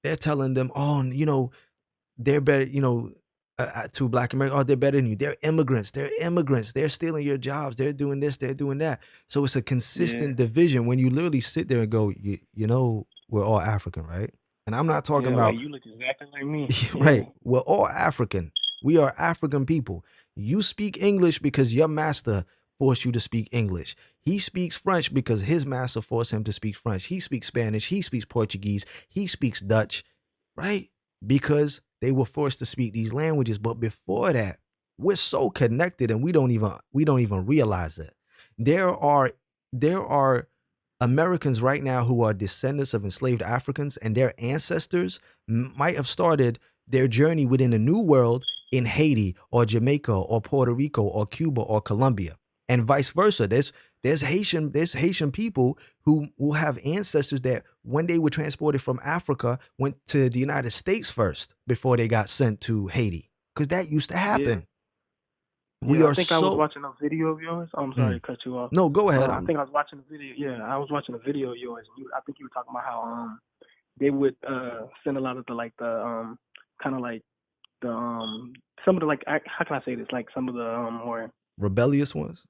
they're telling them, oh, they're better, to Black Americans. Oh, they're better than you. They're immigrants. They're immigrants. They're stealing your jobs. They're doing this. They're doing that. So it's a Yeah. consistent division when you literally sit there and go, you know, we're all African, right? And I'm not talking Yeah, like about you look exactly like me. Yeah. right. We're all African. We are African people. You speak English because your master forced you to speak English. He speaks French because his master forced him to speak French. He speaks Spanish. He speaks Portuguese. He speaks Dutch, right? Because they were forced to speak these languages. But before that, we're so connected and we don't even realize it. There are Americans right now who are descendants of enslaved Africans, and their ancestors might have started their journey within the New World in Haiti or Jamaica or Puerto Rico or Cuba or Colombia, and vice versa. There's Haitian people who will have ancestors that when they were transported from Africa went to the United States first before they got sent to Haiti, because that used to Yeah. happen. We Yeah, I are think I was so watching a video of yours. I'm sorry to cut you off. no. Go ahead. I think I was watching a video. Yeah, I was watching a video of yours. I think you were talking about how they would send a lot of the like the kind of like the some of the like how can I say this, like some of the more Rebellious ones,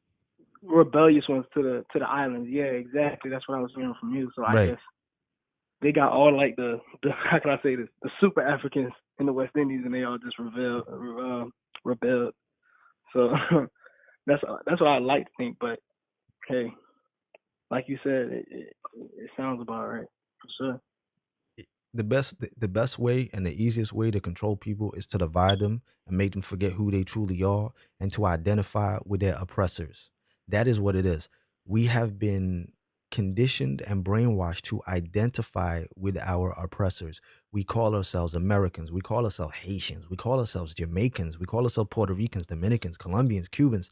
rebellious ones to the islands. Yeah, exactly. That's what I was hearing from you. So I right? guess they got all like the how can I say this, the super Africans in the West Indies, and they all just rebelled. So that's what I like to think. But hey, like you said, it sounds about right for sure. The best way and the easiest way to control people is to divide them and make them forget who they truly are and to identify with their oppressors. That is what it is. We have been conditioned and brainwashed to identify with our oppressors. We call ourselves Americans, we call ourselves Haitians, we call ourselves Jamaicans, we call ourselves Puerto Ricans, Dominicans, Colombians, Cubans,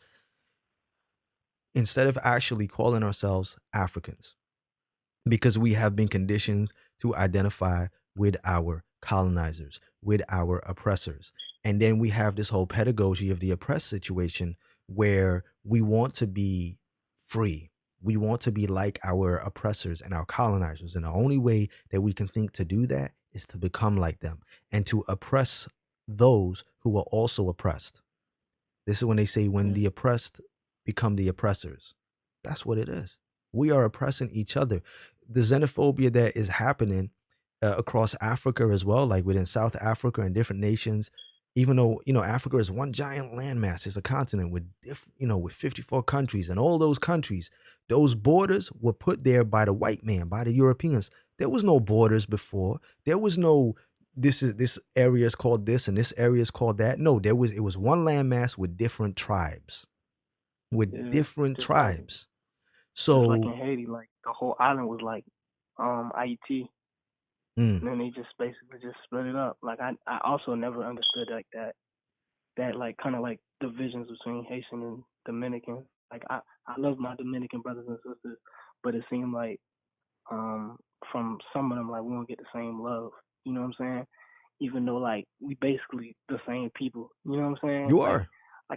instead of actually calling ourselves Africans, because we have been conditioned to identify with our colonizers, with our oppressors. And then we have this whole pedagogy of the oppressed situation where we want to be free. We want to be like our oppressors and our colonizers. And the only way that we can think to do that is to become like them and to oppress those who are also oppressed. This is when they say when the oppressed become the oppressors. That's what it is. We are oppressing each other. The xenophobia that is happening across Africa as well, like within South Africa and different nations, even though Africa is one giant landmass, it's a continent with with 54 countries, and all those countries, those borders were put there by the white man, by the Europeans. There was no borders before. There was no this area is called this and this area is called that. No, it was one landmass with different tribes, with Yeah, different just like tribes. just like in So, Haiti, like the whole island was like IET, mm, and then they just basically just split it up. Like I also never understood like that like kind of like divisions between Haitian and Dominican. Like I love my Dominican brothers and sisters, but it seemed like um from some of them like we don't get the same love. You know what I'm saying? Even though like we basically the same people. You know what I'm saying? you Like are.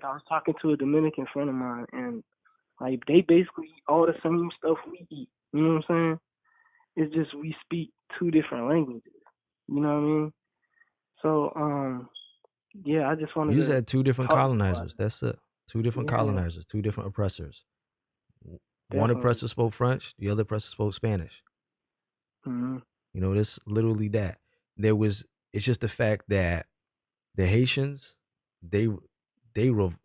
I was talking to a Dominican friend of mine, and like they basically eat all the same stuff we eat. You know what I'm saying? It's just we speak two different languages. You know what I mean? So yeah, I just wanted You just to had two different talk more about colonizers. That's it. Two different it. Yeah, colonizers, two different oppressors. One definitely. oppressor spoke French, the other oppressor spoke Spanish. Hmm. This literally that. There was it's just the fact that the Haitians, they they rev-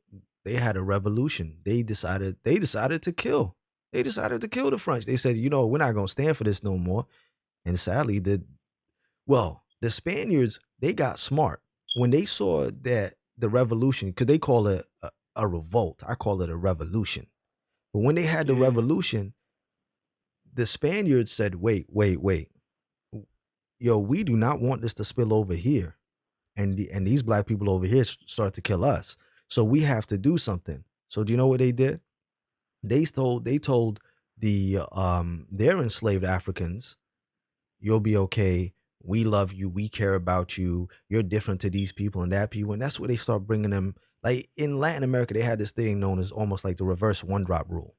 they had a revolution. They decided to kill. They decided to kill the French. They said, we're not gonna stand for this no more. And sadly, the Spaniards, they got smart when they saw that the revolution, because they call it a revolt. I call it a revolution. But when they had the Yeah, revolution, the Spaniards said, wait, wait, wait. Yo, we do not want this to spill over here. And these black people over here start to kill us. So we have to do something. So do you know what they did? They told their enslaved Africans, you'll be okay. We love you. We care about you. You're different to these people and that people. And that's where they start bringing them. Like in Latin America, they had this thing known as almost like the reverse one drop rule,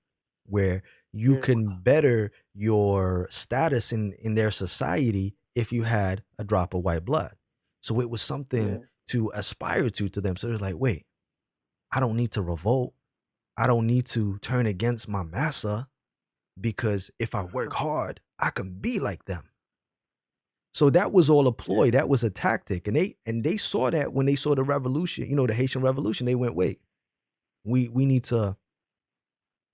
where you yeah, can better your status in their society if you had a drop of white blood. So it was yeah, something to aspire to them. So they're like, wait, I don't need to revolt. I don't need to turn against my massa, because if I work hard, I can be like them. So that was all a ploy. That was a tactic. And they saw that when they saw the revolution, the Haitian Revolution. They went, wait, we need to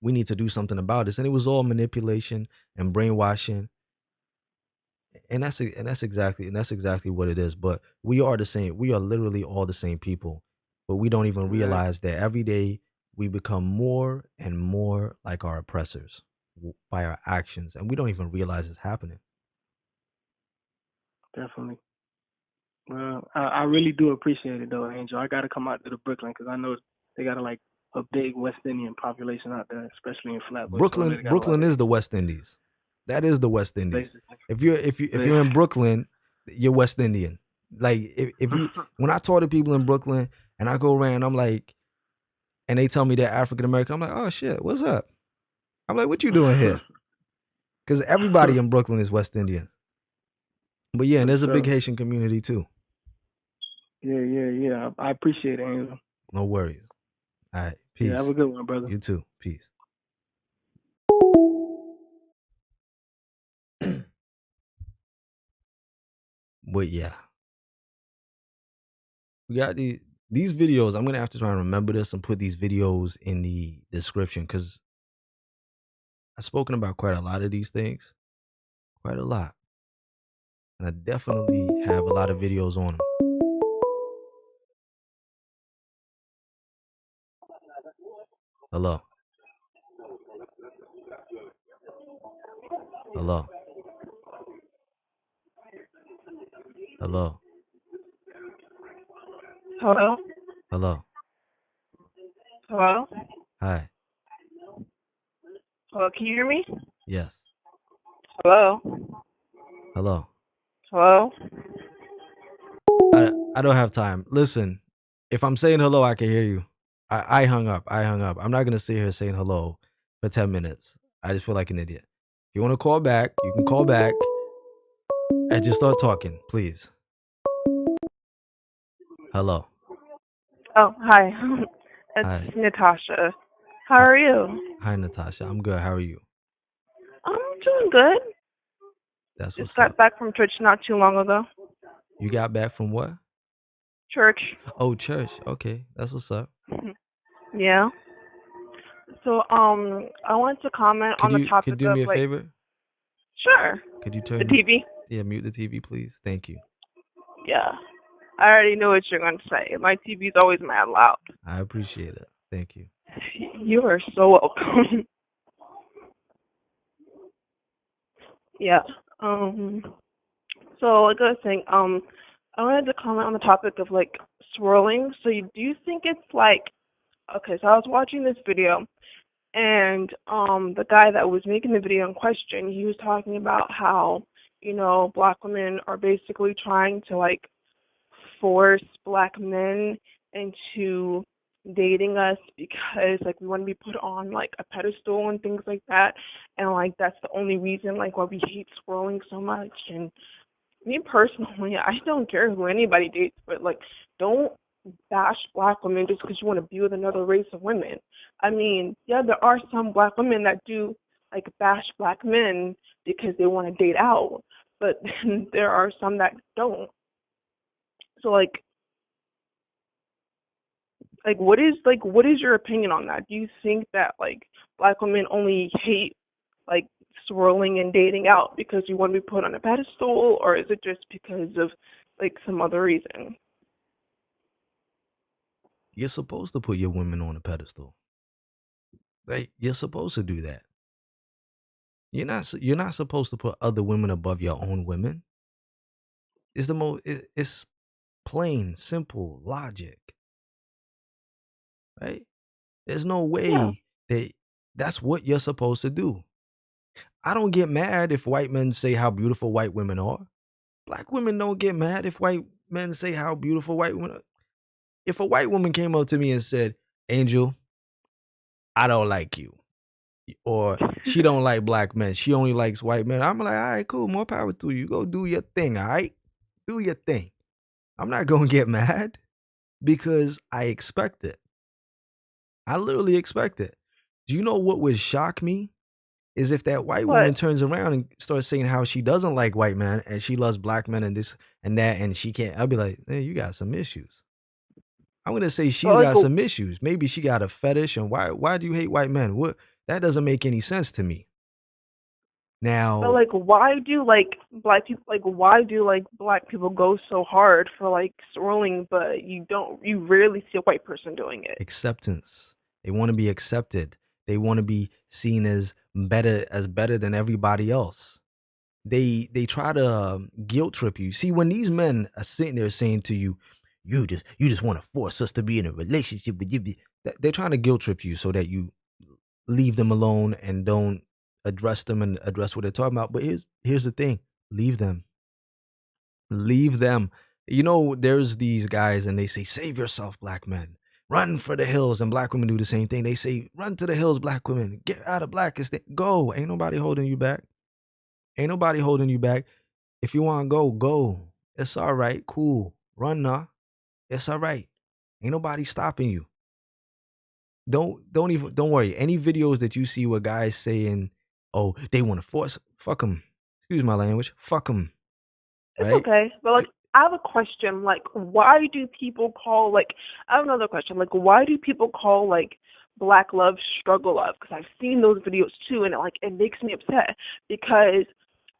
do something about this. And it was all manipulation and brainwashing. And that's exactly what it is. But we are the same. We are literally all the same people. But we don't even realize that every day we become more and more like our oppressors by our actions, and we don't even realize it's happening. Definitely. Well, I really do appreciate it though, Angel. I got to come out to the Brooklyn because I know they got a big West Indian population out there, especially in Flatbush. Brooklyn is the West Indies. That is the West Indies. Basically. If you're in Brooklyn, you're West Indian. Like if you when I talk to people in Brooklyn and I go around, I'm like, and they tell me they're African American, I'm like, oh shit, what's up? I'm like, what you doing here? Because everybody in Brooklyn is West Indian. But yeah, and there's a big Haitian community too. Yeah. I appreciate it, Angel. No worries. All right, peace. Yeah, have a good one, brother. You too. Peace. But yeah, we got these videos. I'm gonna have to try and remember this and put these videos in the description, because I've spoken about quite a lot of these things, quite a lot, and I definitely have a lot of videos on them. Hello. Hello. Hello. Hello? Hello. Hello? Hi. Hello, can you hear me? Yes. Hello? Hello. Hello? I don't have time. Listen, if I'm saying hello, I can hear you. I hung up. I'm not gonna sit here saying hello for 10 minutes. I just feel like an idiot. If you want to call back, you can call back and just start talking, please. Hello. Oh, hi. It's Hi. Natasha. How are you? Hi, Natasha. I'm good. How are you? I'm doing good. That's Just what's got up. back from church not too long ago. You got back from what? Church. Oh, church. Okay. That's what's up. Yeah. So, I wanted to comment on the topic could you do me a favor? Sure. Could you turn the TV? Yeah, mute the TV, please. Thank you. Yeah. I already know what you're going to say. My TV's always mad loud. I appreciate it. Thank you. You are so welcome. Yeah. So like I was saying, I wanted to comment on the topic of swirling. So do you think it's okay, so I was watching this video and the guy that was making the video in question, he was talking about how, black women are basically trying to force black men into dating us because we want to be put on a pedestal and things like that, and that's the only reason why we hate swirling so much. And me personally, I don't care who anybody dates, but don't bash black women just because you want to be with another race of women. I mean, yeah, there are some black women that do bash black men because they want to date out, but then there are some that don't. So what is your opinion on that? Do you think that black women only hate swirling and dating out because you want to be put on a pedestal, or is it just because of some other reason? You're supposed to put your women on a pedestal. Right? You're supposed to do that. You're not supposed to put other women above your own women. It's plain, simple logic. Right? There's no way that's what you're supposed to do. I don't get mad if white men say how beautiful white women are. Black women don't get mad if white men say how beautiful white women are. If a white woman came up to me and said, Angel, I don't like you, or she don't like black men, she only likes white men, I'm like, all right, cool, more power to you. Go do your thing, all right? Do your thing. I'm not gonna get mad because I expect it. I literally expect it. Do you know what would shock me? Is if that white What? woman turns around and starts saying how she doesn't like white men and she loves black men and this and that and she can't. I'll be like, hey, you got some issues. I'm gonna say But she's like, got some issues. Maybe she got a fetish and why do you hate white men? What that doesn't make any sense to me. but Now, like, why do like black people like why do like black people go so hard for like swirling, but you rarely see a white person doing it? acceptance. They want to be accepted. They want to be seen as better than everybody else. They try to guilt trip you. See, when these men are sitting there saying to you, you just want to force us to be in a relationship with you. They're trying to guilt trip you so that you leave them alone and don't address them and address what they're talking about. But here's the thing: leave them, leave them. You know, there's these guys and they say, "Save yourself, black men." Run for the hills, and black women do the same thing. They say, "Run to the hills, black women. Get out of blackest. Go." Ain't nobody holding you back. Ain't nobody holding you back. If you want to go, go. It's all right. Cool. Run now. It's all right. Ain't nobody stopping you. Don't worry. Any videos that you see where guys saying, "Oh, they want to force," fuck them. Excuse my language. Fuck them. It's Right? okay, but like, I have a question. Like, why do people call like? I have another question. Like, why do people call like black love struggle love? Because I've seen those videos too, and it makes me upset because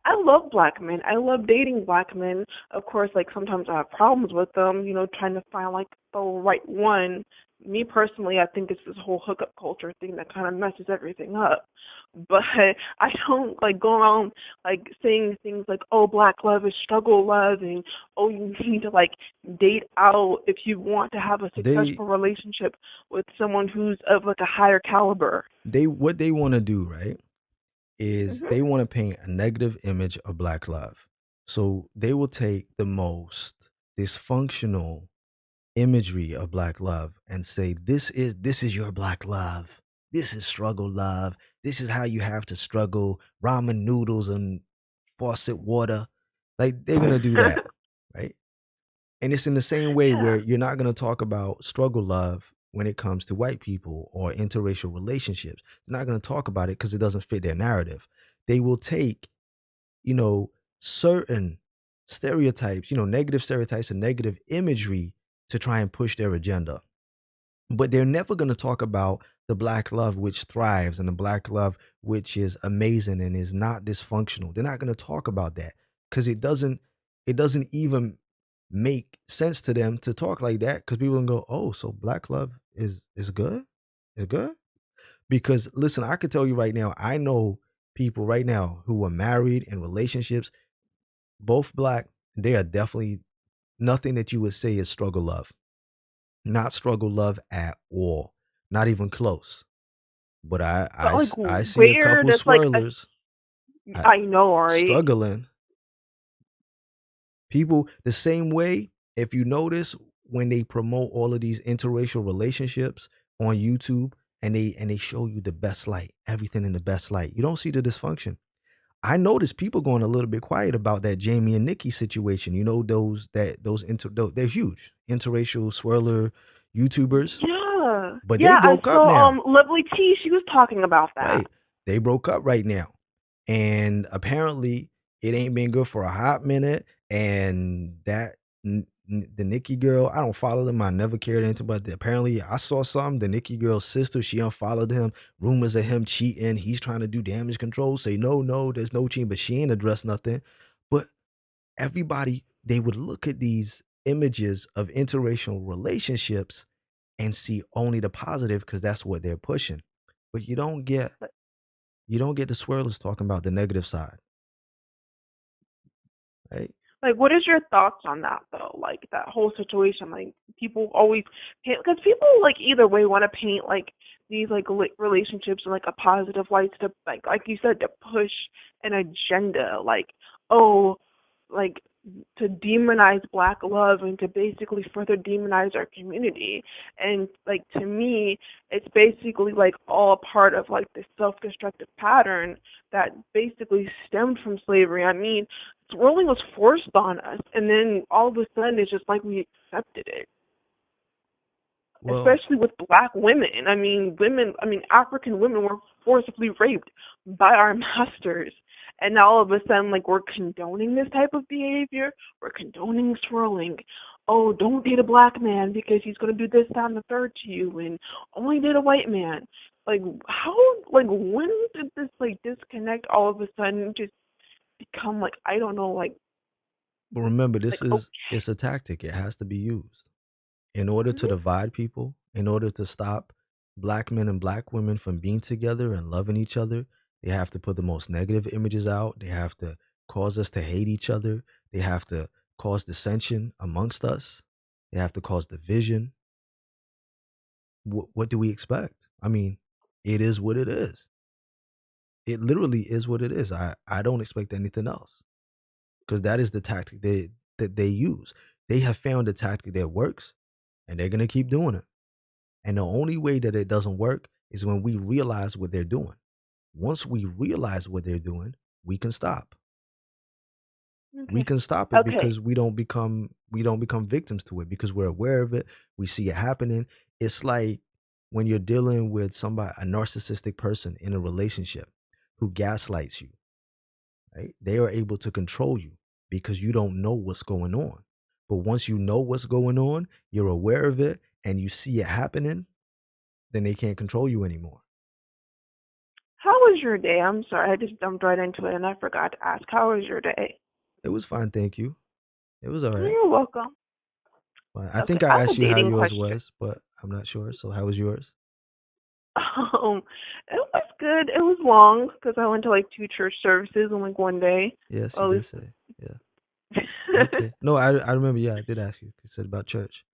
I love black men. I love dating black men. Of course, like sometimes I have problems with them. You know, trying to find like the right one. Me personally, I think it's this whole hookup culture thing that kind of messes everything up. But I don't like go around like saying things like, "Oh, black love is struggle love," and "Oh, you need to like date out if you want to have a They successful relationship with someone who's of like a higher caliber." they what they want to do, right, is Mhm. they want to paint a negative image of black love. So they will take the most dysfunctional imagery of black love and say this is your black love. This is struggle love. This is how you have to struggle. Ramen noodles and faucet water. Like they're gonna do that, right? And it's in the same way Yeah. where you're not gonna talk about struggle love when it comes to white people or interracial relationships. They're not gonna talk about it because it doesn't fit their narrative. They will take, you know, certain stereotypes, negative stereotypes and negative imagery to try and push their agenda. But they're never going to talk about the black love which thrives and the black love which is amazing and is not dysfunctional. They're not going to talk about that because it doesn't even make sense to them to talk like that because people can go, oh, so black love is good, is good. Because listen, I could tell you right now, I know people right now who are married in relationships, both black. They are definitely nothing that you would say is struggle love. Not struggle love at all. Not even close. But But like, I see a where couple does like swirlers I know, right? struggling. People the same way, if you notice when they promote all of these interracial relationships on YouTube and they show you the best light, everything in the best light. You don't see the dysfunction. I noticed people going a little bit quiet about that Jamie and Nikki situation. You know they're huge interracial swirler YouTubers, Yeah. but they Yeah, I broke up saw now, Lovely T, she was talking about that. right? They broke up right now, and apparently it ain't been good for a hot minute. And the Nikki girl, I don't follow them. I never cared anything, but apparently I saw something. The Nikki girl's sister, she unfollowed him. Rumors of him cheating. He's trying to do damage control. Say no, there's no cheating, but she ain't addressed nothing. But everybody, they would look at these images of interracial relationships and see only the positive because that's what they're pushing. But But you don't get the swirlers talking about the negative side, right? like, what is your thoughts on that though? Like that whole situation. Like people always paint because people like either way want to paint like these like relationships in like a positive light to like you said to push an agenda. Like oh, like to demonize black love and to basically further demonize our community. And like to me, it's basically like all a part of like this self-destructive pattern that basically stemmed from slavery. I mean, swirling was forced on us, and then all of a sudden it's just like we accepted it. Well, Especially with black women. African women were forcibly raped by our masters. And now all of a sudden, like, we're condoning this type of behavior. We're condoning swirling. Oh, don't date a black man because he's going to do this, that, and the third to you. And only date a white man. Like, how, like, when did this, like, disconnect all of a sudden just become, like, I don't know, but remember, like, it's a tactic. It has to be used in order to divide people, in order to stop black men and black women from being together and loving each other. They have to put the most negative images out. They have to cause us to hate each other. They have to cause dissension amongst us. They have to cause division. What do we expect? I mean, it is what it is. It literally is what it is. I don't expect anything else because that is the tactic that they use. They have found a tactic that works, and they're gonna keep doing it. And the only way that it doesn't work is when we realize what they're doing. Once we realize what they're doing, we can stop. We okay. can stop it Okay. because we don't become victims to it because we're aware of it. We see it happening. It's like when you're dealing with somebody, a narcissistic person in a relationship who gaslights you, right? They are able to control you because you don't know what's going on. But once you know what's going on, you're aware of it and you see it happening, then they can't control you anymore. How was your day? I'm sorry, I just jumped right into it and I forgot to ask. How was your day? It was fine, thank you. It was all right. You're welcome. But I Okay, think I I have asked a you how dating yours question. was, but I'm not sure. So how was yours? Um, it was good. It was long because I went to like two church services in like one day. Yes, you Well, did at say. Yeah. least. Okay. No, I remember. Yeah, I did ask you. You said about church,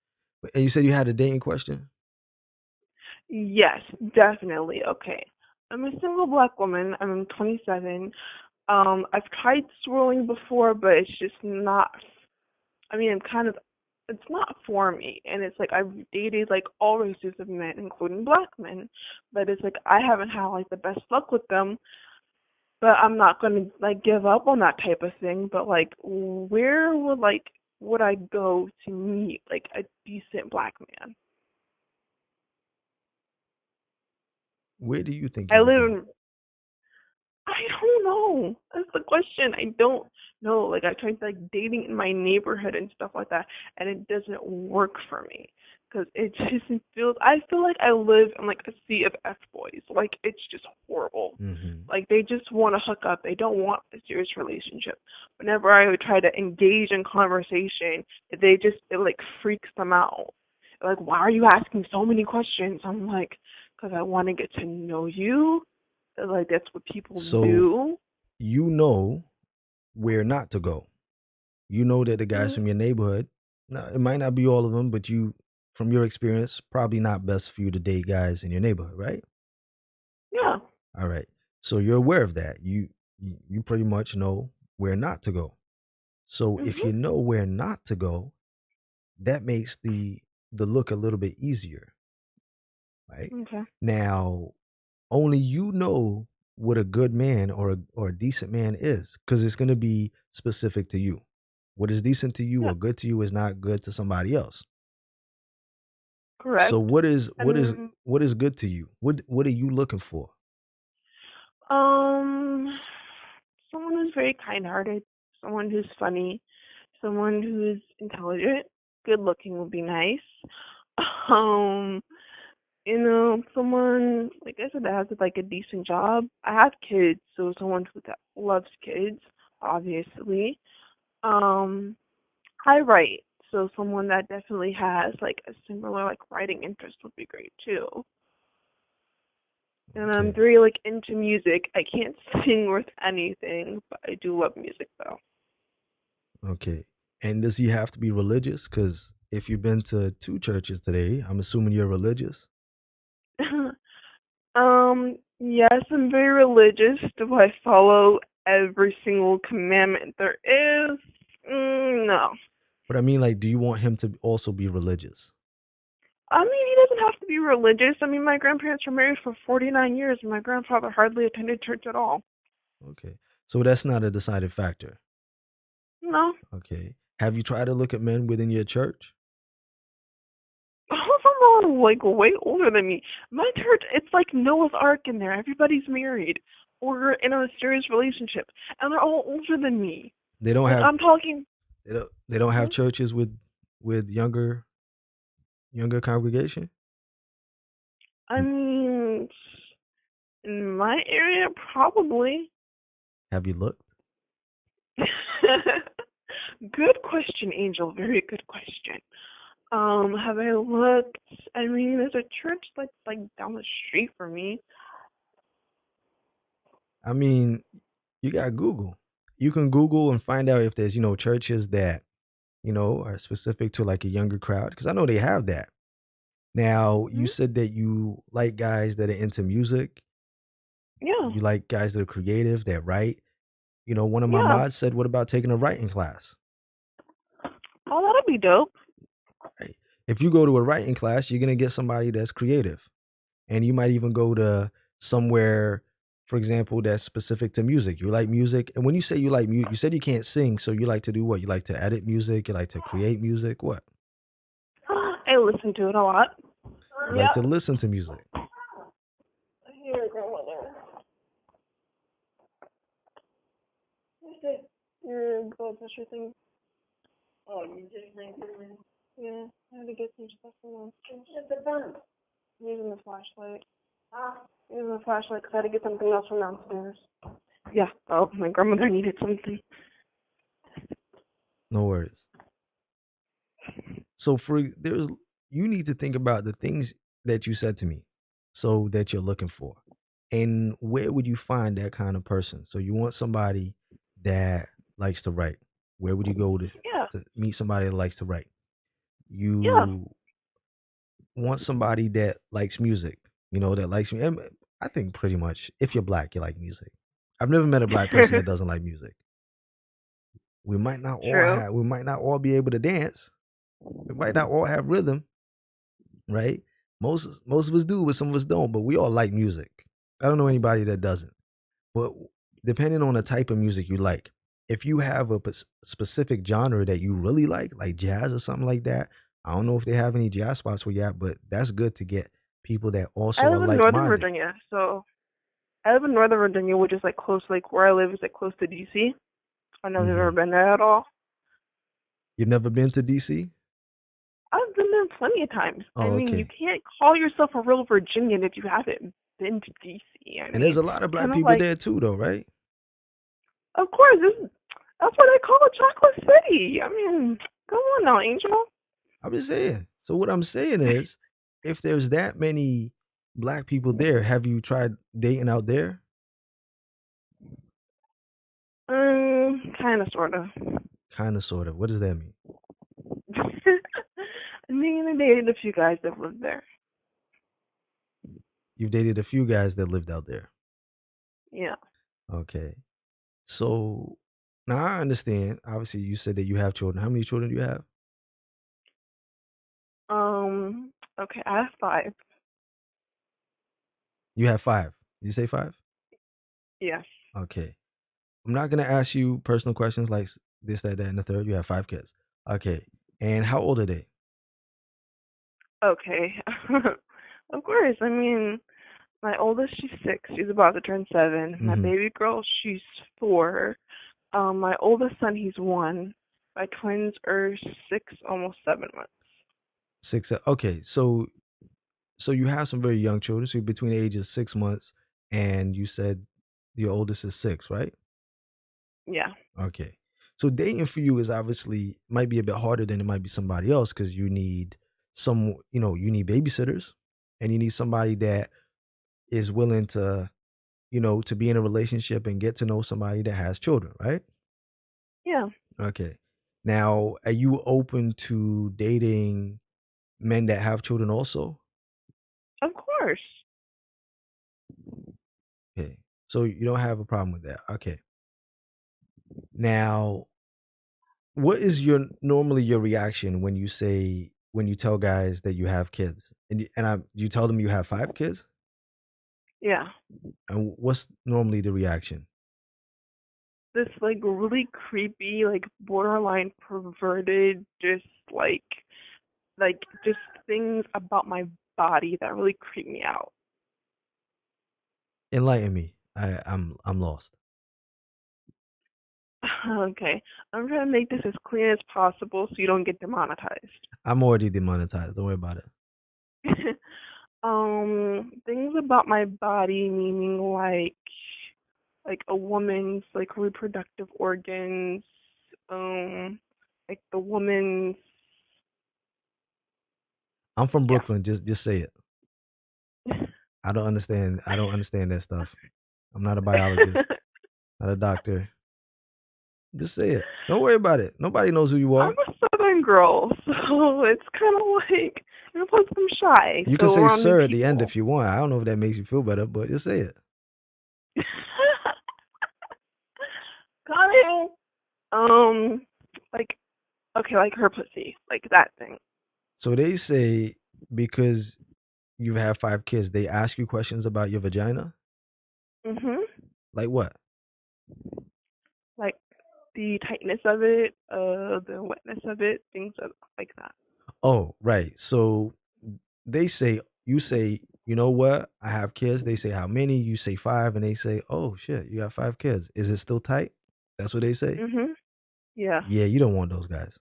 and you said you had a dating question. Yes, definitely. Okay. I'm a single black woman. I'm 27. I've tried swirling before, but it's just not. I mean, it's not for me. And it's like I've dated like all races of men, including black men, but it's like I haven't had like the best luck with them. But I'm not gonna like give up on that type of thing. But like, where would I go to meet like a decent black man? Where do you think I you would live go? in I don't know. That's the question. I don't know. Like I tried like dating in my neighborhood and stuff like that, and it doesn't work for me because it just feels. I feel like I live in like a sea of f boys. Like it's just horrible. Mm-hmm. Like they just want to hook up. They don't want a serious relationship. Whenever I would try to engage in conversation, it like freaks them out. Like, why are you asking so many questions? I'm like, because I want to get to know you, like that's what people So do. you know where not to go. You know that the guys Mm, from your neighborhood, now it might not be all of them, but from your experience, probably not best for you to date guys in your neighborhood, right? yeah. All right. So you're aware of that. You pretty much know where not to go. So if Mhm. you know where not to go, that makes the look a little bit easier, right? Okay. Now, only you know what a good man or a decent man is because it's going to be specific to you. What is decent to you Yeah. or good to you is not good to somebody else. So Correct. And what is good to you? What are you looking for? um, someone who's very kind-hearted, someone who's funny, someone who's intelligent, good-looking would be nice. Um, someone like I said that has like a decent job. I have kids, so someone that loves kids, obviously. Um, I write, so someone that definitely has like a similar like writing interest would be great too. And I'm Okay. very like into music. I can't sing worth anything, but I do love music though. Okay. And does he have to be religious? Because if you've been to two churches today, I'm assuming you're religious. Yes, I'm very religious. Do I follow every single commandment there is? No. But I mean, like, do you want him to also be religious? I mean, he doesn't have to be religious. I mean, my grandparents were married for 49 years, and my grandfather hardly attended church at all. Okay. So that's not a decided factor. No. Okay. Have you tried to look at men within your church? All of them are like way older than me. My church, it's like Noah's Ark in there. Everybody's married or in a serious relationship, and they're all older than me. They don't Like have I'm talking. they don't have Hmm? churches with younger congregation? I mean, in my area, probably. Have you looked? Good question, Angel. Very good question. Have I looked? I mean, there's a church that's like down the street from me. I mean, you got Google. You can Google and find out if there's, churches that, are specific to like a younger crowd. Because I know they have that. Now, you Hmm? said that you like guys that are into music. Yeah, You like guys that are creative, that write. One of my yeah. mods said, what about taking a writing class? Oh, that'd be dope. Right? If you go to a writing class, you're going to get somebody that's creative. And you might even go to somewhere, for example, that's specific to music. You like music. And when you say you like music, you said you can't sing. So you like to do what? You like to edit music? You like to create music? What? I listen to it a lot. You like to Yep. listen to music. Here, grandmother. What's it? Your blood pressure thing. Oh, you just bring it in? Yeah, I had to get some stuff from downstairs. What's the fun? Using the flashlight. Using the flashlight because I had to get something else from downstairs. Yeah. Oh, my grandmother needed something. No worries. So you need to think about the things that you said to me, so that you're looking for. And where would you find that kind of person? So you want somebody that likes to write. Where would you go Yeah. to meet somebody that likes to write? Yeah. You want somebody that likes music, that likes me. I think pretty much if you're black, you like music. I've never met a black person that doesn't like music. True. We might not all be able to dance. We might not all have rhythm, right? Most of us do, but some of us don't. But we all like music. I don't know anybody that doesn't. But depending on the type of music you like, if you have a specific genre that you really like jazz or something like that, I don't know if they have any jazz spots where you at, but that's good to get people that I also are live in like Northern minded. Virginia, so I live in Northern Virginia, which is like close, like where I live is like close to DC. I don't know if you've ever been there at all. You've never been to DC? I've been there plenty of times. I Oh, mean, you okay. can't call yourself a real Virginian if you haven't been to DC. I And there's mean, a lot of black kind of people like, there too, though, right? of course, that's why they call it Chocolate City. I mean, come on now, Angel. I'm just saying. So what I'm saying is, if there's that many black people there, have you tried dating out there? Kind of, sort of. Kind of, sort of. What does that mean? I mean, I dated a few guys that lived there. You've dated a few guys that lived out there. Yeah. Okay. So now I understand. Obviously, you said that you have children. How many children do you have? Okay, I have 5. You have 5. Did you say 5? Yes. Okay. I'm not gonna ask you personal questions like this, that, and the third. You have 5 kids. Okay. And how old are they? Okay. Of course. I mean, my oldest, she's 6. She's about to turn 7. My Mm-hmm. baby girl, she's 4. My oldest son, he's 1. My twins are 6, almost 7 months. 6. Okay. So you have some very young children. So you're between the ages of 6 months, and you said your oldest is 6, right? Yeah. Okay. So dating for you is obviously might be a bit harder than it might be somebody else because you need you need babysitters, and you need somebody that is willing to, to be in a relationship and get to know somebody that has children, right? Yeah. Okay. Now, are you open to dating men that have children also? Of course. Okay. So you don't have a problem with that. Okay. Now, what is normally your reaction when you tell guys that you have kids? You tell them you have 5 kids? Yeah. And what's normally the reaction? This like really creepy, like borderline perverted, just just things about my body that really creep me out. Enlighten me. I'm lost. Okay. I'm trying to make this as clear as possible so you don't get demonetized. I'm already demonetized. Don't worry about it. Things about my body, meaning like a woman's like reproductive organs, like the woman's. I'm from Yeah. Brooklyn. Just say it. I don't understand that stuff. I'm not a biologist, not a doctor. Just say it. Don't worry about it. Nobody knows who you I'm are. a Southern girl, so it's kind of like, and plus I'm shy, You can so say around new sir at the end people. if you want. I don't know if that makes you feel better, but just say it. Coming. Like, okay, like her pussy, like that thing. So they say because you have 5 kids, they ask you questions about your vagina? Mhm. Like what? Like the tightness of it, the wetness of it, things like that. Oh, right. So you say, you know what? I have kids. They say how many? You say 5, and they say, oh shit, you got 5 kids. Is it still tight? That's what they say. Mhm. Yeah. Yeah, you don't want those guys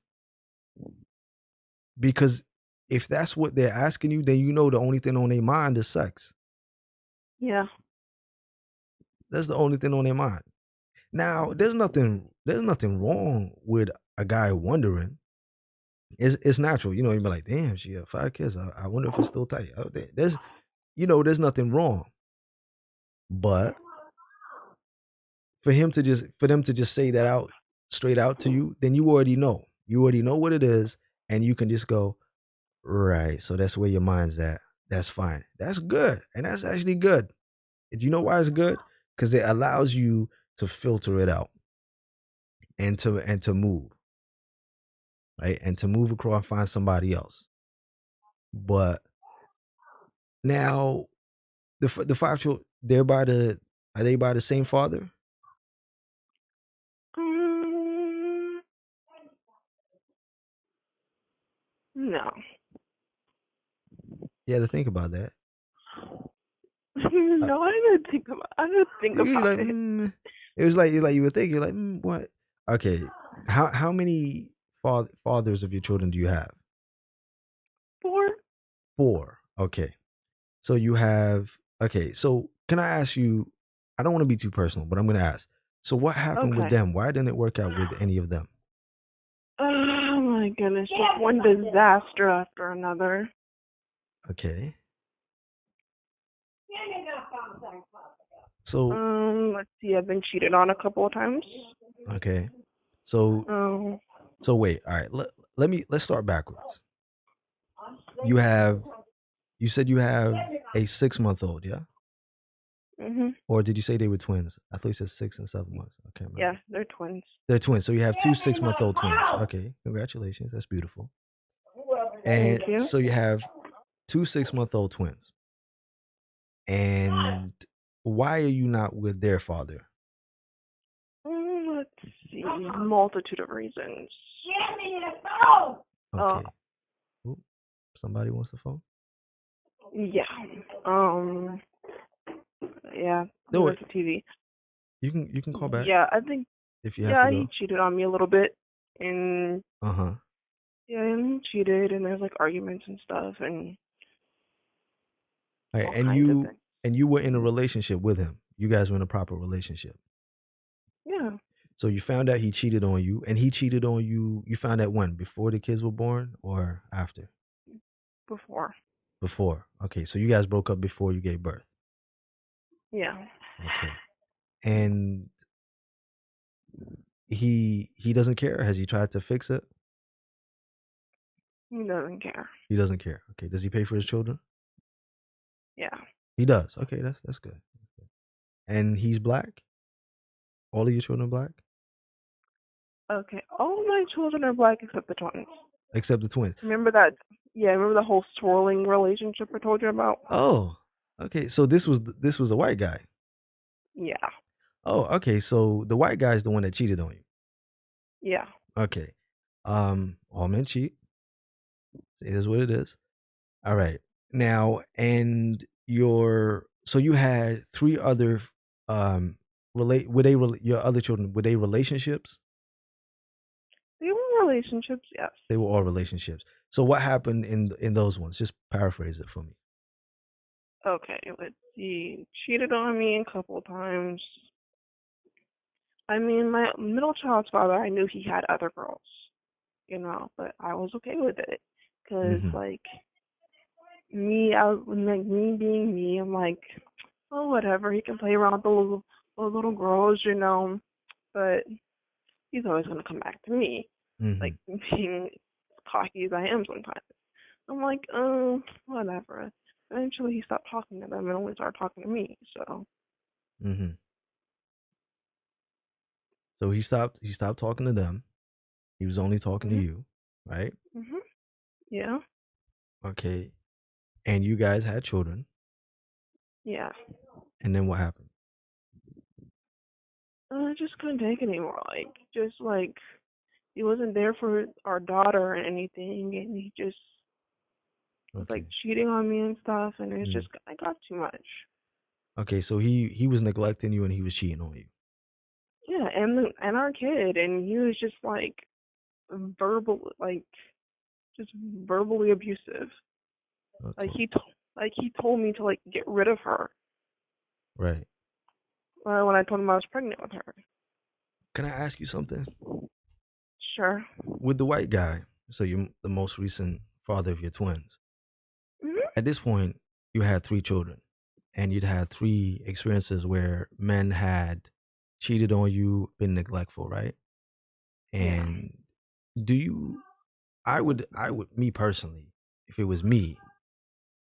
because if that's what they're asking you, then you know the only thing on their mind is sex. Yeah. That's the only thing on their mind. Now, there's nothing wrong with a guy wondering. It's natural, you'd be like, damn, she got 5 kids. I wonder if it's still tight. There's nothing wrong. But for them to just say that out straight out to you, then you already know. You already know what it is, and you can just go, right. So that's where your mind's at. That's fine. That's good. And that's actually good. Do you know why it's good? Because it allows you to filter it out and to move, right? And to move across and find somebody else. But now the 5 children, are they by the same father? Mm, no. You had to think about that. No, I didn't think You about like, it. it was like you were thinking, like, what? Okay, how many fathers of your children do you have? 4? 4. Okay, so you have. Okay, so can I ask you? I don't want to be too personal, but I'm going to ask. So what happened with Okay. them? Why didn't it work out with any of them? Oh my goodness, just one disaster after another. Okay, so Let's see, I've been cheated on a couple of times. okay, so Oh. wait. All right, let's start backwards. You said you have a 6-month-old, yeah? Mhm. Or did you say they were twins? I thought you said 6 and 7 months. I can't remember. Yeah, they're twins. They're twins. So you have 2 6-month-old twins. Okay, congratulations. That's beautiful. And Thank you. so you have 2 6-month-old twins. And why are you not with their father? Let's see, multitude of reasons. Okay. Oop, somebody wants the phone? Yeah. Yeah. No, That's the TV. you can call back Yeah, I think. if you have to Yeah, he go. cheated on me a little bit, and Uh-huh. yeah, and he cheated, and there's like arguments and stuff, and All right, all kinds of things. and you were in a relationship with him. You guys were in a proper relationship. Yeah, So you found out he cheated on you, and he cheated on you. You found out when? Before the kids were born or after? before. Before. Okay, so you guys broke up before you gave birth. Yeah. Okay. And he doesn't care? Has he tried to fix it? He doesn't care. He doesn't care. Okay. Does he pay for his children? Yeah. He does. Okay, that's good. And he's black? All of your children are black? Okay, all of my children are black except the twins. Except the twins. Remember that? Yeah, remember the whole swirling relationship I told you about? Oh, okay. So this was a white guy. Yeah, Oh, okay. So the white guy is the one that cheated on you. yeah. Okay. All men cheat. It is what it is. All right. Now, and so you had three other your other children, were they relationships? They were relationships, yes. They were all relationships. So what happened in those ones? Just paraphrase it for me. Okay, let's see. Cheated on me a couple of times. I mean, my middle child's father, I knew he had other girls, but I was okay with it. Because, Mm-hmm. me being me, I'm like, oh, whatever, he can play around with the little girls, but he's always going to come back to me, Mm-hmm. like, being as cocky as I am sometimes. I'm like, whatever. Eventually, he stopped talking to them and only started talking to me, so. Mm-hmm. So he stopped talking to them. He was only talking to Mhm. you, right? Mhm. Yeah. Okay. And you guys had children. Yeah. And then what happened? I just couldn't take it anymore. He wasn't there for our daughter or anything, and he just was Okay. cheating on me and stuff, and Mm. I got too much. Okay, so he was neglecting you and he was cheating on you. Yeah, and our kid, and he was just verbal, just verbally abusive. Okay. He told me to get rid of her Right. when I told him I was pregnant with her. Can I ask you something? Sure. With the white guy, so you're the most recent father of your twins. Mhm. At this point, you had three children, and you'd had three experiences where men had cheated on you, been neglectful, right? Yeah. And do you? I would, me personally, if it was me,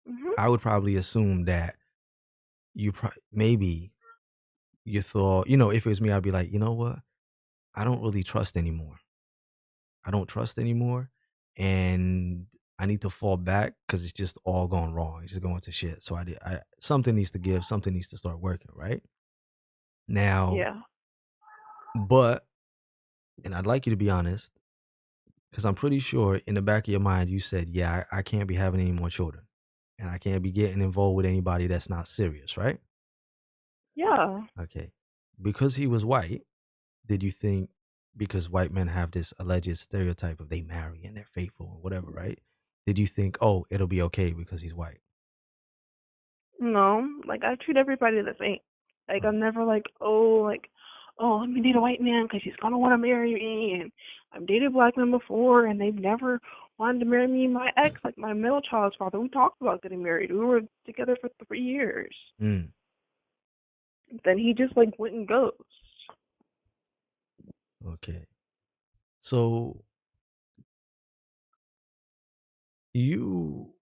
Mhm. I would probably assume that maybe you thought, if it was me, I'd be like, you know what? I don't really trust anymore. I don't trust anymore, and I need to fall back because it's just all gone wrong. It's just going to shit. So something needs to give. Something needs to start working, right? Now, Yeah. but and I'd like you to be honest because I'm pretty sure in the back of your mind you said, yeah, I can't be having any more children, and I can't be getting involved with anybody that's not serious, right? Yeah. Okay, because he was white. Did you think because white men have this alleged stereotype of they marry and they're faithful or whatever, right? Did you think, oh, it'll be okay because he's white? No, I treat everybody the same. Right. I'm never oh, let me date a white man because he's gonna want to marry me, and I've dated black men before, and they've never wanted to marry me. My ex, my middle child's father, we talked about getting married. We were together for 3 years. Mm, Then he just went and goes. okay. So you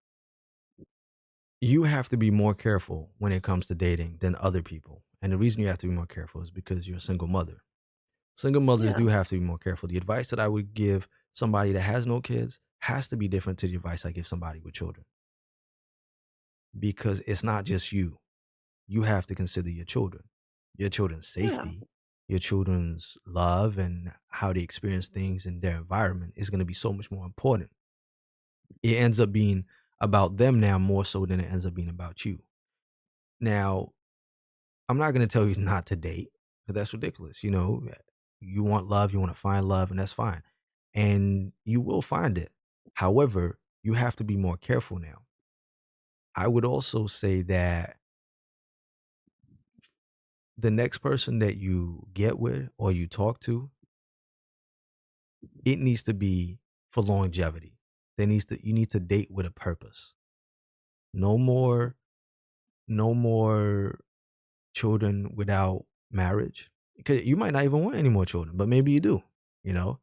you have to be more careful when it comes to dating than other people. And the reason you have to be more careful is because you're a single mother. Single mothers Yeah, do have to be more careful. The advice that I would give somebody that has no kids has to be different to the advice I give somebody with children because it's not just you. You have to consider your children's yeah, safety, your children's love, and how they experience things in their environment is going to be so much more important. It ends up being about them now more so than it ends up being about you. Now, I'm not going to tell you not to date because that's ridiculous. You want love, you want to find love, and that's fine. And you will find it. However, you have to be more careful now. I would also say that the next person that you get with or you talk to, it needs to be for longevity. You need to date with a purpose. No more no more children without marriage. Because you might not even want any more children, but maybe you do, you know?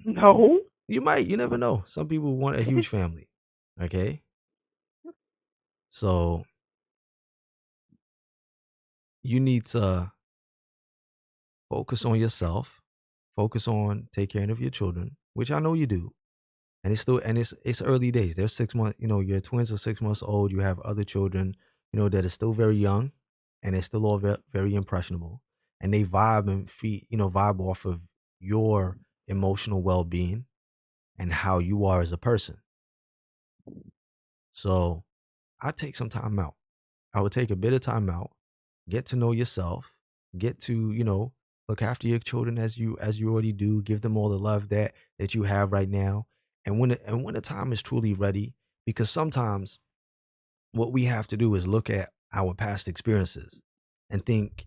no. You never know. Some people want a huge family. Okay? So you need to focus on yourself Focus on take care of your children, which I know you do. And it's early days. They're 6 months, your twins are 6 months old. You have other children, that are still very young and they're still all very impressionable. And they vibe off of your emotional well being and how you are as a person. So I take some time out. I would take a bit of time out, get to know yourself, get to, look after your children as you already do, give them all the love that you have right now. And when the time is truly ready, because sometimes what we have to do is look at our past experiences and think,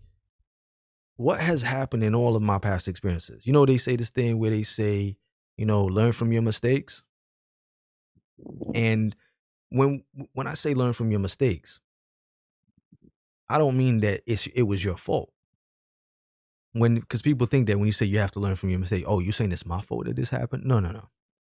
what has happened in all of my past experiences? They say this thing where they say, learn from your mistakes. And when I say learn from your mistakes, I don't mean that it was your fault. Because people think that when you say you have to learn from your mistake, oh, you're saying it's my fault that this happened? No, no, no.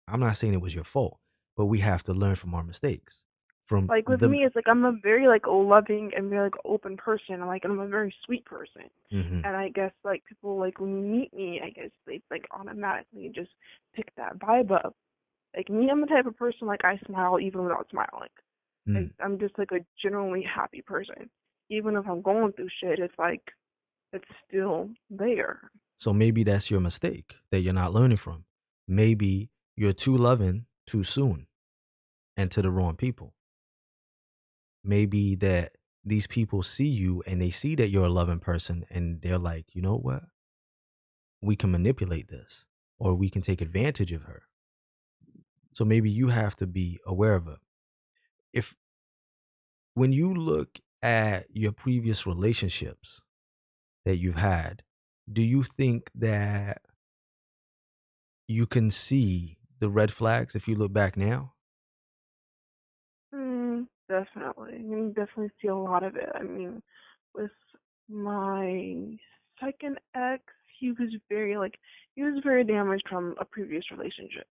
I'm not saying it was your fault, but we have to learn from our mistakes. From Like with the me, it's like I'm a very like loving and very like open person. And, like I'm a very sweet person, Mhm. and I guess like people like when you meet me, I guess they like automatically just pick that vibe up. Like me, I'm the type of person like I smile even without smiling. Like Mm. I'm just like a genuinely happy person. Even if I'm going through shit, it's like it's still there. So maybe that's your mistake that you're not learning from. Maybe you're too loving too soon and to the wrong people. Maybe that these people see you and they see that you're a loving person and they're like, you know what? We can manipulate this or we can take advantage of her. So maybe you have to be aware of it. If when you look at your previous relationships that you've had, do you think that you can see the red flags if you look back now? Definitely. You can definitely see a lot of it. I mean, with my second ex, he was very like he was very damaged from a previous relationship.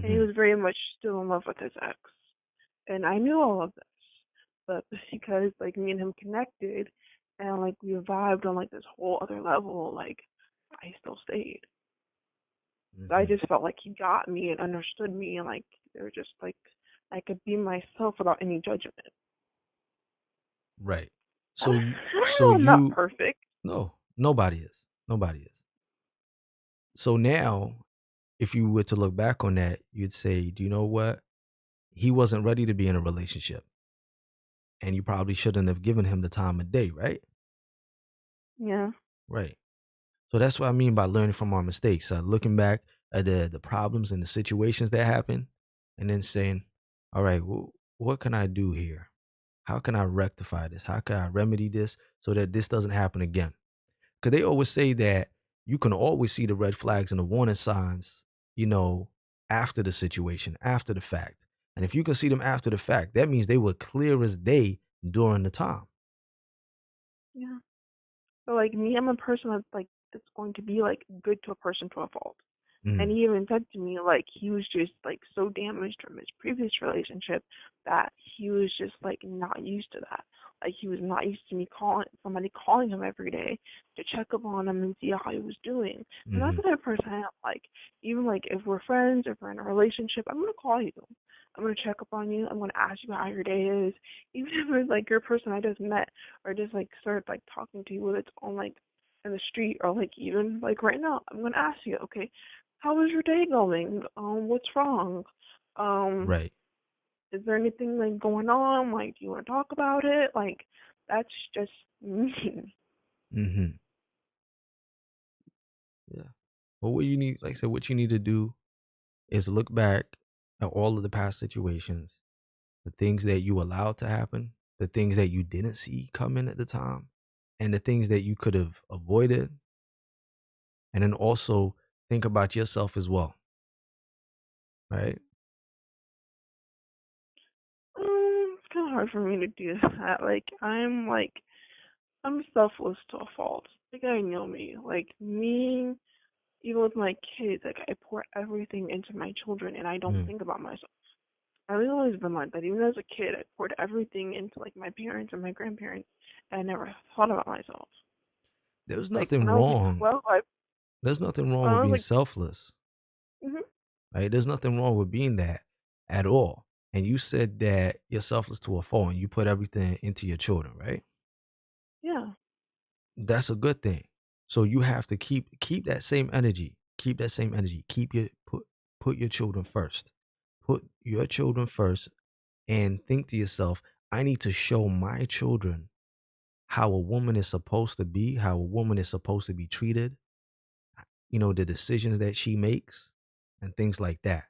And he Mhm. was very much still in love with his ex. And I knew all of this. But because like me and him connected and like we vibed on like this whole other level, like I still stayed. So I Mhm. just felt like he got me and understood me and like they were just like I could be myself without any judgment. Right. I So you don't so know, I'm not you perfect. no, nobody is. Nobody is. So now if you were to look back on that, you'd say, "Do you know what? He wasn't ready to be in a relationship, and you probably shouldn't have given him the time of day, right?" Yeah. Right. So that's what I mean by learning from our mistakes. Looking back at the problems and the situations that happened, and then saying, "All right, what can I do here? How can I rectify this? How can I remedy this so that this doesn't happen again?" Because they always say that you can always see the red flags and the warning signs, you know, after the situation, after the fact. And if you can see them after the fact, that means they were clear as day during the time. Yeah. So like me, I'm a person that's going to be like good to a person to a fault. And Mm, he even said to me like he was just like so damaged from his previous relationship that he was just like not used to that. Like he was not used to me calling somebody calling him every day to check up on him and see how he was doing. And that's hmm the type of person I am. Like even like if we're friends, if we're in a relationship, I'm gonna call you. I'm gonna check up on you. I'm gonna ask you how your day is. Even if it's like your person I just met or just like started like talking to you, whether it's on like in the street or like even like right now, I'm gonna ask you, okay, how is your day going? What's wrong? Um, Right. is there anything like going on? Like, do you want to talk about it? Like, that's just me. hmm Yeah. Well, what you need, like I said, what you need to do is look back at all of the past situations, the things that you allowed to happen, the things that you didn't see coming at the time, and the things that you could have avoided. And then also think about yourself as well, right? It's kind of hard for me to do that. I'm selfless to a fault. Like, I know me. Like, me, even with my kids, like, I pour everything into my children and I don't Mm. think about myself. I've always been like that. Even as a kid, I poured everything into like my parents and my grandparents, and I never thought about myself. There's Like nothing when I was like wrong. 12, There's nothing wrong I with was being like, selfless, mhm, right? There's nothing wrong with being that at all. And you said that you're selfless to a fault and you put everything into your children, right? yeah, That's a good thing. So you have to keep that same energy. Keep that same energy. Keep your put your children first. Put your children first and think to yourself, I need to show my children how a woman is supposed to be, how a woman is supposed to be treated, the decisions that she makes and things like that.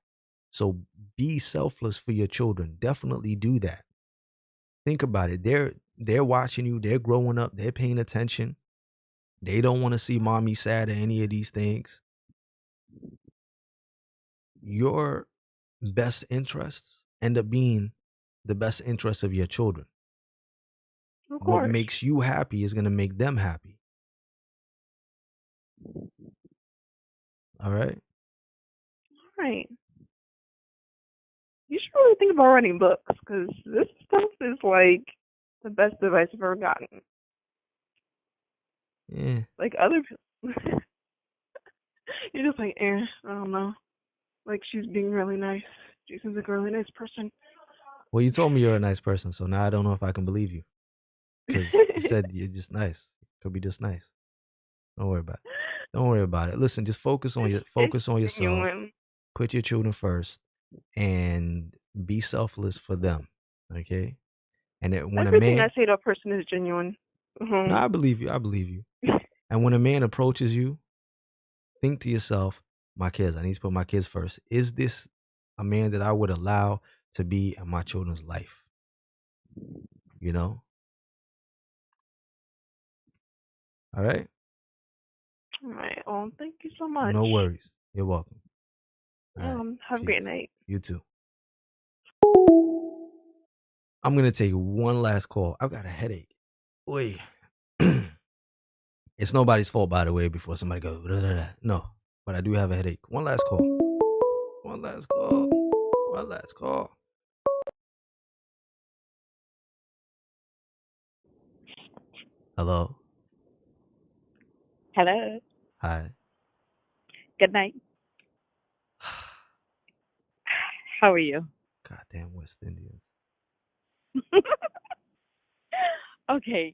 So be selfless for your children. Definitely do that. Think about it. They're watching you, they're growing up, they're paying attention. They don't want to see mommy sad or any of these things. Your best interests end up being the best interests of your children. of What course. makes you happy is going to make them happy. All right. Right. You should really think about writing books because this stuff is like the best advice I've ever gotten. Yeah. Like other, you're just like, I don't know. Like she's being really nice. She seems like a really nice person. Well, you told me you're a nice person, so now I don't know if I can believe you because you said you're just nice. Could be just nice. Don't worry about it. Don't worry about it. Listen, just It's focus on yourself. genuine. Put your children first, and be selfless for them. Okay. And when a Everything I man, say to a person is genuine. no, Mhm. I believe you. I believe you. And when a man approaches you, think to yourself, my kids, I need to put my kids first. Is this a man that I would allow to be in my children's life? You know? All right? All right. Well, thank you so much. No worries. You're welcome. All right. Have a great Peace. night. You too. I'm going to take one last call. I've got a headache. Boy. It's nobody's fault, by the way, before somebody goes, "Blah, blah, blah." No, but I do have a headache. One last call. One last call. One last call. Hello. Hello. Hi. Good night. How are you? Goddamn West Indians. Okay.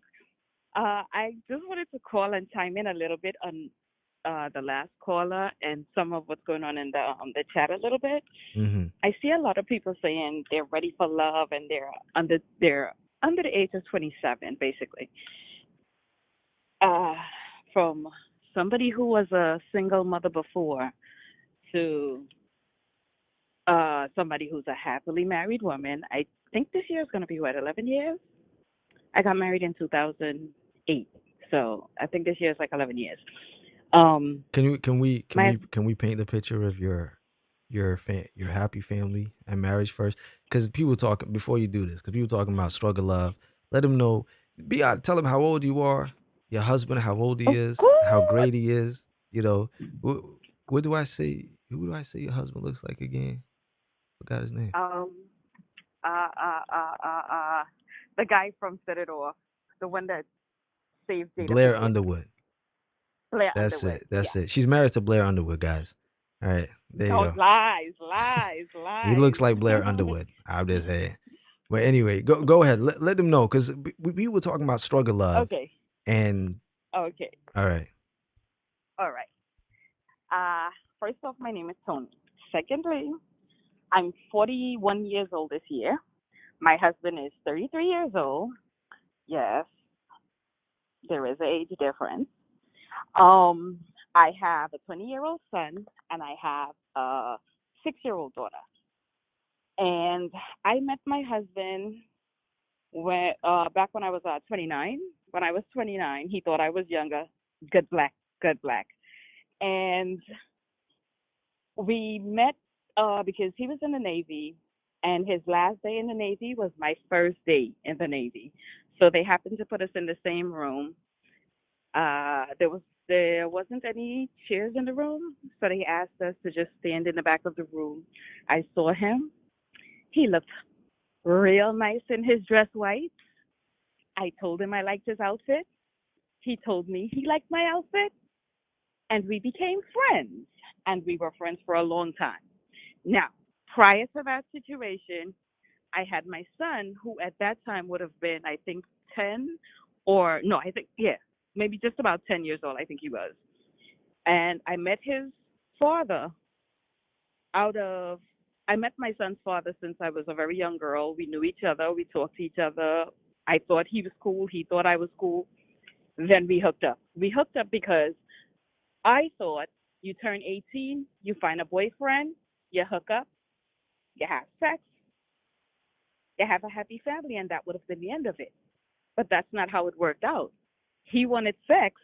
I just wanted to call and chime in a little bit on the last caller and some of what's going on in the chat a little bit. Mm-hmm. I see a lot of people saying they're ready for love and they're under the age of 27, basically. Uh, from somebody who was a single mother before to somebody who's a happily married woman. I think this year is going to be what, 11 years? I got married in 2008, so I think this year is like 11 years. My Can we paint the picture of your happy family and marriage first? Because people talking before you do this, because people talking about struggle love. Let them know. Be out. Tell them how old you are. Your husband, how old he Of is, how course. great he is. What, what do I say? Who do I say your husband looks like again? Forgot his name. Um, uh, uh, uh, uh, uh, the guy from Set It Off, the one that saved Jada Blair Pinkett, Underwood. Blair That's Underwood. it. That's Yeah. it. She's married to Blair Underwood, guys. All right, there you No go. lies, lies, He looks lies. like Blair Underwood. I'm just saying. But anyway, go ahead. Let them know because we were talking about struggle love Okay. and Okay. all right. All right. First off, my name is Tony. Secondly, I'm 41 years old this year. My husband is 33 years old. Yes, there is an age difference. Um, I have a 20-year-old son and I have a 6-year-old daughter. And I met my husband when back when I was 29. When I was 29, he thought I was younger. Good black, good black. And we met because he was in the Navy, and his last day in the Navy was my first day in the Navy. So they happened to put us in the same room. There wasn't any chairs in the room, so they asked us to just stand in the back of the room. I saw him. He looked real nice in his dress white. I told him I liked his outfit. He told me he liked my outfit. and we became friends, and we were friends for a long time. Now, prior to that situation, I had my son, who at that time would have been, I think, 10 or no, I think, yeah, maybe just about 10 years old, I think he was. And I met his father out of, I met my son's father since I was a very young girl. We knew each other, we talked to each other. I thought he was cool, he thought I was cool. Then we hooked up. We hooked up because I thought you turn 18, you find a boyfriend, you hook up, you have sex, you have a happy family, and that would have been the end of it. But that's not how it worked out. He wanted sex,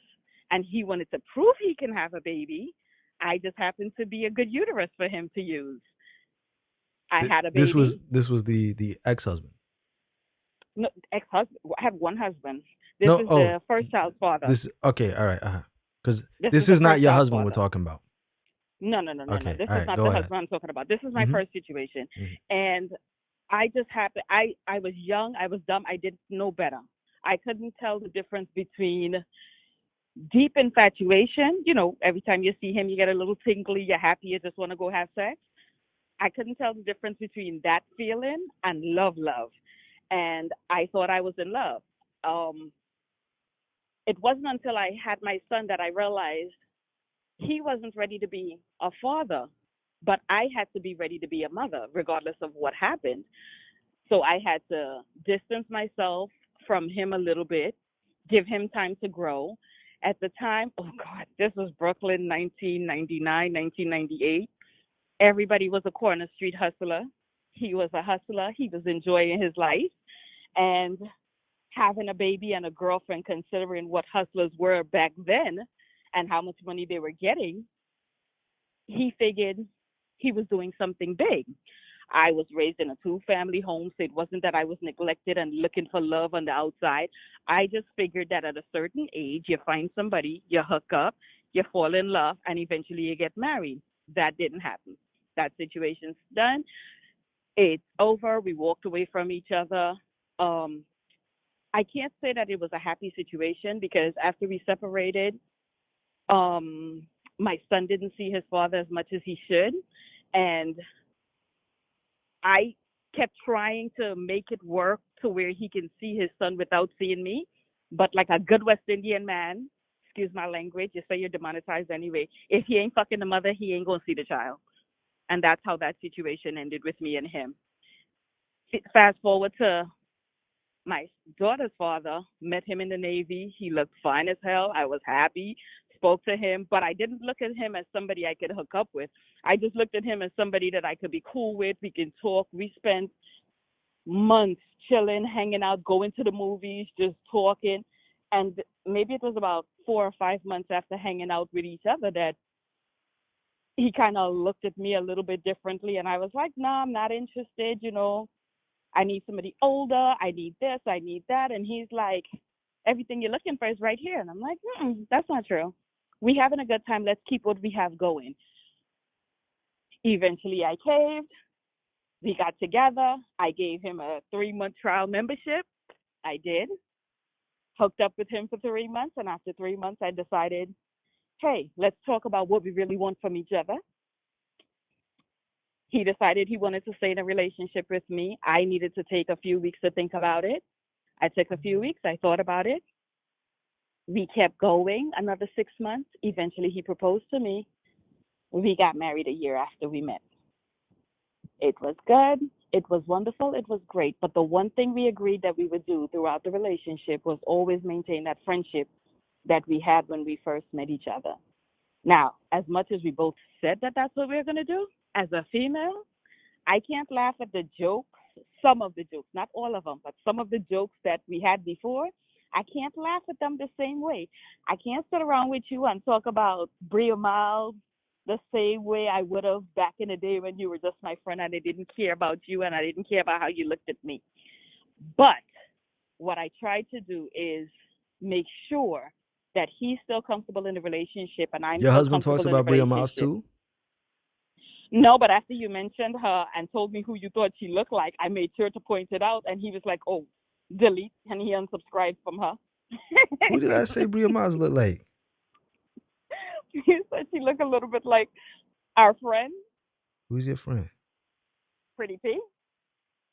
and he wanted to prove he can have a baby. I just happened to be a good uterus for him to use. I had a This baby. was the ex-husband. No, ex-husband. I have one husband. This No, is oh, the first child's father. this okay, all right, because This this is the is not first your child's husband we're father. talking about. No. Okay, This all is right, not go the ahead. husband I'm talking about. This is my Mm-hmm. first situation. Mm-hmm. And I just happened, I was young, I was dumb, I didn't know better. I couldn't tell the difference between deep infatuation, every time you see him, you get a little tingly, you're happy, you just want to go have sex. I couldn't tell the difference between that feeling and love. And I thought I was in love. Um, it wasn't until I had my son that I realized he wasn't ready to be a father, but I had to be ready to be a mother, regardless of what happened. So I had to distance myself from him a little bit, give him time to grow. At the time, oh God, this was Brooklyn, 1999, 1998. Everybody was a corner street hustler. He was a hustler. He was enjoying his life. And having a baby and a girlfriend, considering what hustlers were back then and how much money they were getting, he figured he was doing something big. I was raised in a two-family home, so it wasn't that I was neglected and looking for love on the outside. I just figured that at a certain age, you find somebody, you hook up, you fall in love, and eventually you get married. That didn't happen. That situation's done. It's over. We walked away from each other. Um, I can't say that it was a happy situation because after we separated, um, my son didn't see his father as much as he should, and I kept trying to make it work to where he can see his son without seeing me. But like a good West Indian man, excuse my language, you say you're demonetized anyway. If he ain't fucking the mother, he ain't gonna see the child. And that's how that situation ended with me and him. Fast forward to my daughter's father, met him in the Navy. He looked fine as hell. I was happy, spoke to him, but I didn't look at him as somebody I could hook up with. I just looked at him as somebody that I could be cool with. We can talk. We spent months chilling, hanging out, going to the movies, just talking. And maybe it was about 4 or 5 months after hanging out with each other that he kind of looked at me a little bit differently. And I was like, no, I'm not interested. I need somebody older. I need this. I need that. And he's like, everything you're looking for is right here. And I'm like, that's not true. We having a good time. Let's keep what we have going. Eventually, I caved. We got together. I gave him a 3-month trial membership. I did. Hooked up with him for 3 months. And after 3 months, I decided, hey, let's talk about what we really want from each other. He decided he wanted to stay in a relationship with me. I needed to take a few weeks to think about it. I took a few weeks. I thought about it. We kept going another 6 months. Eventually, he proposed to me. We got married a year after we met. It was good. It was wonderful. It was great. But the one thing we agreed that we would do throughout the relationship was always maintain that friendship that we had when we first met each other. Now, as much as we both said that that's what we we're going to do, as a female, I can't laugh at the jokes, some of the jokes, not all of them, but some of the jokes that we had before. I can't laugh at them the same way. I can't sit around with you and talk about Bria Miles the same way I would have back in the day when you were just my friend and I didn't care about you and I didn't care about how you looked at me. But what I try to do is make sure that he's still comfortable in the relationship and I'm Your still husband talks comfortable in the about Bria Miles relationship. too? No, but after you mentioned her and told me who you thought she looked like, I made sure to point it out, and he was like, "Oh, delete," and he unsubscribed from her. Who did I say Bria Miles look like? He said she looked a little bit like our friend, Who's your friend? Pretty P,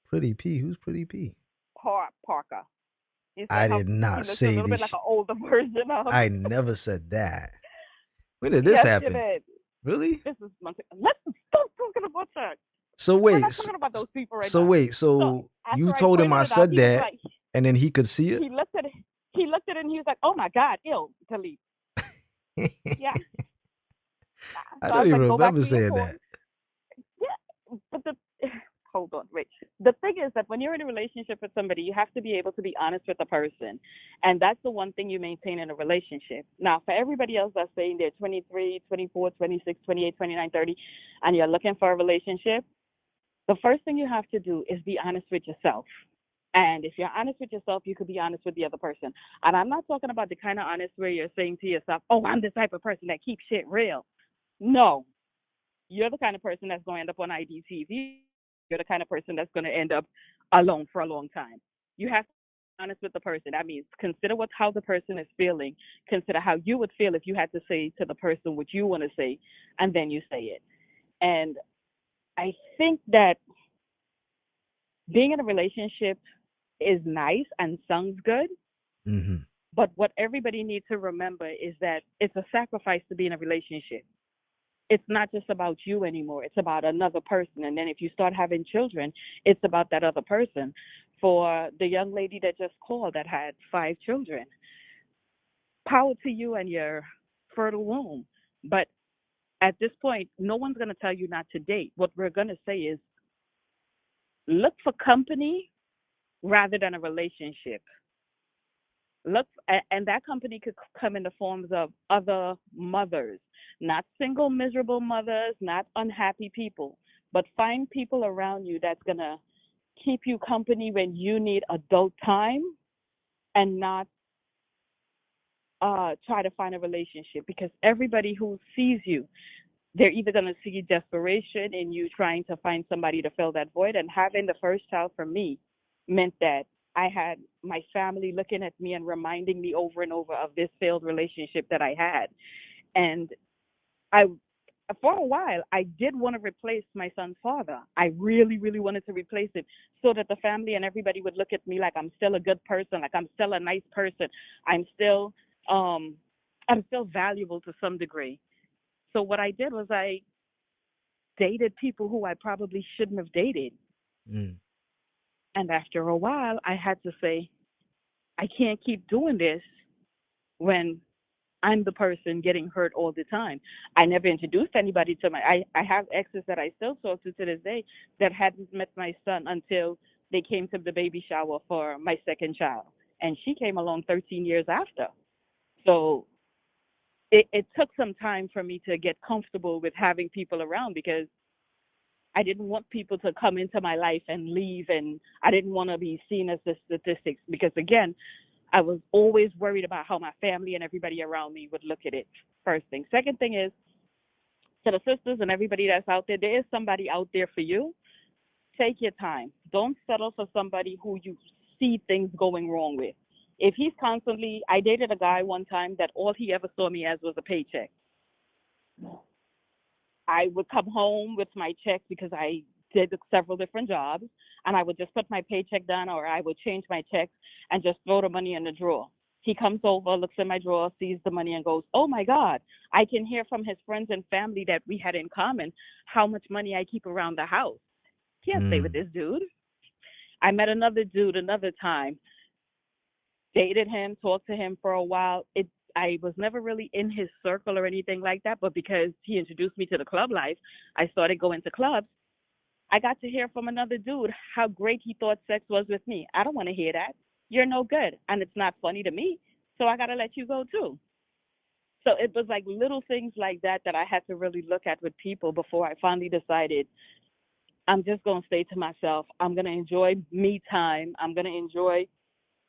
Pretty P. Who's Pretty P? Parker. He said I how did she not looks a say little bit like this. an older version of. I never said that. When did this Yes, you happen? did. Really? This is months ago. Let's stop talking about that. So We're wait, not talking about those people right so now. wait, So so you after I told him pointed I it out, said he was that, like, and then he could see it. he looked at it. He looked at it and he was like, "Oh my God, ill, delete." Yeah. I So I don't was even like, "Go back remember to your saying phone." that. Yeah, but the hold on, wait. The thing is that when you're in a relationship with somebody, you have to be able to be honest with the person, and that's the one thing you maintain in a relationship. Now, for everybody else that's saying they're 23, 24, 26, 28, 29, 30, and you're looking for a relationship, the first thing you have to do is be honest with yourself. And if you're honest with yourself, you could be honest with the other person. And I'm not talking about the kind of honest where you're saying to yourself, "Oh, I'm the type of person that keeps shit real." No, you're the kind of person that's going to end up on IDTV. You're the kind of person that's going to end up alone for a long time. You have to be honest with the person. That means consider how the person is feeling. Consider how you would feel if you had to say to the person what you want to say, and then you say it. And I think that being in a relationship is nice and sounds good, Mm-hmm. but what everybody needs to remember is that it's a sacrifice to be in a relationship. It's not just about you anymore. It's about another person. And then if you start having children, it's about that other person. For the young lady that just called that had 5 children, power to you and your fertile womb. But at this point, no one's going to tell you not to date. What we're going to say is look for company rather than a relationship. Look, and that company could come in the forms of other mothers, not single miserable mothers, not unhappy people, but find people around you that's going to keep you company when you need adult time, and not try to find a relationship, because everybody who sees you, they're either going to see desperation in you trying to find somebody to fill that void. And having the first child for me meant that I had my family looking at me and reminding me over and over of this failed relationship that I had. And I, for a while, I did want to replace my son's father. I really, really wanted to replace it so that the family and everybody would look at me like I'm still a good person, like I'm still a nice person. I'm still, um, I'm still valuable to some degree. So what I did was I dated people who I probably shouldn't have dated. Mm. And after a while, I had to say, I can't keep doing this when I'm the person getting hurt all the time. I never introduced anybody to I have exes that I still talk to this day that hadn't met my son until they came to the baby shower for my second child. And she came along 13 years after. So it took some time for me to get comfortable with having people around, because I didn't want people to come into my life and leave, and I didn't want to be seen as the statistics, because again, I was always worried about how my family and everybody around me would look at it. First thing. Second thing is, to the sisters and everybody that's out there, there is somebody out there for you. Take your time. Don't settle for somebody who you see things going wrong with. If he's constantly, I dated a guy one time that all he ever saw me as was a paycheck. I would come home with my check because I did several different jobs, and I would just put my paycheck down, or I would change my checks and just throw the money in the drawer. He comes over, looks in my drawer, sees the money, and goes, "Oh my God." I can hear from his friends and family that we had in common how much money I keep around the house. Can't stay with Mm. this dude. I met another dude another time, dated him, talked to him for a while. I was never really in his circle or anything like that, but because he introduced me to the club life, I started going to clubs. I got to hear from another dude how great he thought sex was with me. I don't want to hear that. You're no good, and it's not funny to me, so I got to let you go too. So it was like little things like that that I had to really look at with people before I finally decided I'm just going to stay to myself. I'm going to enjoy me time. I'm going to enjoy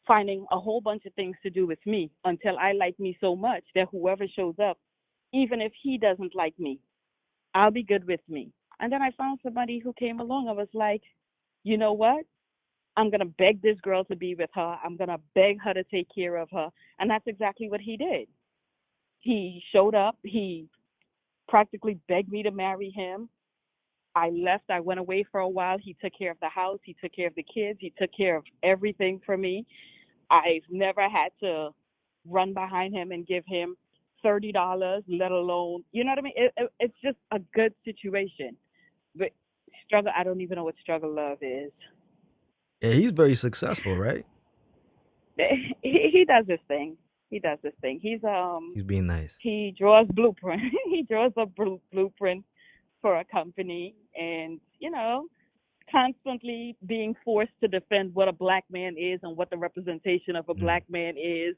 finding a whole bunch of things to do with me until I like me so much that whoever shows up, even if he doesn't like me, I'll be good with me. And then I found somebody who came along. I was like, you know what? I'm going to beg this girl to be with her. I'm going to beg her to take care of her. And that's exactly what he did. He showed up. He practically begged me to marry him. I left. I went away for a while. He took care of the house. He took care of the kids. He took care of everything for me. I've never had to run behind him and give him $30, let alone, you know what I mean? It's just a good situation. But struggle, I don't even know what struggle love is. Yeah, he's very successful, right? He does his thing. He does his thing. He's being nice. He draws blueprint. He draws a blueprint for a company, and constantly being forced to defend what a black man is and what the representation of a black man is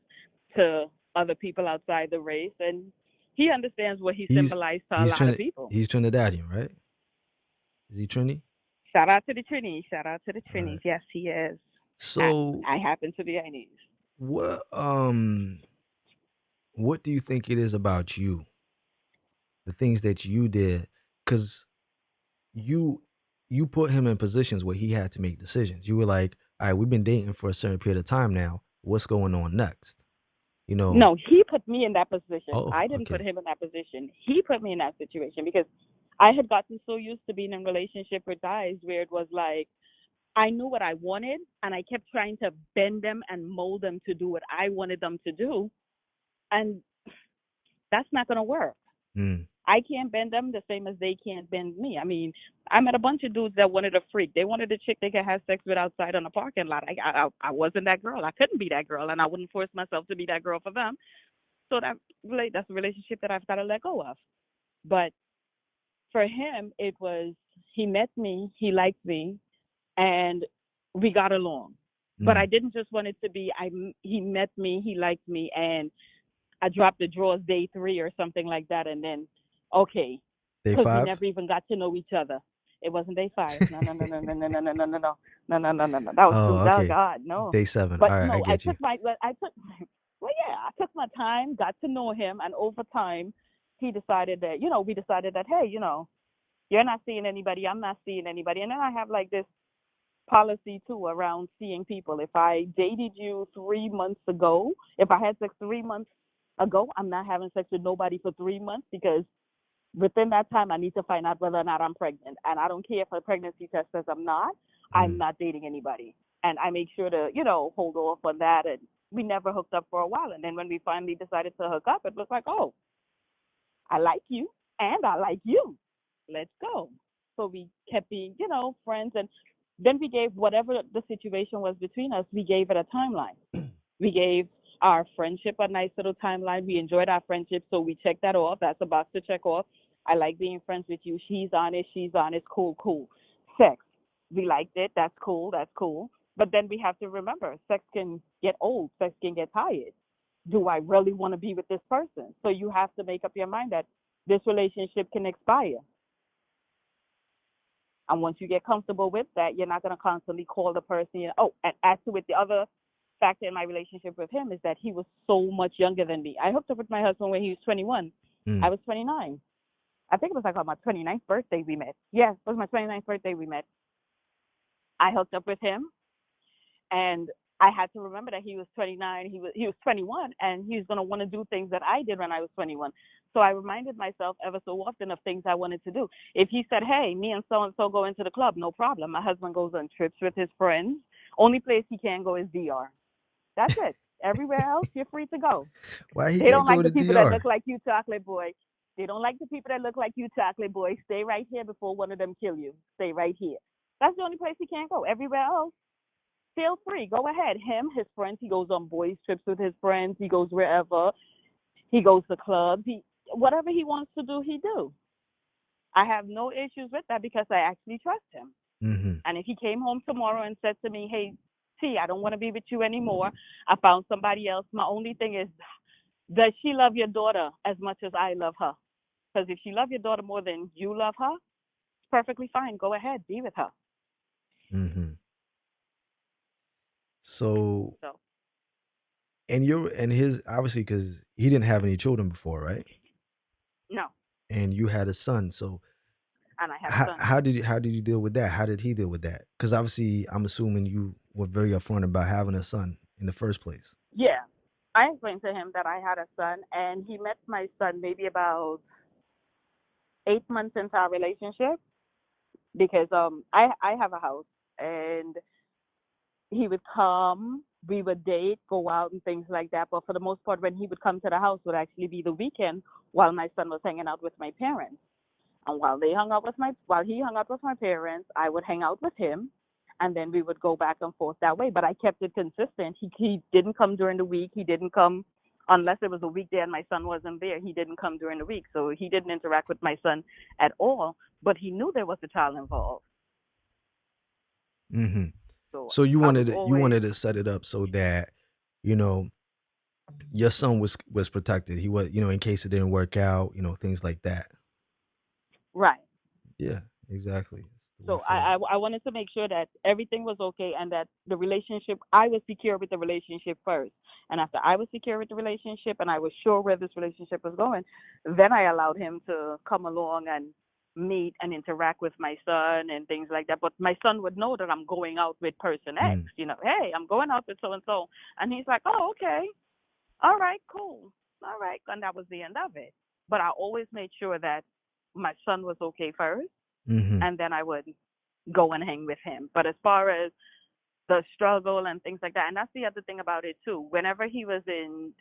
to other people outside the race. And he understands what he symbolized to a lot of people. He's Trinidadian, right? Is he Trini? Shout out to the Trinis. Shout out to the Trinis. Right. Yes, he is. So I happen to be Chinese. What do you think it is about you? The things that you did, because you put him in positions where he had to make decisions. You were like, all right, we've been dating for a certain period of time now. What's going on next? No, he put me in that position. Oh, I didn't okay. put him in that position. He put me in that situation because I had gotten so used to being in a relationship with guys where it was like I knew what I wanted and I kept trying to bend them and mold them to do what I wanted them to do. And that's not going to work. I can't bend them the same as they can't bend me. I mean, I met a bunch of dudes that wanted a freak. They wanted a chick they could have sex with outside on a parking lot. I wasn't that girl. I couldn't be that girl, and I wouldn't force myself to be that girl for them. So that's a relationship that I've got to let go of. But for him, it was he met me, he liked me, and we got along. But I didn't just want it to be he met me, he liked me, and I dropped the drawers day 3 or something like that, and then okay, Day because we 5? never even got to know each other. It wasn't day 5. No. That was okay. God, no. Day 7. But all right, no, I get you. I took my time, got to know him, and over time, he decided that we decided that hey, you're not seeing anybody, I'm not seeing anybody, and then I have like this policy too around seeing people. If I dated you 3 months ago, if I had sex 3 months ago, I'm not having sex with nobody for 3 months because within that time I need to find out whether or not I'm pregnant. And I don't care if a pregnancy test says I'm not dating anybody. And I make sure to, hold off on that. And we never hooked up for a while. And then when we finally decided to hook up, it was like, oh, I like you and I like you. Let's go. So we kept being, friends. And then we gave whatever the situation was between us, we gave it a timeline. We gave our friendship a nice little timeline. We enjoyed our friendship, so we checked that off. That's a box to check off. I like being friends with you. She's honest. Cool. Sex. We liked it. That's cool. But then we have to remember, sex can get old. Sex can get tired. Do I really want to be with this person? So you have to make up your mind that this relationship can expire. And once you get comfortable with that, you're not going to constantly call the person. Oh, and add to it, the other factor in my relationship with him is that he was so much younger than me. I hooked up with my husband when he was 21. I was 29. I think it was like on my 29th birthday we met. Yeah, it was my 29th birthday we met. I hooked up with him, and I had to remember that he was 29, he was 21, and he was going to want to do things that I did when I was 21. So I reminded myself ever so often of things I wanted to do. If he said, hey, me and so go into the club, no problem. My husband goes on trips with his friends. Only place he can't go is DR. That's it. Everywhere else, you're free to go. Why he they can't don't go like to the people DR? that look like you, chocolate boy. They don't like the people that look like you, chocolate boy. Stay right here before one of them kill you. Stay right here. That's the only place he can't go. Everywhere else, feel free. Go ahead. Him, his friends, he goes on boys' trips with his friends. He goes wherever. He goes to clubs. Whatever he wants to do, he do. I have no issues with that because I actually trust him. Mm-hmm. And if he came home tomorrow and said to me, hey, T, I don't want to be with you anymore. I found somebody else. My only thing is, does she love your daughter as much as I love her? Because if she loves your daughter more than you love her, it's perfectly fine. Go ahead. Be with her. Mm-hmm. So and his, obviously, because he didn't have any children before, right? No. And you had a son, so and I have a son. How did you deal with that? How did he deal with that? Because obviously, I'm assuming you were very upfront about having a son in the first place. Yeah. I explained to him that I had a son, and he met my son maybe about 8 months into our relationship because I have a house, and he would come, we would date, go out and things like that. But for the most part, when he would come to the house would actually be the weekend while my son was hanging out with my parents. And while he hung out with my parents, I would hang out with him, and then we would go back and forth that way. But I kept it consistent. He didn't come during the week. He didn't come unless it was a weekday and my son wasn't there. He didn't come during the week, so he didn't interact with my son at all. But he knew there was a child involved, Hmm. so So you I was wanted to, you always wanted to set it up so that you know your son was protected. He was, in case it didn't work out, things like that. right. Yeah, exactly. That's the way So forward. I wanted to make sure that everything was okay and that the relationship, I was secure with the relationship first. And after I was secure with the relationship and I was sure where this relationship was going, then I allowed him to come along and meet and interact with my son and things like that. But my son would know that I'm going out with person X, Mm. hey, I'm going out with so and so. And he's like, oh, okay. All right, cool. All right. And that was the end of it. But I always made sure that my son was okay first, Hmm. and then I would go and hang with him. But as far as the struggle and things like that, and that's the other thing about it too. Whenever he was in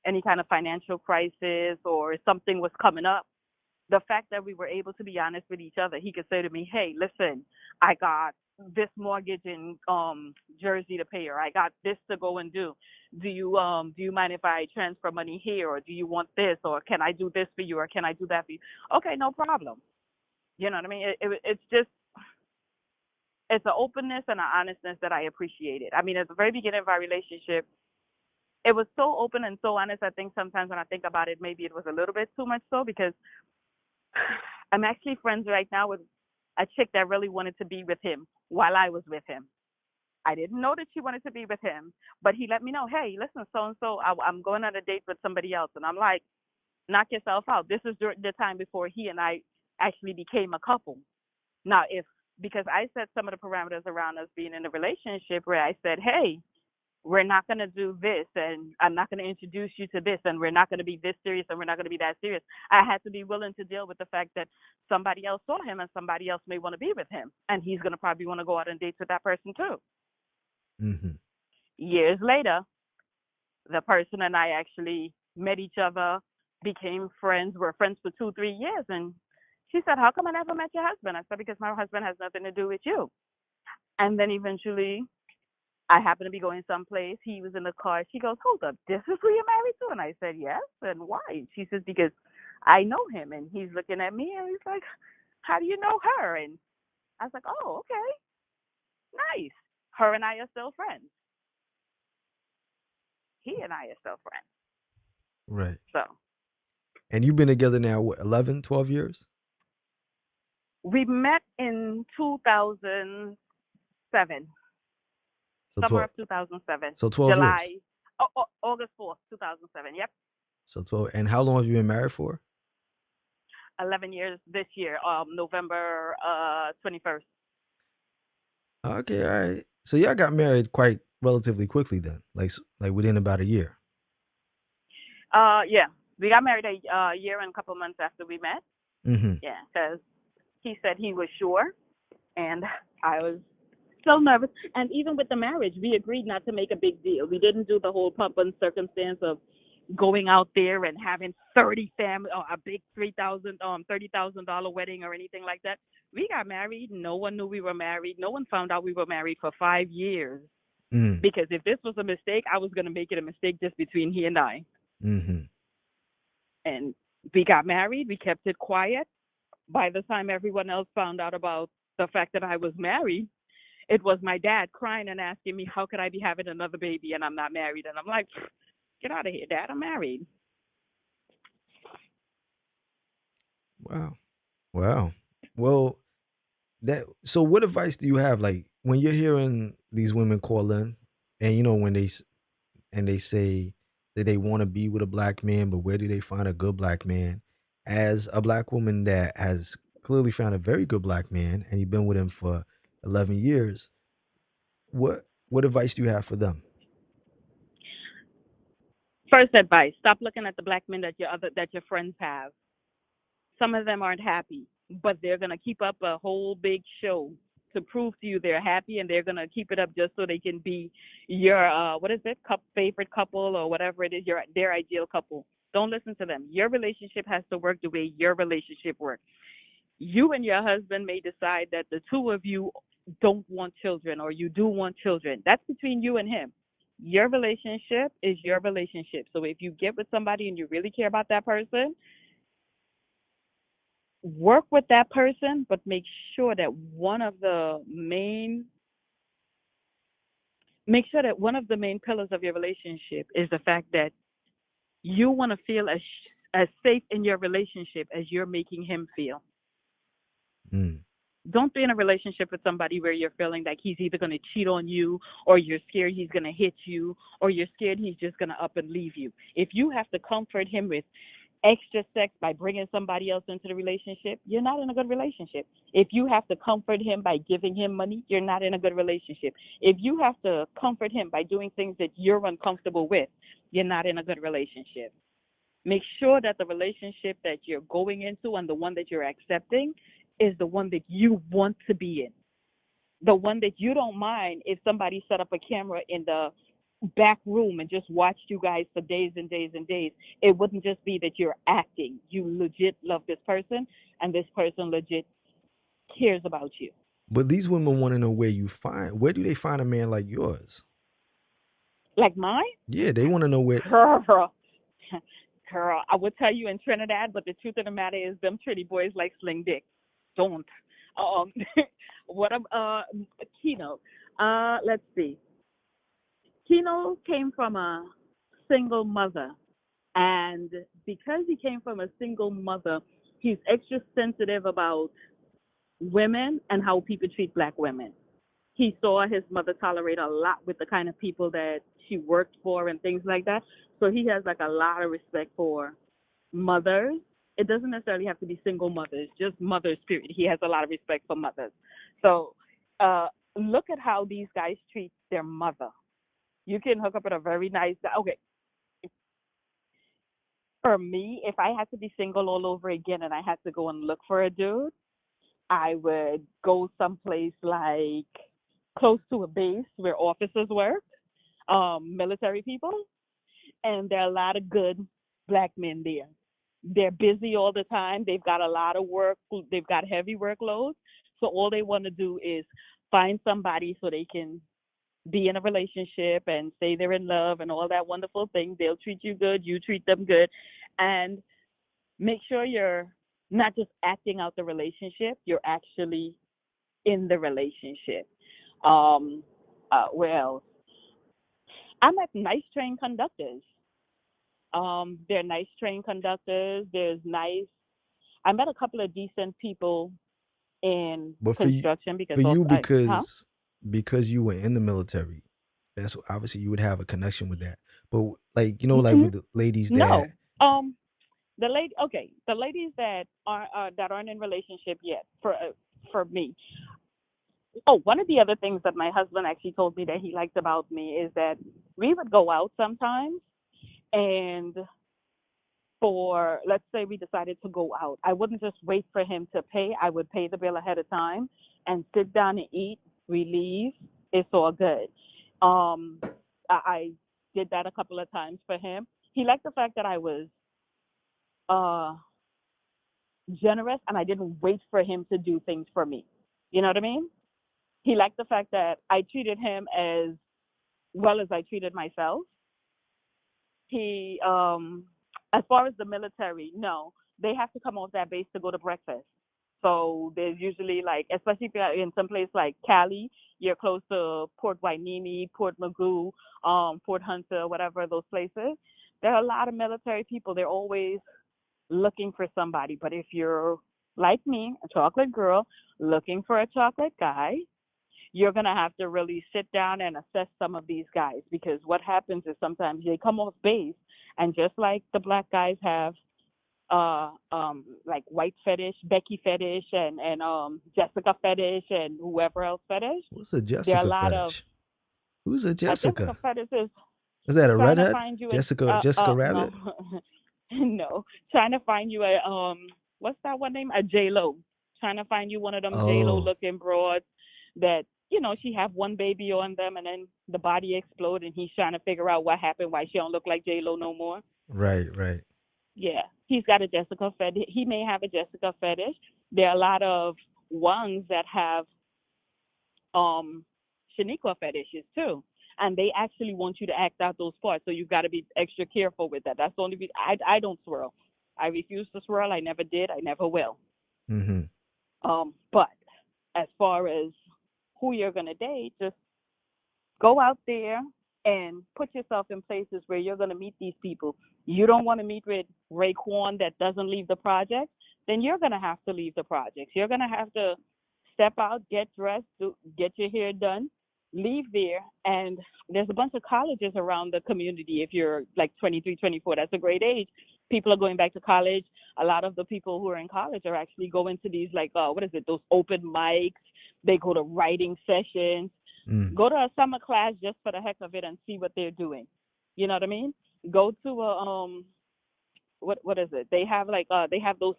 any kind of financial crisis or something was coming up, the fact that we were able to be honest with each other, he could say to me, "Hey, listen, I got this mortgage in Jersey to pay, or I got this to go and do. Do you mind if I transfer money here, or do you want this, or can I do this for you, or can I do that for you? Okay, no problem. You know what I mean? It's just it's an openness and an honestness that I appreciated. I mean, at the very beginning of our relationship, it was so open and so honest. I think sometimes when I think about it, maybe it was a little bit too much so because I'm actually friends right now with a chick that really wanted to be with him while I was with him. I didn't know that she wanted to be with him, but he let me know, hey, listen, so and so, I'm going on a date with somebody else. And I'm like, knock yourself out. This is during the time before he and I actually became a couple. Now, if because I set some of the parameters around us being in a relationship where I said, hey, we're not going to do this, and I'm not going to introduce you to this, and we're not going to be this serious, and we're not going to be that serious. I had to be willing to deal with the fact that somebody else saw him and somebody else may want to be with him, and he's going to probably want to go out on dates with that person too. Hmm. Years later, the person and I actually met each other, became friends, were friends for 2, 3 years, and she said, how come I never met your husband? I said, because my husband has nothing to do with you. And then eventually I happened to be going someplace. He was in the car. She goes, hold up, this is who you're married to? And I said, yes. And why? She says, because I know him. And he's looking at me and he's like, how do you know her? And I was like, oh, okay, nice. Her and I are still friends. He and I are still friends. Right. So And you've been together now, what, 11, 12 years? we met in 2007, So summer 12. of 2007, So 12 years. July, August 4th, 2007. Yep. So 12. And how long have you been married for? 11 years this year, November 21st. Okay, all right. So y'all got married quite relatively quickly then, like within about a year. Yeah, we got married a year and a couple months after we met. Mm-hmm. Yeah, because he said he was sure, and I was so nervous. And even with the marriage, we agreed not to make a big deal. We didn't do the whole pomp and circumstance of going out there and having 30 family or a big $30,000 wedding or anything like that. We got married. No one knew we were married. No one found out we were married for 5 years. Mm. Because if this was a mistake, I was going to make it a mistake just between he and I. Mm-hmm. And we got married. We kept it quiet. By the time everyone else found out about the fact that I was married, it was my dad crying and asking me, how could I be having another baby and I'm not married? And I'm like, get out of here, Dad. I'm married. Wow. Wow. Well, so what advice do you have, like when you're hearing these women call in, and when they say that they want to be with a black man, but where do they find a good black man? As a black woman that has clearly found a very good black man, and you've been with him for 11 years, what advice do you have for them? First advice: stop looking at the black men that your friends have. Some of them aren't happy, but they're gonna keep up a whole big show to prove to you they're happy, and they're gonna keep it up just so they can be your what is it, favorite couple or whatever it is, your their ideal couple. Don't listen to them. Your relationship has to work the way your relationship works. You and your husband may decide that the two of you don't want children or you do want children. That's between you and him. Your relationship is your relationship. So if you get with somebody and you really care about that person, work with that person, but sure that one of the main make sure that one of the main pillars of your relationship is the fact that you want to feel as safe in your relationship as you're making him feel. Mm. Don't be in a relationship with somebody where you're feeling like he's either going to cheat on you, or you're scared he's going to hit you, or you're scared he's just going to up and leave you. If you have to comfort him with extra sex by bringing somebody else into the relationship, you're not in a good relationship. If you have to comfort him by giving him money, you're not in a good relationship. If you have to comfort him by doing things that you're uncomfortable with, you're not in a good relationship. Make sure that the relationship that you're going into and the one that you're accepting is the one that you want to be in. The one that you don't mind if somebody set up a camera in the back room and just watched you guys for days and days and days. It wouldn't just be that you're acting. You legit love this person, and this person legit cares about you. But these women want to know where do they find a man like yours? Like mine? Yeah, they want to know where. Girl, I would tell you in Trinidad, but the truth of the matter is them Trinity boys like sling dick. Don't. Um, what Keno? Let's see. Keno came from a single mother, and because he came from a single mother, he's extra sensitive about women and how people treat black women. He saw his mother tolerate a lot with the kind of people that she worked for and things like that. So he has like a lot of respect for mothers. It doesn't necessarily have to be single mothers, just mothers, period. He has a lot of respect for mothers. So look at how these guys treat their mother. You can hook up with a very nice guy. Okay, for me, if I had to be single all over again and I had to go and look for a dude, I would go someplace like close to a base where officers work, military people, and there are a lot of good black men there. They're busy all the time. They've got a lot of work. They've got heavy workloads. So all they want to do is find somebody so they can be in a relationship and say they're in love and all that wonderful thing. They'll treat you good. You treat them good. And make sure you're not just acting out the relationship. You're actually in the relationship. Well, I met nice train conductors. They're nice train conductors. I met a couple of decent people in But construction because for you, also, because you were in the military, that's obviously you would have a connection with that. But like like with the ladies no, that the ladies that aren't in relationship yet for me. Oh, one of the other things that my husband actually told me that he liked about me is that we would go out sometimes, and for, let's say we decided to go out, I wouldn't just wait for him to pay. I would pay the bill ahead of time and sit down and eat. We leave. It's all good. I did that a couple of times for him. He liked the fact that I was generous and I didn't wait for him to do things for me. You know what I mean? He liked the fact that I treated him as well as I treated myself. He, as far as the military, no, they have to come off that base to go to breakfast. So there's usually like, especially if you're in some place like Cali, you're close to Port Wainini, Port Magoo, Port Hunter, whatever those places. There are a lot of military people. They're always looking for somebody. But if you're like me, a chocolate girl, looking for a chocolate guy, you're going to have to really sit down and assess some of these guys, because what happens is sometimes they come off base, and just like the black guys have like white fetish, Becky fetish, and Jessica fetish, and whoever else fetish. What's a There are Jessica a lot of fetish? Who's a Jessica? Jessica fetish is Is that a Trying to redhead? find you a Jessica no, Rabbit? no. Trying to find you a what's that one name? A J Lo. Trying to find you one of them J Lo Oh, looking broads that she have one baby on them and then the body explode and he's trying to figure out what happened, why she don't look like J Lo no more. right, right. Yeah, he's got a Jessica fetish. He may have a Jessica fetish. There are a lot of ones that have um Shaniqua fetishes too. And they actually want you to act out those parts, so you've got to be extra careful with that. That's the only reason I don't swirl. I refuse to swirl. I never did. I never will. Mhm. But as far as who you're gonna date, just go out there and put yourself in places where you're gonna meet these people. You don't want to meet with Raekwon that doesn't leave the project, then you're gonna have to leave the projects. You're gonna have to step out, get dressed, get your hair done, leave there. And there's a bunch of colleges around the community. If you're like 23, 24, that's a great age. People are going back to college. A lot of the people who are in college are actually going to these like what is it? Those open mics. They go to writing sessions. Mm. Go to a summer class just for the heck of it and see what they're doing. You know what I mean? Go to a what is it? They have like they have those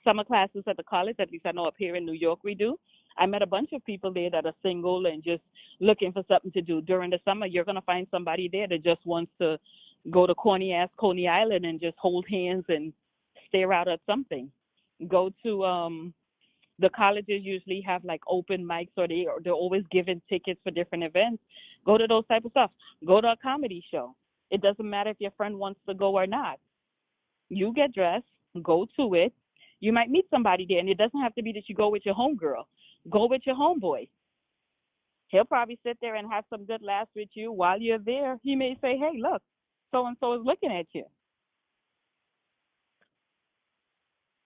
summer classes at the college. At least I know up here in New York we do. I met a bunch of people there that are single and just looking for something to do during the summer. You're gonna find somebody there that just wants to go to corny ass Coney Island and just hold hands and stare out at something. Go to the colleges usually have like open mics or they're always giving tickets for different events. Go to those type of stuff. Go to a comedy show. It doesn't matter if your friend wants to go or not. You get dressed, go to it. You might meet somebody there, and it doesn't have to be that you go with your homegirl. Go with your homeboy. He'll probably sit there and have some good laughs with you while you're there. He may say, "Hey, look, so and so is looking at you."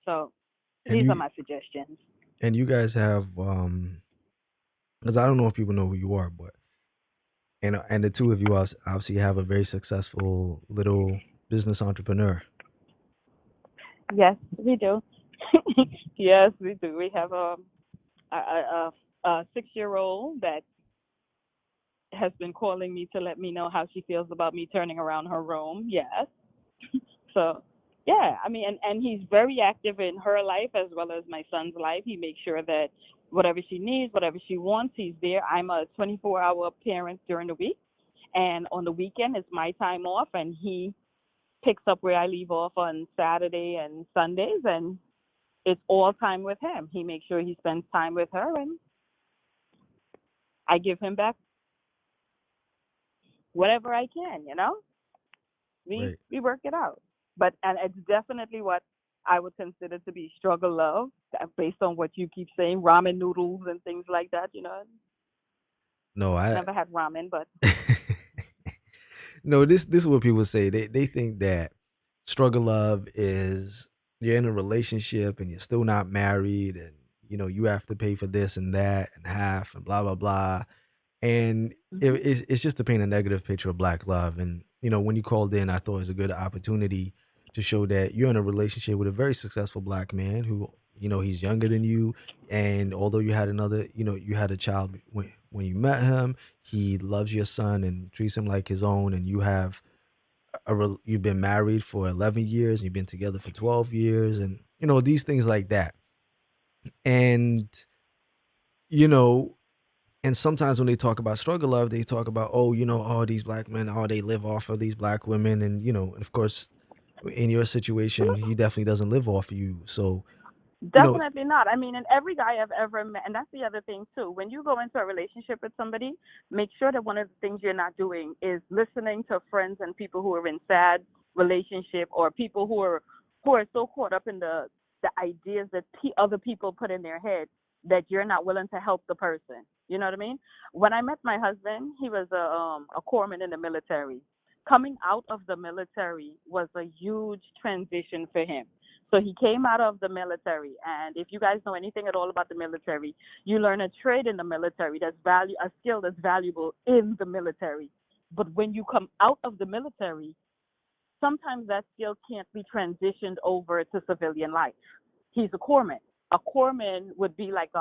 So And these are you my suggestions. and you guys have because I don't know if people know who you are, but and the two of you obviously have a very successful little business entrepreneur. Yes, we do. Yes, we do. We have a 6-year-old that has been calling me to let me know how she feels about me turning around her room. Yes. So, yeah, I mean, and he's very active in her life as well as my son's life. He makes sure that whatever she needs, whatever she wants, he's there. I'm a 24-hour parent during the week, and on the weekend it's my time off, and he picks up where I leave off on Saturday and Sundays, and it's all time with him. He makes sure he spends time with her, and I give him back whatever I can. We Right. we work it out. But and it's definitely what I would consider to be struggle love, based on what you keep saying, ramen noodles and things like that. No, I Never had ramen, but no, this is what people say. They think that struggle love is you're in a relationship and you're still not married and you have to pay for this and that and half and blah blah blah. And hmm it's just to paint a negative picture of black love. And when you called in, I thought it was a good opportunity to show that you're in a relationship with a very successful black man who he's younger than you. And although you had you had a child when you met him, he loves your son and treats him like his own. And you've been married for 11 years, and you've been together for 12 years, and these things like that. And you know and sometimes when they talk about struggle love, they talk about, oh, all these black men, oh, they live off of these black women. And and of course, in your situation, he definitely doesn't live off of you. So, you know, definitely not. I mean, and every guy I've ever met, and that's the other thing too. When you go into a relationship with somebody, make sure that one of the things you're not doing is listening to friends and people who are in sad relationship or people who are so caught up in the ideas that other people put in their head that you're not willing to help the person. You know what I mean? When I met my husband, he was a corpsman in the military. Coming out of the military was a huge transition for him. So he came out of the military, and if you guys know anything at all about the military, you learn a trade in the military a skill that's valuable in the military. But when you come out of the military, sometimes that skill can't be transitioned over to civilian life. He's a corpsman. A corpsman would be like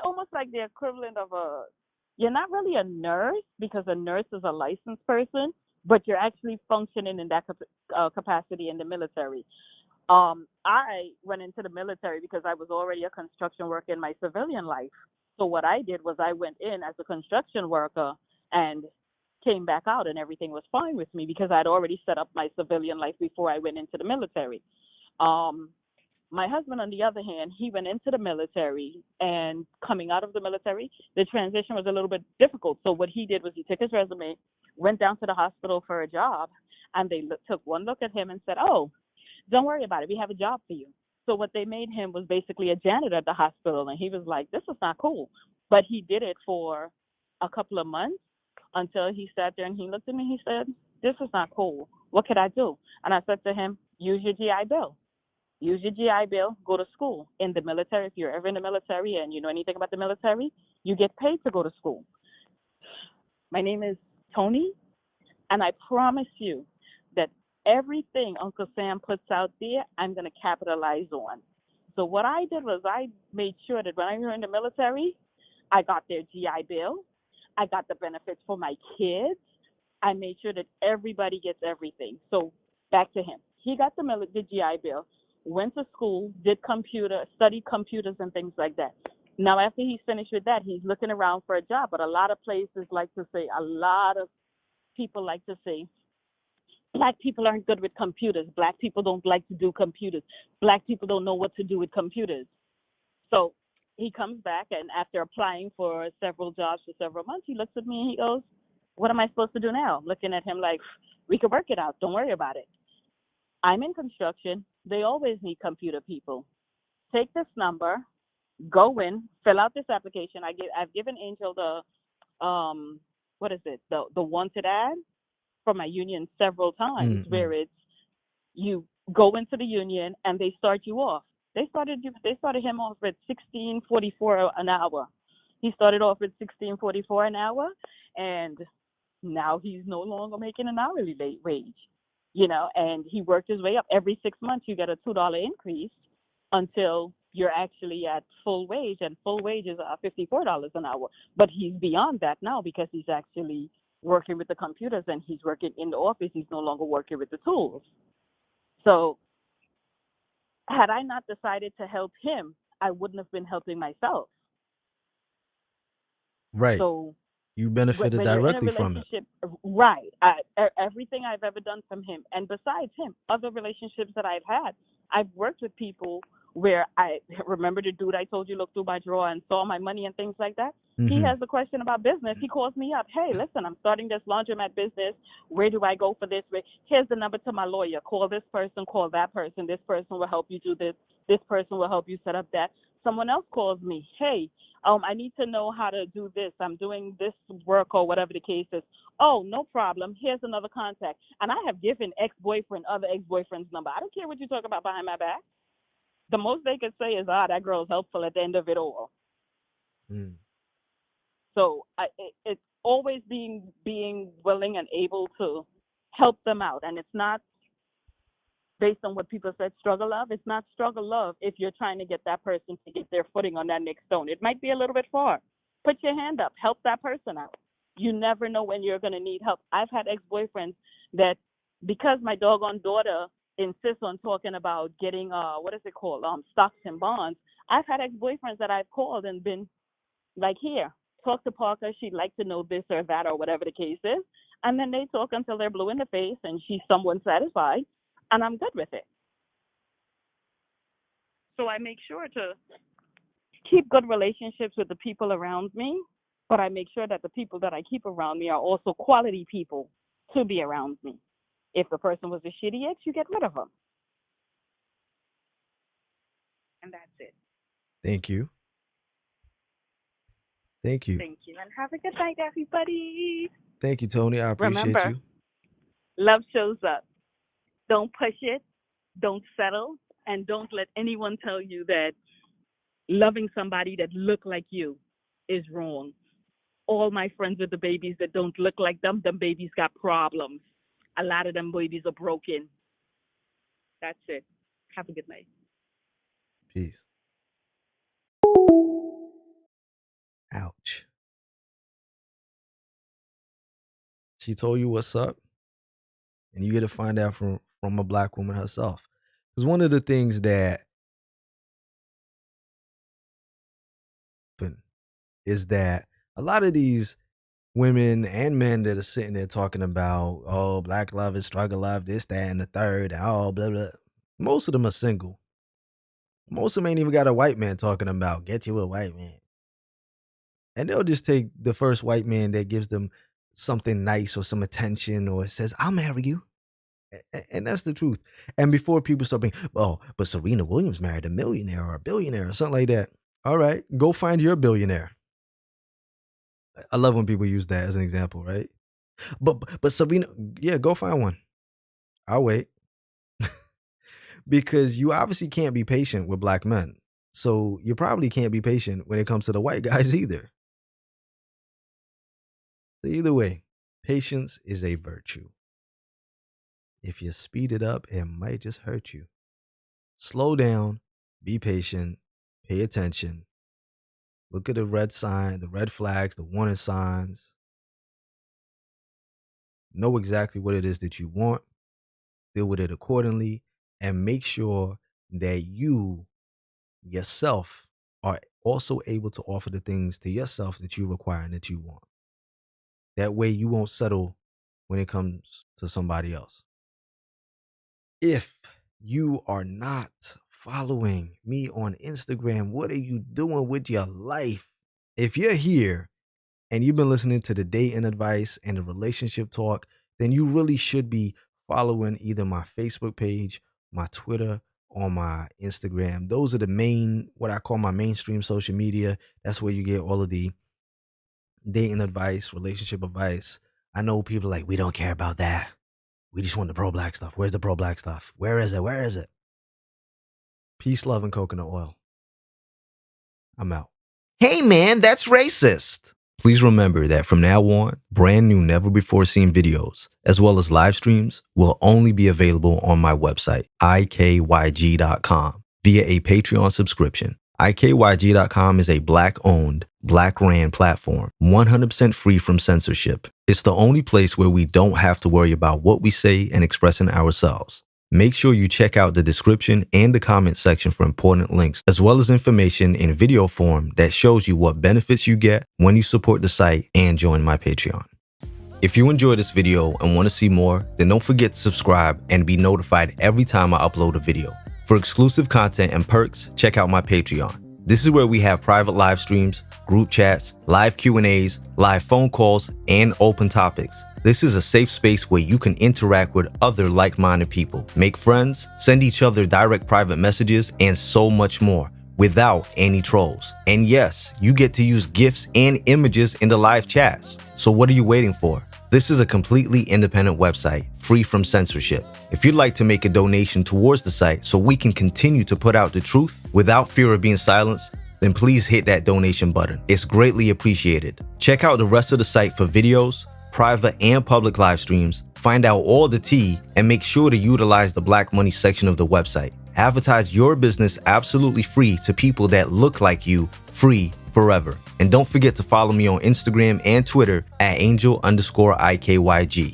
almost like the equivalent of a you're not really a nurse because a nurse is a licensed person, but you're actually functioning in that capacity in the military. I went into the military because I was already a construction worker in my civilian life. So what I did was I went in as a construction worker and came back out, and everything was fine with me because I'd already set up my civilian life before I went into the military. Um, my husband, on the other hand, he went into the military, and coming out of the military, the transition was a little bit difficult. So what he did was he took his resume, went down to the hospital for a job, and they took one look at him and said, "Oh, don't worry about it. We have a job for you." So what they made him was basically a janitor at the hospital, and he was like, "This is not cool." But he did it for a couple of months until he sat there and he looked at me. He said, "This is not cool. What could I do?" And I said to him, "Use your GI Bill. Use your GI Bill. Go to school in the military. If you're ever in the military and you know anything about the military, you get paid to go to school." My name is Tony, and I promise you that everything Uncle Sam puts out there, I'm going to capitalize on. So what I did was I made sure that when I was in the military, I got their GI Bill. I got the benefits for my kids. I made sure that everybody gets everything. So back to him. He got the GI Bill, went to school, studied computers and things like that. Now, after he's finished with that, he's looking around for a job. But a lot of places like to say, a lot of people like to say, Black people aren't good with computers. Black people don't like to do computers. Black people don't know what to do with computers. So he comes back, and after applying for several jobs for several months, he looks at me and he goes, "What am I supposed to do now?" I'm looking at him like, "We could work it out. Don't worry about it. I'm in construction. They always need computer people. Take this number, go in, fill out this application. I've given Angel what is it, the wanted ad for my union several times, where it's you go into the union and they start you off. They started him off at 16.44 an hour. He started off at 16.44 an hour, and now he's no longer making an hourly wage. And he worked his way up. Every 6 months you get a $2 increase until you're actually at full wage, and full wage is $54 an hour. But he's beyond that now because he's actually working with the computers and he's working in the office. He's no longer working with the tools. So had I not decided to help him, I wouldn't have been helping myself. Right. So you benefited when you're in a directly from it. relationship, right? Everything I've ever done from him, and besides him, other relationships that I've had, I've worked with people where I remember the dude I told you looked through my drawer and saw my money and things like that. He has a question about business. He calls me up. "Hey, listen, I'm starting this laundromat business. Where do I go for this? Here's the number to my lawyer. Call this person, call that person. This person will help you do this. This person will help you set up that." Someone else calls me. "Hey, I need to know how to do this. I'm doing this work," or whatever the case is. "Oh, no problem. Here's another contact." And I have given other ex-boyfriends' number. I don't care what you talk about behind my back. The most they could say is, "That girl's helpful at the end of it all." Mm. So it's always being willing and able to help them out. And it's not based on what people said, struggle love. It's not struggle love if you're trying to get that person to get their footing on that next stone. It might be a little bit far. Put your hand up. Help that person out. You never know when you're going to need help. I've had ex-boyfriends that, because my doggone daughter insists on talking about getting, what is it called, stocks and bonds, I've had ex-boyfriends that I've called and been like, "Here, talk to Parker. She'd like to know this or that," or whatever the case is. And then they talk until they're blue in the face and she's somewhat satisfied, and I'm good with it. So I make sure to keep good relationships with the people around me, but I make sure that the people that I keep around me are also quality people to be around me. If the person was a shitty ex, you get rid of them. And that's it. Thank you. Thank you. Thank you. And have a good night, everybody. Thank you, Tony. I appreciate Remember, you. love shows up. Don't push it. Don't settle. And don't let anyone tell you that loving somebody that look like you is wrong. All my friends with the babies that don't look like them babies got problems. A lot of them babies are broken. That's it. Have a good night. Peace. Ouch. She told you what's up, and you get to find out from a black woman herself. Because one of the things that is that a lot of these women and men that are sitting there talking about, oh, black love is struggle love, this, that, and the third, and oh, blah, blah. Most of them are single. Most of them ain't even got a white man talking about, get you a white man. And they'll just take the first white man that gives them something nice or some attention or says, I'll marry you. And that's the truth. And before people start being, oh, but Serena Williams married a millionaire or a billionaire or something like that. All right, go find your billionaire. I love when people use that as an example, right? But Serena, yeah, go find one. I'll wait. Because you obviously can't be patient with black men. So you probably can't be patient when it comes to the white guys either. So either way, patience is a virtue. If you speed it up, it might just hurt you. Slow down, be patient, pay attention. Look at the red sign, the red flags, the warning signs. Know exactly what it is that you want. Deal with it accordingly. And make sure that you yourself are also able to offer the things to yourself that you require and that you want. That way you won't settle when it comes to somebody else. If you are not following me on Instagram, what are you doing with your life? If you're here and you've been listening to the dating advice and the relationship talk, then you really should be following either my Facebook page, my Twitter, or my Instagram. Those are the main, what I call my mainstream social media. That's where you get all of the dating advice, relationship advice. I know people are like, we don't care about that. We just want the pro-black stuff. Where's the pro-black stuff? Where is it? Where is it? Peace, love, and coconut oil. I'm out. Hey, man, that's racist. Please remember that from now on, brand new, never before seen videos, as well as live streams, will only be available on my website, ikyg.com, via a Patreon subscription. ikyg.com is a black-owned, black-ran platform, 100% free from censorship. It's the only place where we don't have to worry about what we say and expressing ourselves. Make sure you check out the description and the comment section for important links, as well as information in video form that shows you what benefits you get when you support the site and join my Patreon. If you enjoyed this video and want to see more, then don't forget to subscribe and be notified every time I upload a video. For exclusive content and perks, check out my Patreon. This is where we have private live streams, group chats, live Q&As, live phone calls, and open topics. This is a safe space where you can interact with other like-minded people, make friends, send each other direct private messages, and so much more without any trolls. And yes, you get to use GIFs and images in the live chats. So what are you waiting for? This is a completely independent website, free from censorship. If you'd like to make a donation towards the site so we can continue to put out the truth without fear of being silenced, then please hit that donation button. It's greatly appreciated. Check out the rest of the site for videos, private and public live streams, find out all the tea, and make sure to utilize the Black Money section of the website. Advertise your business absolutely free to people that look like you, free forever. And don't forget to follow me on Instagram and Twitter at angel_IKYG.